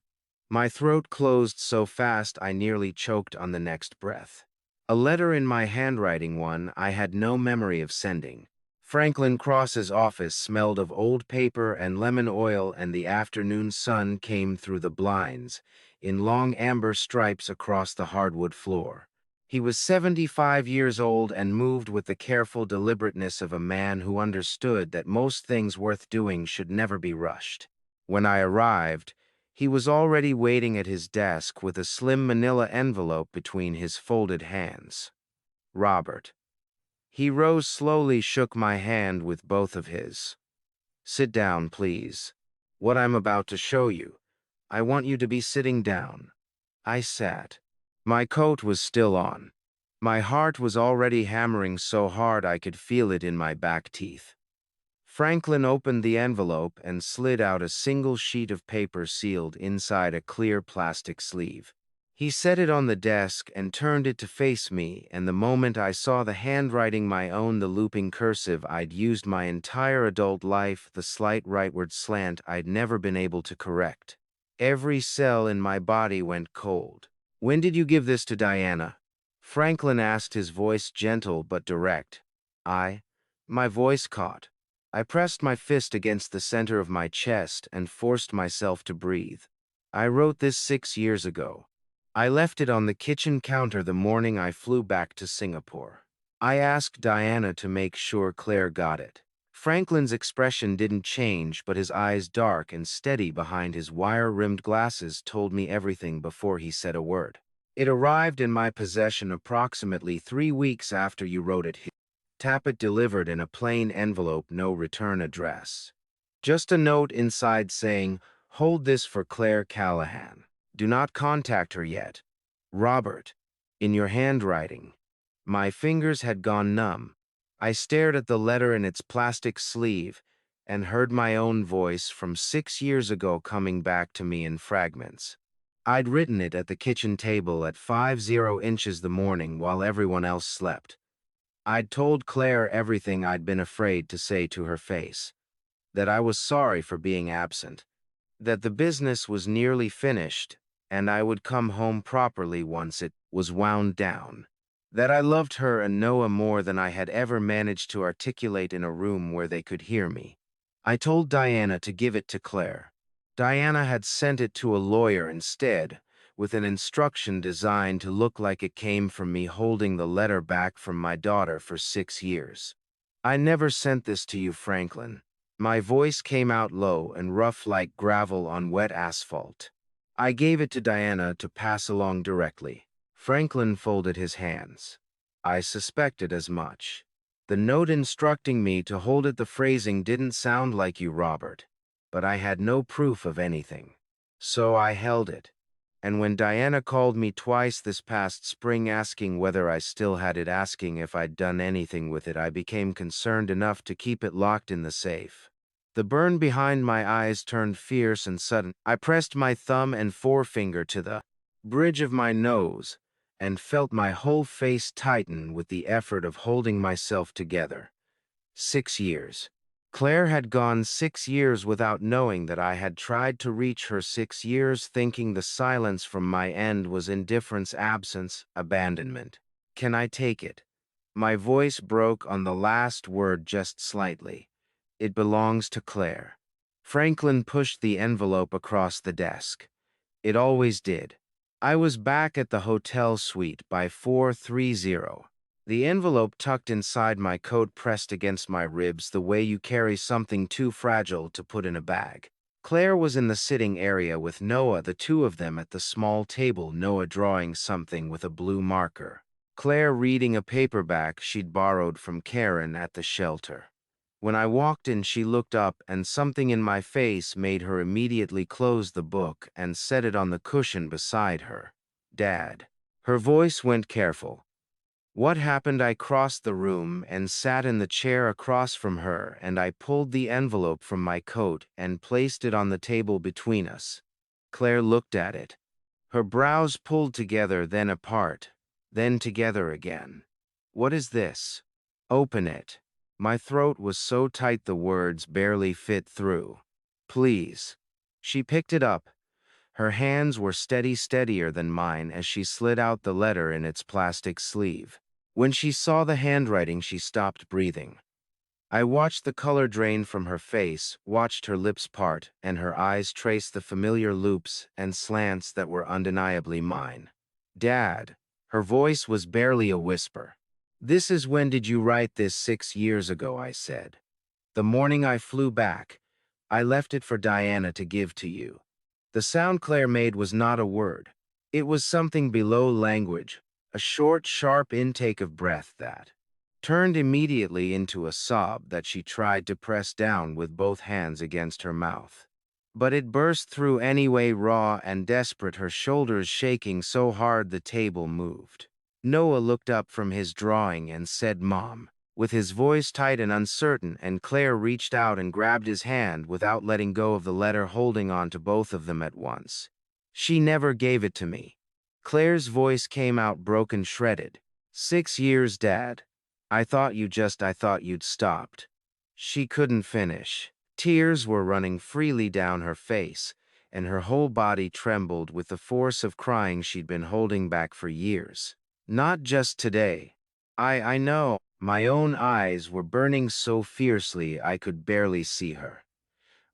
My throat closed so fast I nearly choked on the next breath. A letter in my handwriting, one I had no memory of sending. Franklin Cross's office smelled of old paper and lemon oil, and the afternoon sun came through the blinds in long amber stripes across the hardwood floor. He was 75 years old and moved with the careful deliberateness of a man who understood that most things worth doing should never be rushed. When I arrived, he was already waiting at his desk with a slim manila envelope between his folded hands. Robert. He rose slowly, shook my hand with both of his. Sit down, please. What I'm about to show you. I want you to be sitting down. I sat. My coat was still on. My heart was already hammering so hard I could feel it in my back teeth. Franklin opened the envelope and slid out a single sheet of paper sealed inside a clear plastic sleeve. He set it on the desk and turned it to face me, and the moment I saw the handwriting my own, the looping cursive I'd used my entire adult life, the slight rightward slant I'd never been able to correct, every cell in my body went cold. "When did you give this to Diana?" Franklin asked, his voice gentle but direct. My voice caught. I pressed my fist against the center of my chest and forced myself to breathe. "I wrote this 6 years ago. I left it on the kitchen counter the morning I flew back to Singapore. I asked Diana to make sure Claire got it." Franklin's expression didn't change, but his eyes, dark and steady behind his wire-rimmed glasses, told me everything before he said a word. "It arrived in my possession approximately 3 weeks after you wrote it. Tappet delivered in a plain envelope, no return address. Just a note inside saying, 'Hold this for Claire Callahan. Do not contact her yet. Robert,' in your handwriting." My fingers had gone numb. I stared at the letter in its plastic sleeve and heard my own voice from 6 years ago coming back to me in fragments. I'd written it at the kitchen table at 50 inches the morning while everyone else slept. I'd told Claire everything I'd been afraid to say to her face. That I was sorry for being absent. That the business was nearly finished, and I would come home properly once it was wound down. That I loved her and Noah more than I had ever managed to articulate in a room where they could hear me. I told Diana to give it to Claire. Diana had sent it to a lawyer instead, with an instruction designed to look like it came from me holding the letter back from my daughter for 6 years. "I never sent this to you, Franklin." My voice came out low and rough like gravel on wet asphalt. "I gave it to Diana to pass along directly." Franklin folded his hands. "I suspected as much. The note instructing me to hold it, the phrasing didn't sound like you, Robert, but I had no proof of anything. So I held it. And when Diana called me twice this past spring asking whether I still had it, asking if I'd done anything with it, I became concerned enough to keep it locked in the safe." The burn behind my eyes turned fierce and sudden. I pressed my thumb and forefinger to the bridge of my nose and felt my whole face tighten with the effort of holding myself together. 6 years. Claire had gone 6 years without knowing that I had tried to reach her, 6 years thinking the silence from my end was indifference, absence, abandonment. "Can I take it?" My voice broke on the last word just slightly. "It belongs to Claire." Franklin pushed the envelope across the desk. It always did. I was back at the hotel suite by 4:30. The envelope tucked inside my coat, pressed against my ribs the way you carry something too fragile to put in a bag. Claire was in the sitting area with Noah, the two of them at the small table, Noah drawing something with a blue marker. Claire reading a paperback she'd borrowed from Karen at the shelter. When I walked in, she looked up, and something in my face made her immediately close the book and set it on the cushion beside her. "Dad." Her voice went careful. "What happened?" I crossed the room and sat in the chair across from her, and I pulled the envelope from my coat and placed it on the table between us. Claire looked at it. Her brows pulled together, then apart, then together again. "What is this?" "Open it." My throat was so tight the words barely fit through. "Please." She picked it up. Her hands were steadier than mine as she slid out the letter in its plastic sleeve. When she saw the handwriting, she stopped breathing. I watched the color drain from her face, watched her lips part, and her eyes trace the familiar loops and slants that were undeniably mine. "Dad." Her voice was barely a whisper. "This is when did you write this?" 6 years ago, I said. "The morning I flew back. I left it for Diana to give to you." The sound Claire made was not a word. It was something below language, a short, sharp intake of breath that turned immediately into a sob that she tried to press down with both hands against her mouth. But it burst through anyway, raw and desperate, her shoulders shaking so hard the table moved. Noah looked up from his drawing and said, "Mom," with his voice tight and uncertain, and Claire reached out and grabbed his hand without letting go of the letter, holding on to both of them at once. "She never gave it to me." Claire's voice came out broken, shredded. "6 years, Dad. I thought you'd stopped." She couldn't finish. Tears were running freely down her face, and her whole body trembled with the force of crying she'd been holding back for years. "Not just today. I know." My own eyes were burning so fiercely I could barely see her.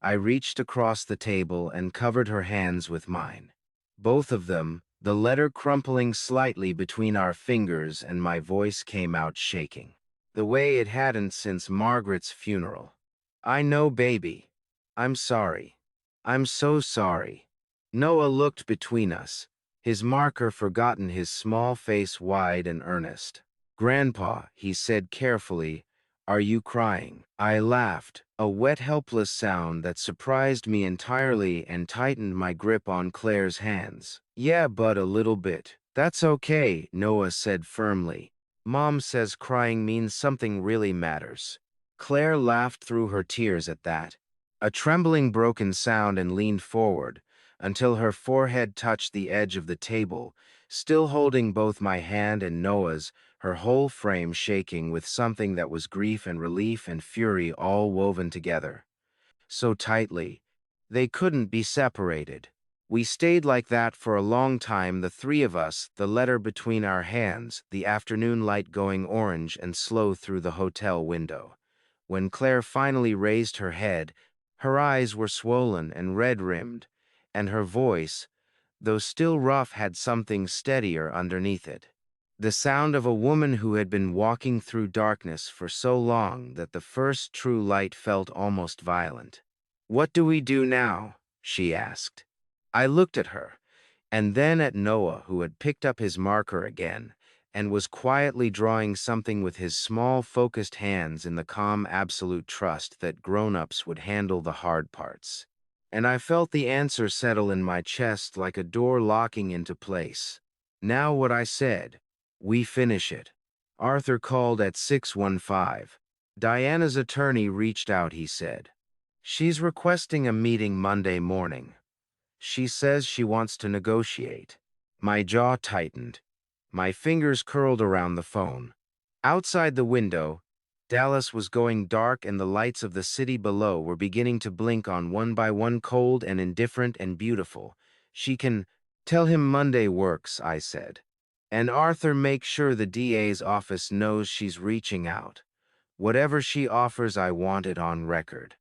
I reached across the table and covered her hands with mine. Both of them, the letter crumpling slightly between our fingers, and my voice came out shaking, the way it hadn't since Margaret's funeral. "I know, baby. I'm sorry. I'm so sorry." Noah looked between us, his marker forgotten, his small face wide and earnest. "Grandpa," he said carefully, "are you crying?" I laughed, a wet, helpless sound that surprised me entirely, and tightened my grip on Claire's hands. "Yeah, but a little bit." "That's okay," Noah said firmly. "Mom says crying means something really matters." Claire laughed through her tears at that, a trembling, broken sound, and leaned forward until her forehead touched the edge of the table, still holding both my hand and Noah's, her whole frame shaking with something that was grief and relief and fury all woven together so tightly they couldn't be separated. We stayed like that for a long time, the three of us, the letter between our hands, the afternoon light going orange and slow through the hotel window. When Claire finally raised her head, her eyes were swollen and red-rimmed, and her voice, though still rough, had something steadier underneath it. The sound of a woman who had been walking through darkness for so long that the first true light felt almost violent. "What do we do now?" she asked. I looked at her, and then at Noah, who had picked up his marker again and was quietly drawing something with his small, focused hands in the calm, absolute trust that grown-ups would handle the hard parts. And I felt the answer settle in my chest like a door locking into place. "Now," what I said. "We finish it." Arthur called at 6:15. "Diana's attorney reached out," he said. "She's requesting a meeting Monday morning. She says she wants to negotiate." My jaw tightened. My fingers curled around the phone. Outside the window, Dallas was going dark, and the lights of the city below were beginning to blink on one by one, cold and indifferent and beautiful. "She can tell him Monday works," I said. "And Arthur, make sure the DA's office knows she's reaching out. Whatever she offers, I want it on record."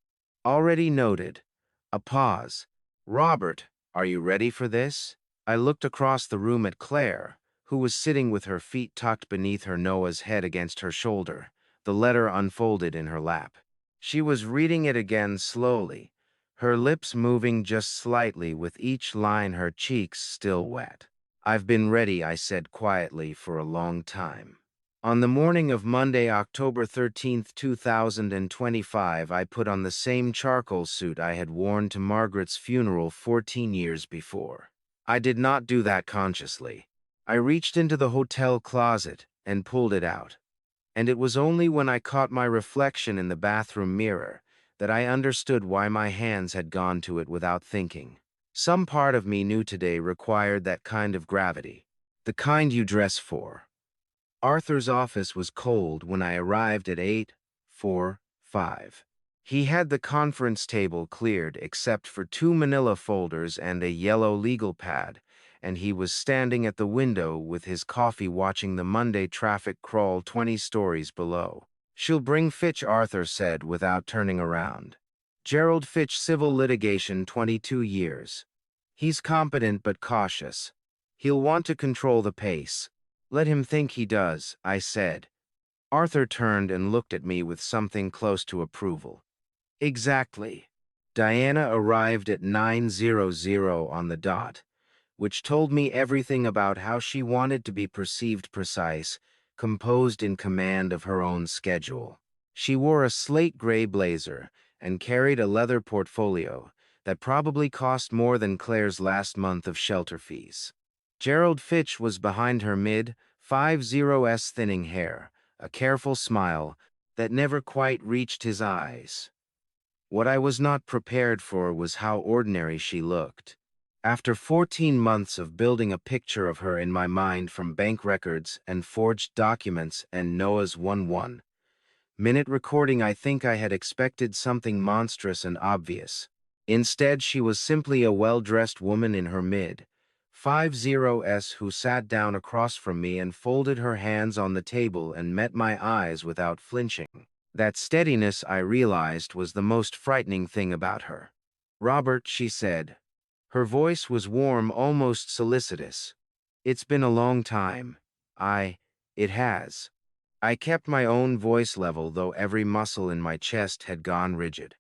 "Already noted." A pause. "Robert, are you ready for this?" I looked across the room at Claire, who was sitting with her feet tucked beneath her, Noah's head against her shoulder, the letter unfolded in her lap. She was reading it again slowly, her lips moving just slightly with each line, her cheeks still wet. "I've been ready," I said quietly, "for a long time." On the morning of Monday, October 13th, 2025, I put on the same charcoal suit I had worn to Margaret's funeral 14 years before. I did not do that consciously. I reached into the hotel closet and pulled it out. And it was only when I caught my reflection in the bathroom mirror that I understood why my hands had gone to it without thinking. Some part of me knew today required that kind of gravity, the kind you dress for. Arthur's office was cold when I arrived at 8:45. He had the conference table cleared except for 2 manila folders and a yellow legal pad, and he was standing at the window with his coffee watching the Monday traffic crawl 20 stories below. "She'll bring Fitch," Arthur said without turning around. "Gerald Fitch, civil litigation, 22 years. He's competent but cautious. He'll want to control the pace." "Let him think he does," I said. Arthur turned and looked at me with something close to approval. "Exactly." Diana arrived at 9:00 on the dot, which told me everything about how she wanted to be perceived: precise, composed, in command of her own schedule. She wore a slate gray blazer and carried a leather portfolio, that probably cost more than Claire's last month of shelter fees. Gerald Fitch was behind her mid-50s thinning hair, a careful smile that never quite reached his eyes. What I was not prepared for was how ordinary she looked. After 14 months of building a picture of her in my mind from bank records and forged documents and Noah's 1-1-minute recording, I think I had expected something monstrous and obvious. Instead, she was simply a well-dressed woman in her mid-50s who sat down across from me and folded her hands on the table and met my eyes without flinching. That steadiness, I realized, was the most frightening thing about her. "Robert," she said. Her voice was warm, almost solicitous. "It's been a long time. It has." I kept my own voice level, though every muscle in my chest had gone rigid.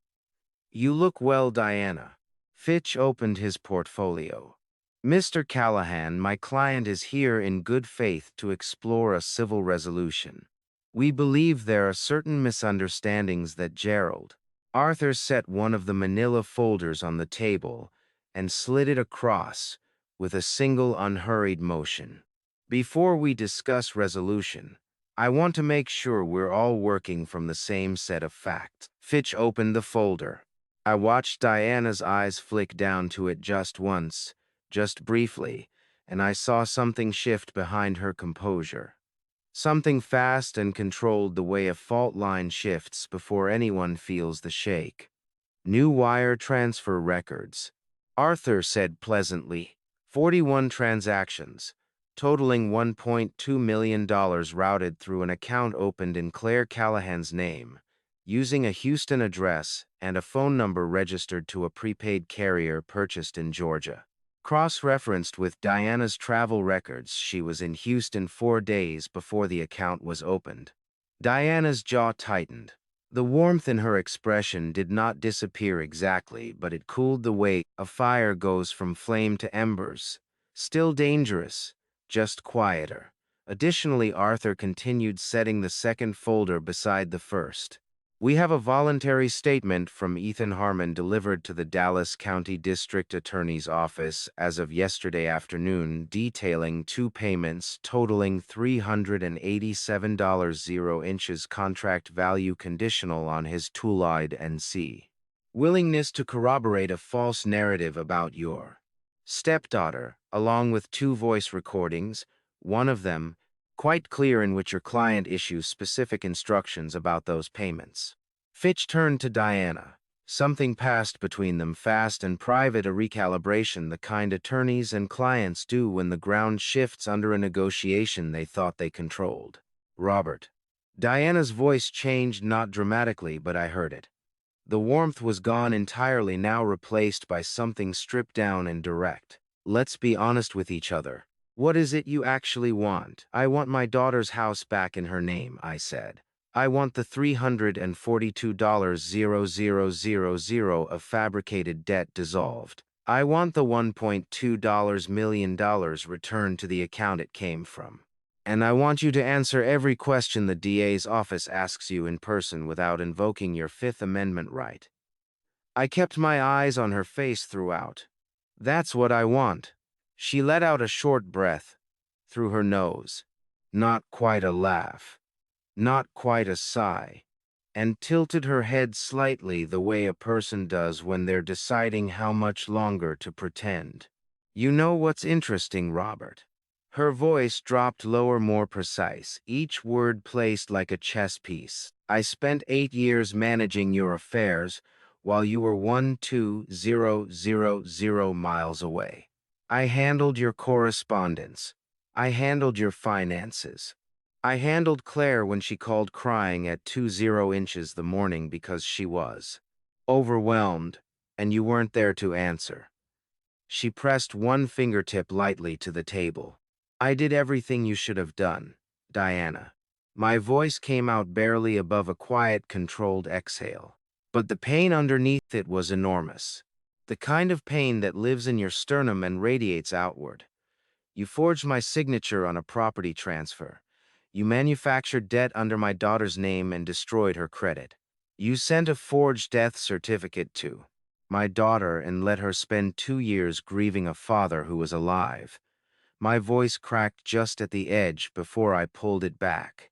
"You look well, Diana." Fitch opened his portfolio. "Mr. Callahan, my client is here in good faith to explore a civil resolution. We believe there are certain misunderstandings that Gerald." Arthur set one of the manila folders on the table and slid it across with a single unhurried motion. "Before we discuss resolution, I want to make sure we're all working from the same set of facts." Fitch opened the folder. I watched Diana's eyes flick down to it just once, just briefly, and I saw something shift behind her composure. Something fast and controlled, the way a fault line shifts before anyone feels the shake. "New wire transfer records," Arthur said pleasantly. 41 transactions, totaling $1.2 million, routed through an account opened in Claire Callahan's name, using a Houston address and a phone number registered to a prepaid carrier purchased in Georgia. Cross-referenced with Diana's travel records, she was in Houston 4 days before the account was opened. Diana's jaw tightened. The warmth in her expression did not disappear exactly, but it cooled the way a fire goes from flame to embers. Still dangerous, just quieter. Additionally, Arthur continued, setting the second folder beside the first. "We have a voluntary statement from Ethan Harmon delivered to the Dallas County District Attorney's Office as of yesterday afternoon, detailing 2 payments totaling $387.00 contract value conditional on his Tulide NC willingness to corroborate a false narrative about your stepdaughter, along with 2 voice recordings, one of them quite clear, in which your client issues specific instructions about those payments." Fitch turned to Diana. Something passed between them, fast and private, a recalibration, the kind attorneys and clients do when the ground shifts under a negotiation they thought they controlled. "Robert." Diana's voice changed, not dramatically, but I heard it. The warmth was gone entirely, now replaced by something stripped down and direct. "Let's be honest with each other. What is it you actually want?" "I want my daughter's house back in her name," I said. "I want the $342,000 of fabricated debt dissolved. I want the $1.2 million returned to the account it came from. And I want you to answer every question the DA's office asks you in person without invoking your Fifth Amendment right." I kept my eyes on her face throughout. "That's what I want." She let out a short breath through her nose. Not quite a laugh, not quite a sigh, and tilted her head slightly, the way a person does when they're deciding how much longer to pretend. "You know what's interesting, Robert?" Her voice dropped lower, more precise, each word placed like a chess piece. "I spent 8 years managing your affairs while you were 1,2,0,0 miles away. I handled your correspondence. I handled your finances. I handled Claire when she called crying at 20 inches the morning because she was overwhelmed, and you weren't there to answer." She pressed one fingertip lightly to the table. "I did everything you should have done, Diana." My voice came out barely above a quiet, controlled exhale. But the pain underneath it was enormous. The kind of pain that lives in your sternum and radiates outward. You forged my signature on a property transfer. You manufactured debt under my daughter's name and destroyed her credit. You sent a forged death certificate too. my daughter, and let her spend 2 years grieving a father who was alive. My voice cracked just at the edge before I pulled it back.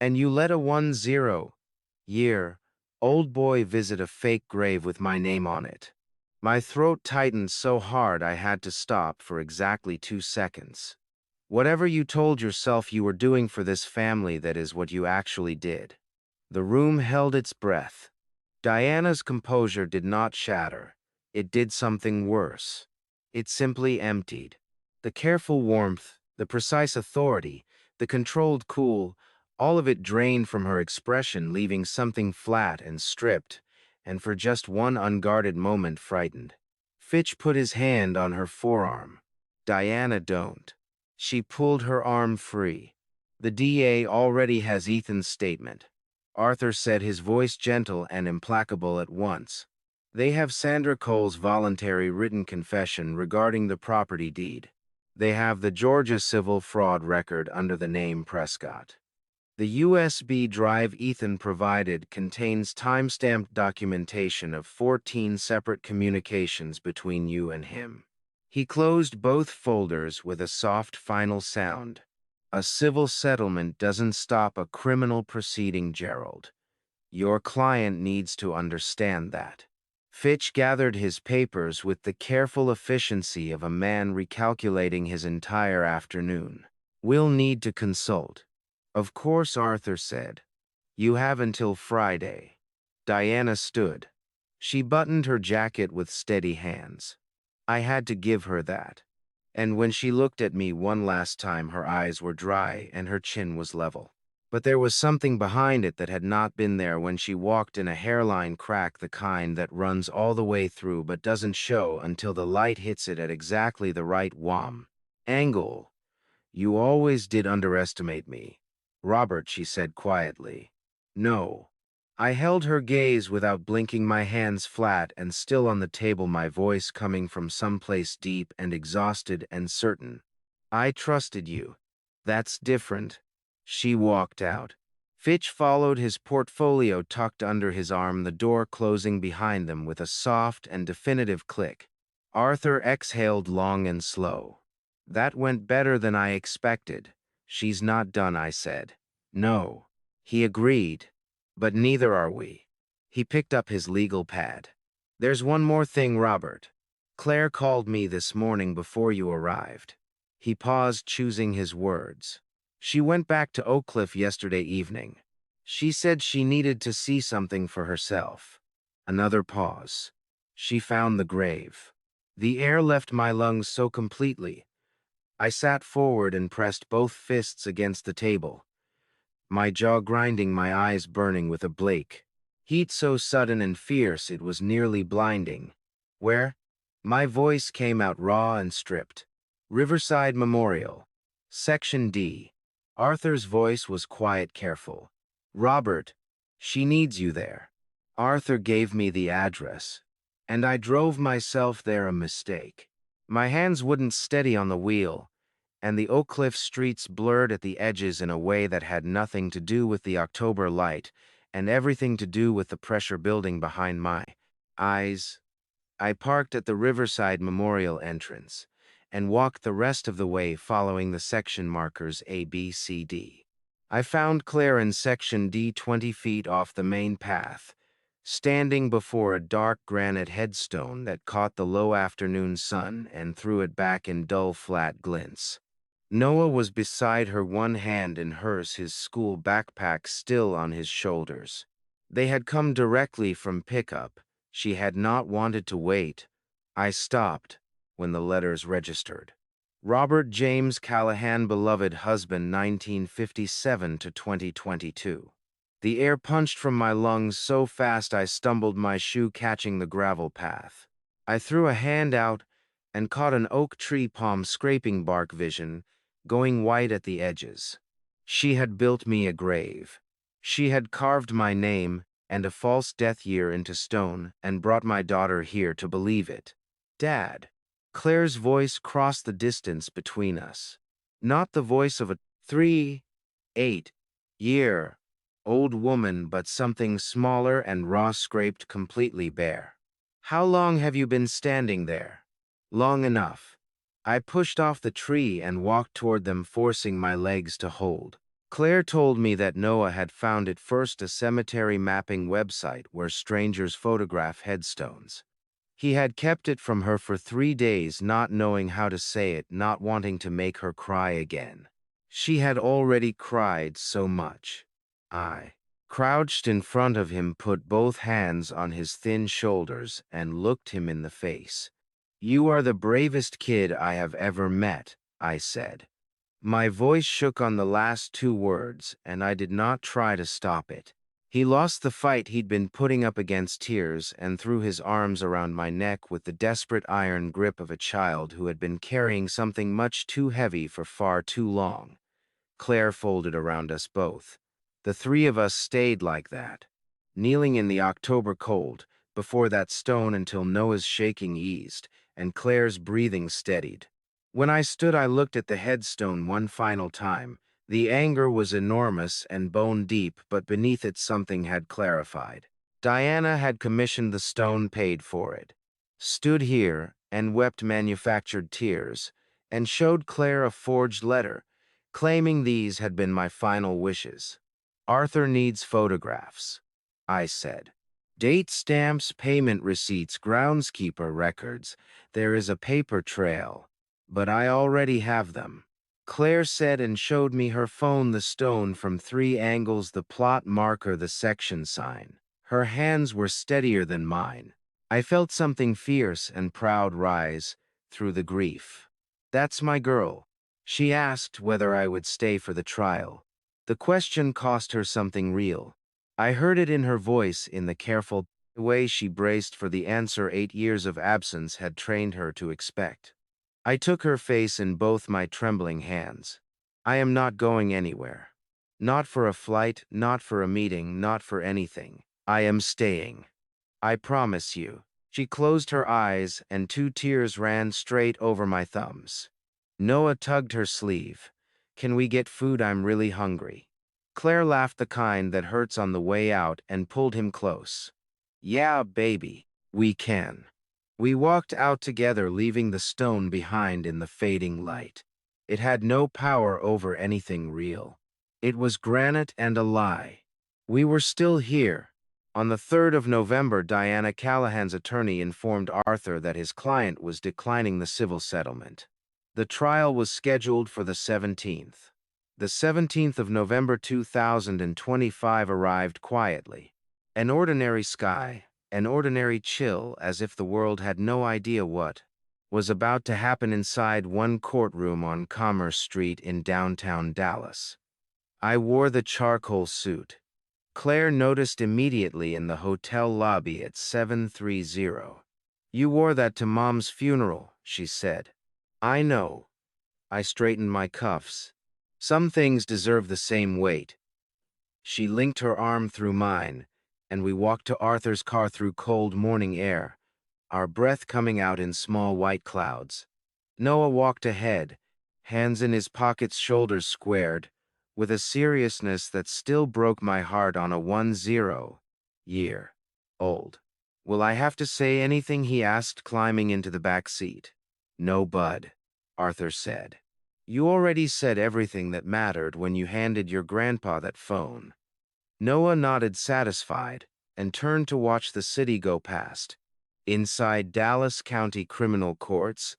And you let a 10-year old boy visit a fake grave with my name on it. My throat tightened so hard I had to stop for exactly 2 seconds. Whatever you told yourself you were doing for this family, that is what you actually did. The room held its breath. Diana's composure did not shatter. It did something worse. It simply emptied. The careful warmth, the precise authority, the controlled cool, all of it drained from her expression, leaving something flat and stripped, and for just one unguarded moment frightened. Fitch put his hand on her forearm. Diana, don't. She pulled her arm free. The DA already has Ethan's statement. Arthur said, his voice gentle and implacable at once. They have Sandra Cole's voluntary written confession regarding the property deed. They have the Georgia civil fraud record under the name Prescott. The USB drive Ethan provided contains time-stamped documentation of 14 separate communications between you and him. He closed both folders with a soft final sound. A civil settlement doesn't stop a criminal proceeding, Gerald. Your client needs to understand that. Fitch gathered his papers with the careful efficiency of a man recalculating his entire afternoon. We'll need to consult. Of course, Arthur said. You have until Friday. Diana stood. She buttoned her jacket with steady hands. I had to give her that. And when she looked at me one last time, her eyes were dry and her chin was level. But there was something behind it that had not been there when she walked, in a hairline crack, the kind that runs all the way through but doesn't show until the light hits it at exactly the right angle. You always did underestimate me, Robert, she said quietly. No. I held her gaze without blinking, my hands flat and still on the table, my voice coming from someplace deep and exhausted and certain. I trusted you. That's different. She walked out. Fitch followed, his portfolio tucked under his arm, the door closing behind them with a soft and definitive click. Arthur exhaled long and slow. That went better than I expected. She's not done, I said. No. He agreed. But neither are we. He picked up his legal pad. There's one more thing, Robert. Claire called me this morning before you arrived. He paused, choosing his words. She went back to Oak Cliff yesterday evening. She said she needed to see something for herself. Another pause. She found the grave. The air left my lungs so completely. I sat forward and pressed both fists against the table, my jaw grinding, my eyes burning with a Blake heat so sudden and fierce it was nearly blinding. Where? My voice came out raw and stripped. Riverside Memorial. Section D. Arthur's voice was quiet, careful. Robert, she needs you there. Arthur gave me the address, and I drove myself there, a mistake. My hands wouldn't steady on the wheel, and the Oak Cliff streets blurred at the edges in a way that had nothing to do with the October light and everything to do with the pressure building behind my eyes. I parked at the Riverside Memorial entrance and walked the rest of the way following the section markers A, B, C, D. I found Claire in Section D, 20 feet off the main path, standing before a dark granite headstone that caught the low afternoon sun and threw it back in dull, flat glints. Noah was beside her, one hand in hers, his school backpack still on his shoulders. They had come directly from pickup. She had not wanted to wait. I stopped when the letters registered. Robert James Callahan, beloved husband, 1957 to 2022. The air punched from my lungs so fast I stumbled, my shoe catching the gravel path. I threw a hand out and caught an oak tree palm scraping bark, vision going white at the edges. She had built me a grave. She had carved my name and a false death year into stone and brought my daughter here to believe it. Dad. Claire's voice crossed the distance between us. Not the voice of a 38-year-old woman, but something smaller and raw, scraped completely bare. How long have you been standing there? Long enough. I pushed off the tree and walked toward them, forcing my legs to hold. Claire told me that Noah had found it first, a cemetery mapping website where strangers photograph headstones. He had kept it from her for 3 days, not knowing how to say it, not wanting to make her cry again. She had already cried so much. I crouched in front of him, put both hands on his thin shoulders, and looked him in the face. "You are the bravest kid I have ever met," I said. My voice shook on the last two words, and I did not try to stop it. He lost the fight he'd been putting up against tears and threw his arms around my neck with the desperate iron grip of a child who had been carrying something much too heavy for far too long. Claire folded around us both. The three of us stayed like that, kneeling in the October cold, before that stone until Noah's shaking eased and Claire's breathing steadied. When I stood, I looked at the headstone one final time. The anger was enormous and bone deep, but beneath it something had clarified. Diana had commissioned the stone, paid for it, stood here and wept manufactured tears, and showed Claire a forged letter, claiming these had been my final wishes. "Arthur needs photographs," I said. "Date stamps, payment receipts, groundskeeper records. There is a paper trail, but I already have them." Claire said and showed me her phone, the stone from 3 angles, the plot marker, the section sign. Her hands were steadier than mine. I felt something fierce and proud rise through the grief. "That's my girl." She asked whether I would stay for the trial. The question cost her something real. I heard it in her voice, in the careful way she braced for the answer 8 years of absence had trained her to expect. I took her face in both my trembling hands. "I am not going anywhere. Not for a flight, not for a meeting, not for anything. I am staying. I promise you." She closed her eyes, and 2 tears ran straight over my thumbs. Noah tugged her sleeve. "Can we get food? I'm really hungry." Claire laughed, the kind that hurts on the way out, and pulled him close. "Yeah, baby, we can." We walked out together, leaving the stone behind in the fading light. It had no power over anything real. It was granite and a lie. We were still here. On the 3rd of November, Diana Callahan's attorney informed Arthur that his client was declining the civil settlement. The trial was scheduled for the 17th. The 17th of November 2025 arrived quietly. An ordinary sky, an ordinary chill, as if the world had no idea what was about to happen inside one courtroom on Commerce Street in downtown Dallas. I wore the charcoal suit. Claire noticed immediately in the hotel lobby at 730. "You wore that to Mom's funeral," she said. "I know." I straightened my cuffs. "Some things deserve the same weight." She linked her arm through mine, and we walked to Arthur's car through cold morning air, our breath coming out in small white clouds. Noah walked ahead, hands in his pockets, shoulders squared, with a seriousness that still broke my heart on a 10-year-old. "Will I have to say anything?" he asked, climbing into the back seat. "No, bud," Arthur said. "You already said everything that mattered when you handed your grandpa that phone." Noah nodded, satisfied, and turned to watch the city go past. Inside Dallas County Criminal Courts,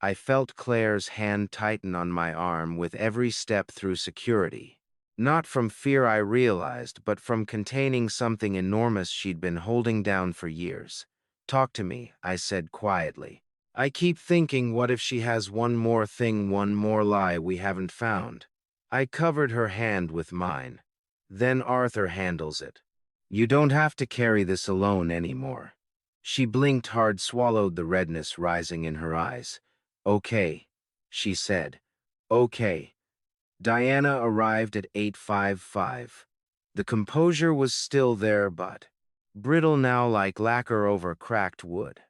I felt Claire's hand tighten on my arm with every step through security. Not from fear, I realized, but from containing something enormous she'd been holding down for years. "Talk to me," I said quietly. "I keep thinking, what if she has one more thing, one more lie we haven't found?" I covered her hand with mine. "Then Arthur handles it. You don't have to carry this alone anymore." She blinked hard, swallowed the redness rising in her eyes. "Okay," she said. "Okay." Diana arrived at 8:55. The composure was still there, but brittle now, like lacquer over cracked wood.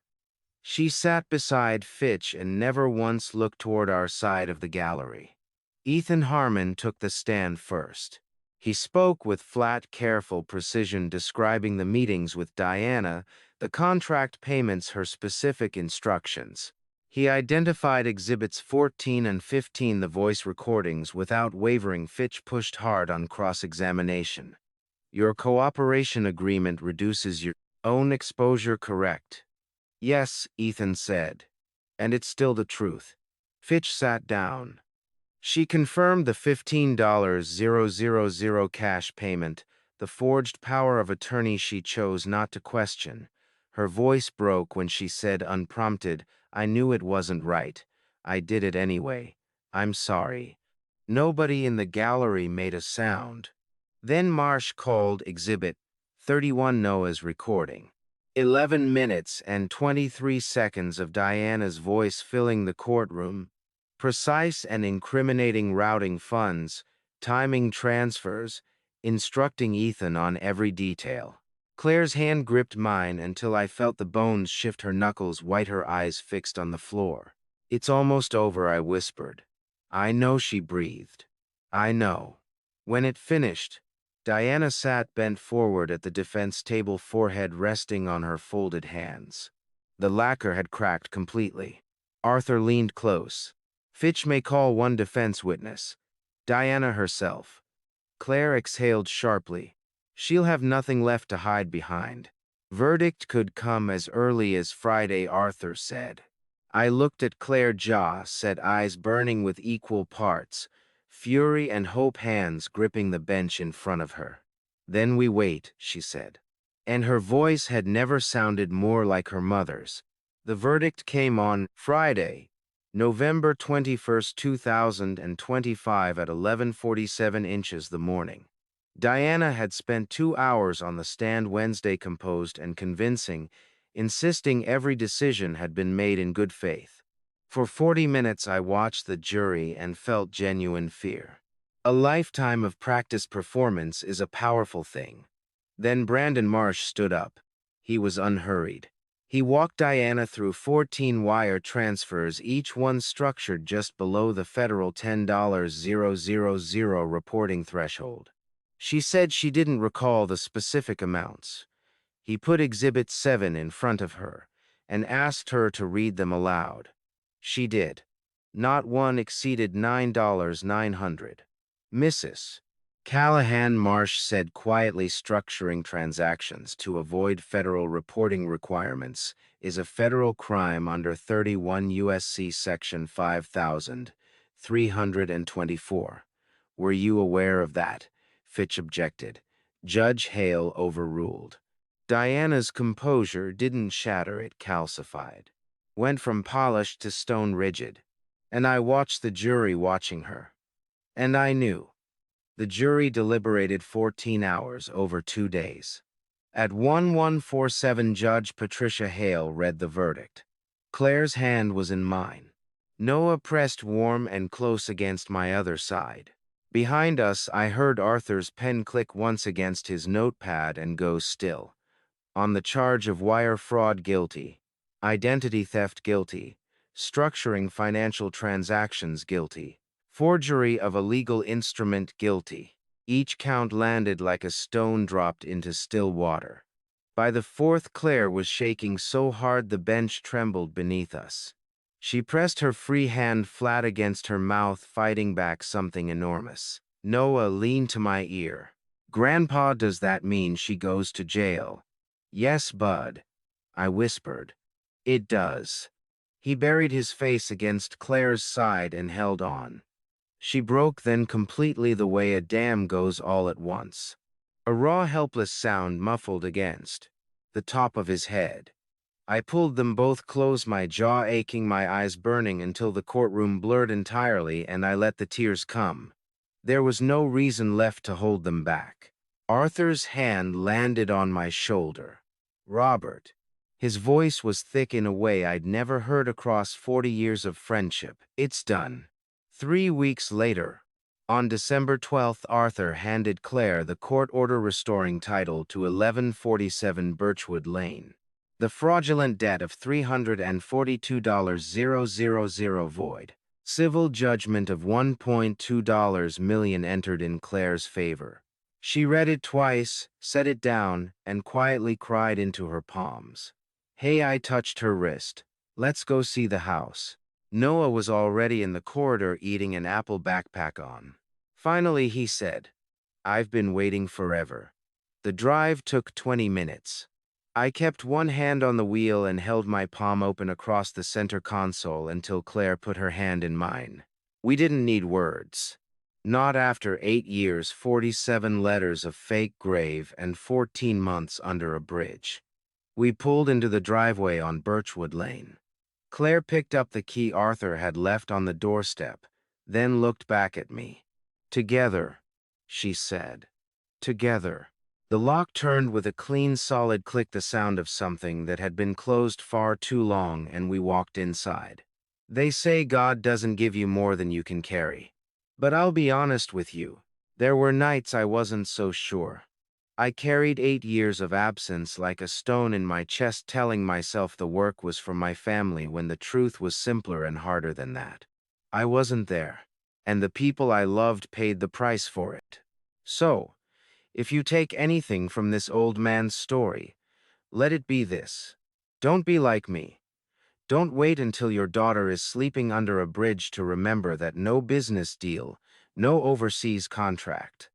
She sat beside Fitch and never once looked toward our side of the gallery. Ethan Harmon took the stand first. He spoke with flat, careful precision, describing the meetings with Diana, the contract payments, her specific instructions. He identified Exhibits 14 and 15, the voice recordings, without wavering. Fitch pushed hard on cross-examination. Your cooperation agreement reduces your own exposure, correct? Yes, Ethan said. And it's still the truth. Fitch sat down. She confirmed the $15,000 cash payment, the forged power of attorney she chose not to question. Her voice broke when she said, unprompted, I knew it wasn't right. I did it anyway. I'm sorry. Nobody in the gallery made a sound. Then Marsh called Exhibit 31, Noah's recording. 11 minutes and 23 seconds of Diana's voice filling the courtroom. Precise and incriminating, routing funds, timing transfers, instructing Ethan on every detail. Claire's hand gripped mine until I felt the bones shift, her knuckles white, her eyes fixed on the floor. It's almost over, I whispered. I know, she breathed. I know. When it finished, Diana sat bent forward at the defense table, forehead resting on her folded hands. The lacquer had cracked completely. Arthur leaned close. Fitch may call one defense witness. Diana herself. Claire exhaled sharply. She'll have nothing left to hide behind. Verdict could come as early as Friday, Arthur said. I looked at Claire, jaw set, eyes burning with equal parts, fury and hope, hands gripping the bench in front of her. Then we wait, she said. And her voice had never sounded more like her mother's. The verdict came on Friday, November 21st, 2025 at 11:47 inches the morning. Diana had spent 2 hours on the stand Wednesday, composed and convincing, insisting every decision had been made in good faith. For 40 minutes I watched the jury and felt genuine fear. A lifetime of practiced performance is a powerful thing. Then Brandon Marsh stood up. He was unhurried. He walked Diana through 14 wire transfers, each one structured just below the federal $10,000 reporting threshold. She said she didn't recall the specific amounts. He put Exhibit 7 in front of her and asked her to read them aloud. She did. Not one exceeded $9,900. Mrs. Callahan, Marsh said quietly, structuring transactions to avoid federal reporting requirements is a federal crime under 31 U.S.C. Section 5324. Were you aware of that? Fitch objected. Judge Hale overruled. Diana's composure didn't shatter, it calcified. Went from polished to stone rigid. And I watched the jury watching her. And I knew. The jury deliberated 14 hours over 2 days. At 1147, Judge Patricia Hale read the verdict. Claire's hand was in mine. Noah pressed warm and close against my other side. Behind us, I heard Arthur's pen click once against his notepad and go still. On the charge of wire fraud, guilty. Identity theft, guilty. Structuring financial transactions, guilty. Forgery of a legal instrument, guilty. Each count landed like a stone dropped into still water. By the fourth, Claire was shaking so hard the bench trembled beneath us. She pressed her free hand flat against her mouth, fighting back something enormous. Noah leaned to my ear. Grandpa, does that mean she goes to jail? Yes, Bud, I whispered. It does. He buried his face against Claire's side and held on. She broke then completely, the way a dam goes all at once. A raw, helpless sound muffled against the top of his head. I pulled them both close, my jaw aching, my eyes burning, until the courtroom blurred entirely and I let the tears come. There was no reason left to hold them back. Arthur's hand landed on my shoulder. Robert. His voice was thick in a way I'd never heard across 40 years of friendship. It's done. 3 weeks later, on December 12th, Arthur handed Claire the court order restoring title to 1147 Birchwood Lane. The fraudulent debt of $342,000 void. Civil judgment of $1.2 million entered in Claire's favor. She read it twice, set it down, and quietly cried into her palms. Hey, I touched her wrist. Let's go see the house. Noah was already in the corridor eating an apple backpack on. Finally, he said, I've been waiting forever. The drive took 20 minutes. I kept one hand on the wheel and held my palm open across the center console until Claire put her hand in mine. We didn't need words. Not after 8 years, 47 letters of fake grave, and 14 months under a bridge. We pulled into the driveway on Birchwood Lane. Claire picked up the key Arthur had left on the doorstep, then looked back at me. Together, she said. Together. The lock turned with a clean, solid click, the sound of something that had been closed far too long, and we walked inside. They say God doesn't give you more than you can carry. But I'll be honest with you. There were nights I wasn't so sure. I carried 8 years of absence like a stone in my chest, telling myself the work was for my family when the truth was simpler and harder than that. I wasn't there, and the people I loved paid the price for it. So, if you take anything from this old man's story, let it be this. Don't be like me. Don't wait until your daughter is sleeping under a bridge to remember that no business deal, no overseas contract,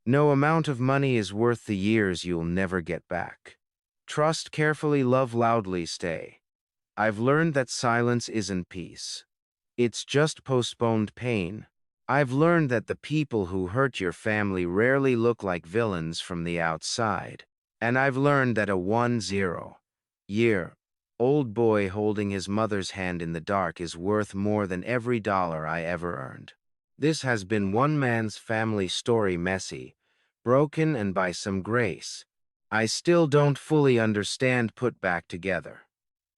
no amount of money is worth the years you'll never get back. Trust carefully, love loudly, stay. I've learned that silence isn't peace. It's just postponed pain. I've learned that the people who hurt your family rarely look like villains from the outside. And I've learned that a 10-year-old boy holding his mother's hand in the dark is worth more than every dollar I ever earned. This has been one man's family story, messy, broken, and by some grace I still don't fully understand, put back together.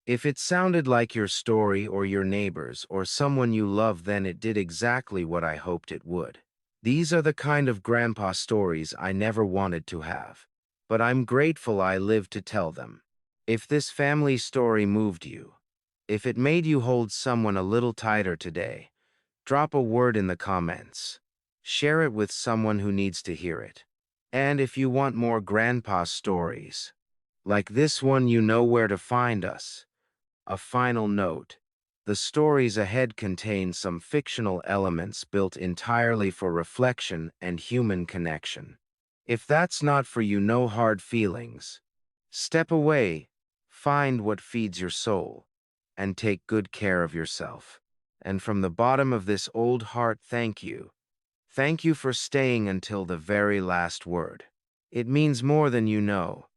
If it sounded like your story or your neighbor's or someone you love, then it did exactly what I hoped it would. These are the kind of grandpa stories I never wanted to have, but I'm grateful I lived to tell them. If this family story moved you, if it made you hold someone a little tighter today, drop a word in the comments. Share it with someone who needs to hear it. And if you want more grandpa stories like this one, you know where to find us. A final note. The stories ahead contain some fictional elements built entirely for reflection and human connection. If that's not for you, no hard feelings. Step away, find what feeds your soul, and take good care of yourself. And from the bottom of this old heart, thank you. Thank you for staying until the very last word. It means more than you know.